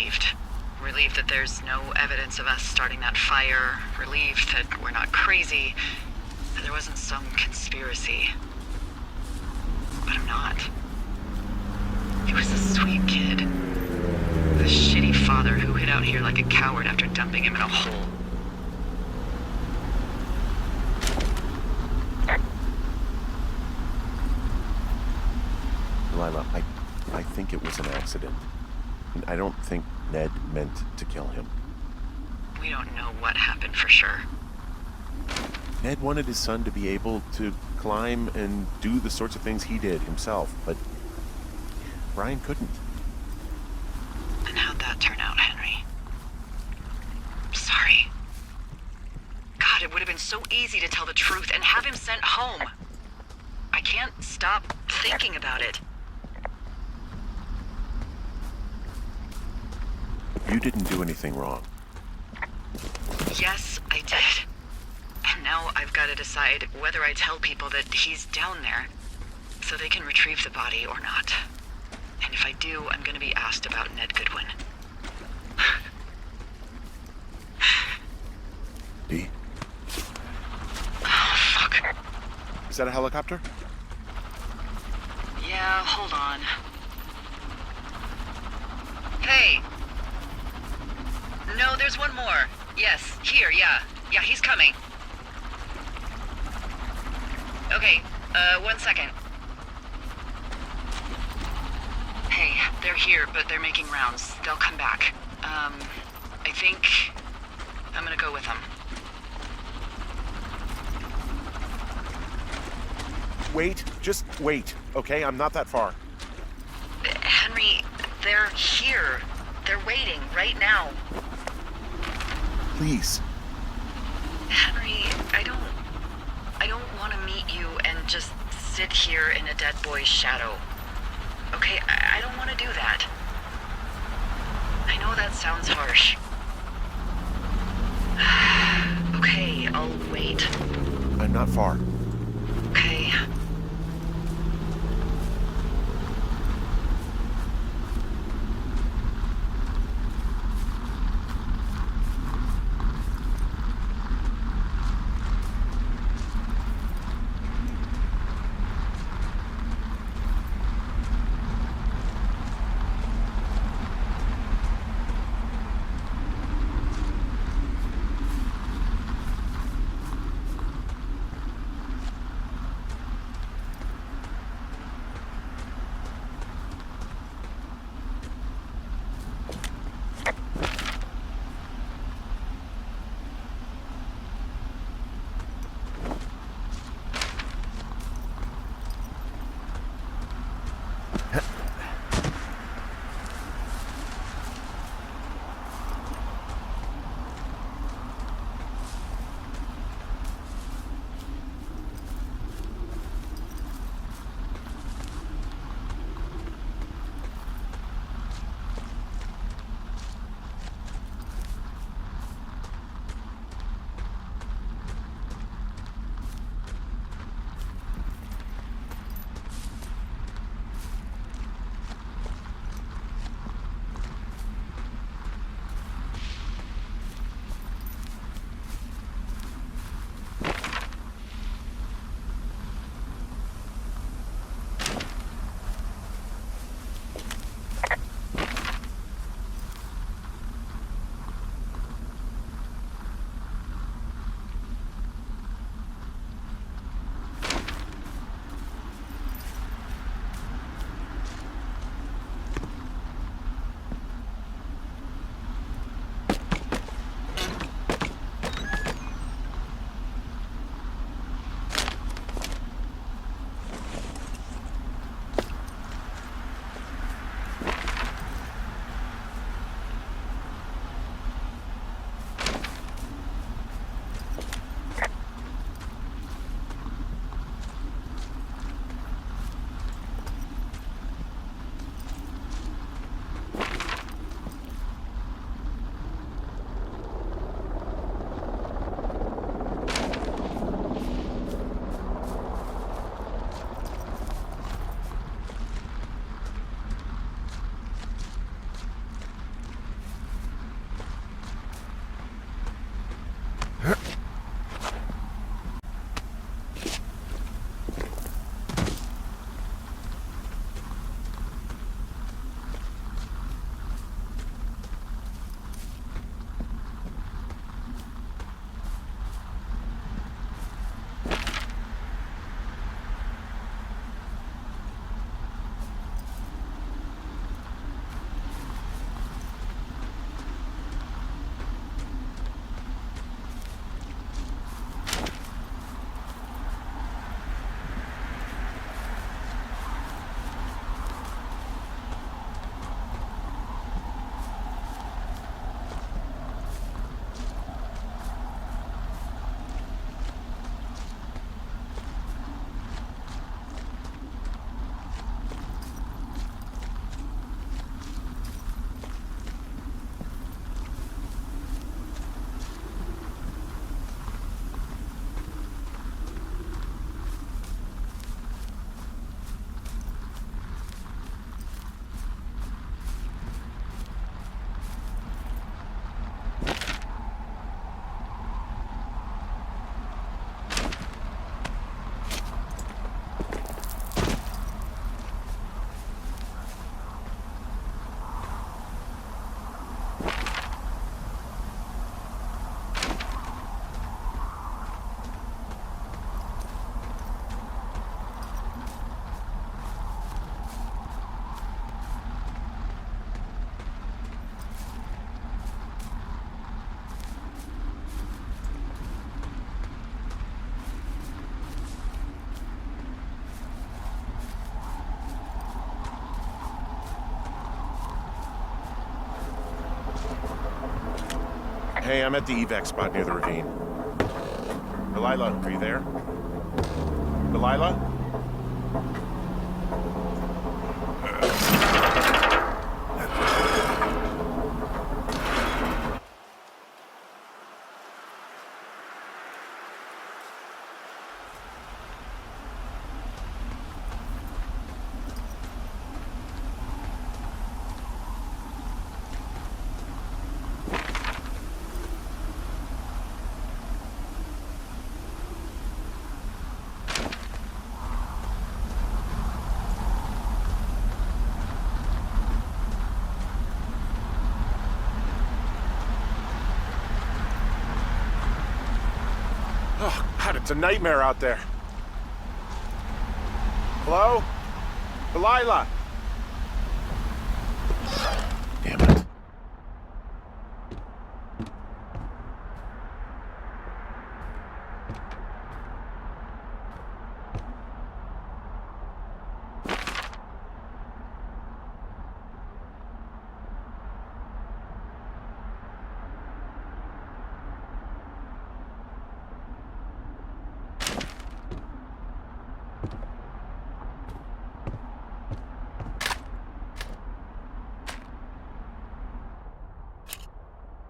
relieved. Relieved that there's no evidence of us starting that fire. Relieved that we're not crazy. That there wasn't some conspiracy. But I'm not. He was a sweet kid. The shitty father who hid out here like a coward after dumping him in a hole. Lila, I think it was an accident. And I don't think Ned meant to kill him. We don't know what happened for sure. Ned wanted his son to be able to climb and do the sorts of things he did himself, but Brian couldn't. And how'd that turn out, Henry? Sorry. God, it would have been so easy to tell the truth and have him sent home. I can't stop thinking about it. You didn't do anything wrong. Yes, I did. And now I've got to decide whether I tell people that he's down there so they can retrieve the body or not. And if I do, I'm going to be asked about Ned Goodwin. Dee? Oh, fuck. Is that a helicopter? Yeah, hold on. Hey! No, there's one more. Yes, here, yeah. Yeah, he's coming. Okay, 1 second. Hey, they're here, but they're making rounds. They'll come back. I think I'm gonna go with them. Wait, just wait, okay? I'm not that far. Henry, they're here. They're waiting right now. Please. Henry, I don't want to meet you and just sit here in a dead boy's shadow. Okay, I don't want to do that. I know that sounds harsh. Okay, I'll wait. I'm not far. Okay. Hey, I'm at the evac spot near the ravine. Delilah, are you there? Delilah? Oh, God, it's a nightmare out there. Hello? Delilah? Damn it.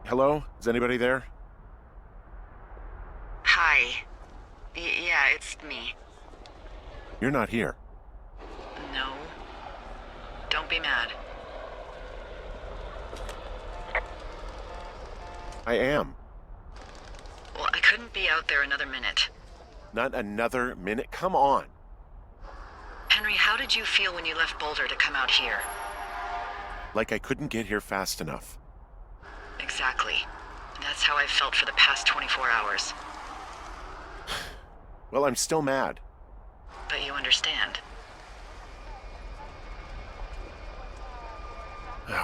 Hello? Is anybody there? Hi. Yeah, it's me. You're not here. No. Don't be mad. I am. Well, I couldn't be out there another minute. Not another minute. Come on. Henry, how did you feel when you left Boulder to come out here? Like I couldn't get here fast enough. Exactly. That's how I felt for the past 24 hours. Well, I'm still mad. But you understand.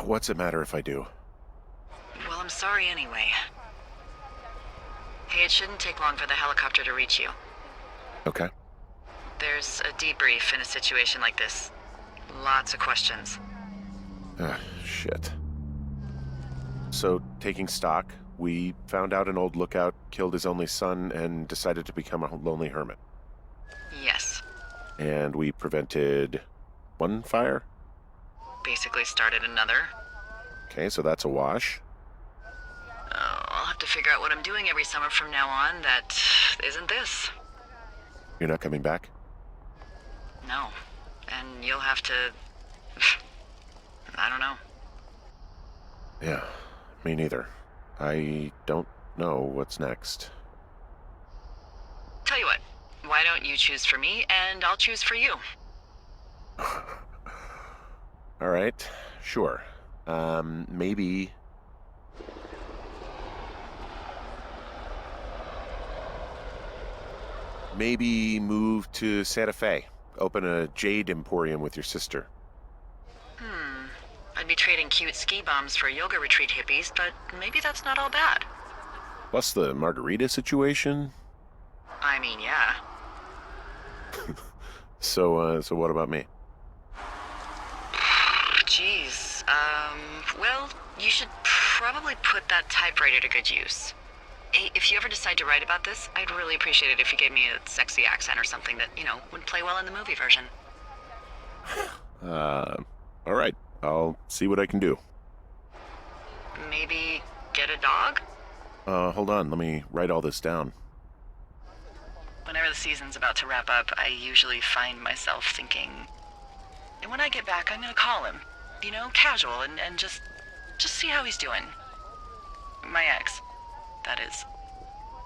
What's it matter if I do? Well, I'm sorry anyway. Hey, it shouldn't take long for the helicopter to reach you. Okay. There's a debrief in a situation like this. Lots of questions. Shit. So, taking stock, we found out an old lookout killed his only son and decided to become a lonely hermit. Yes. And we prevented one fire? Basically started another. Okay, so that's a wash. I'll have to figure out what I'm doing every summer from now on that isn't this. You're not coming back? No. And you'll have to... I don't know. Yeah, me neither. I don't know what's next. Tell you what, why don't you choose for me and I'll choose for you? All right, sure. Maybe... Maybe move to Santa Fe. Open a jade emporium with your sister. I'd be trading cute ski bombs for yoga retreat hippies, but maybe that's not all bad. Plus the margarita situation. I mean, yeah. So what about me? Jeez. Well, you should probably put that typewriter to good use. Hey, if you ever decide to write about this, I'd really appreciate it if you gave me a sexy accent or something that, would play well in the movie version. All right. I'll see what I can do. Maybe get a dog? Hold on. Let me write all this down. Whenever the season's about to wrap up, I usually find myself thinking, and when I get back, I'm gonna call him. Casual, and just see how he's doing. My ex, that is.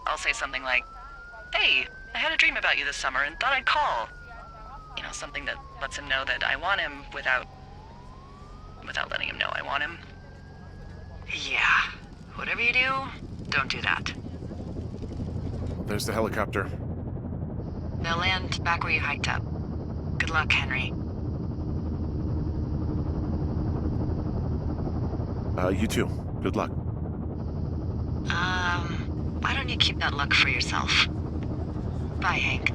I'll say something like, hey, I had a dream about you this summer and thought I'd call. Something that lets him know that I want him without letting him know I want him. Yeah. Whatever you do, don't do that. There's the helicopter. They'll land back where you hiked up. Good luck, Henry. You too. Good luck. Why don't you keep that luck for yourself? Bye, Hank.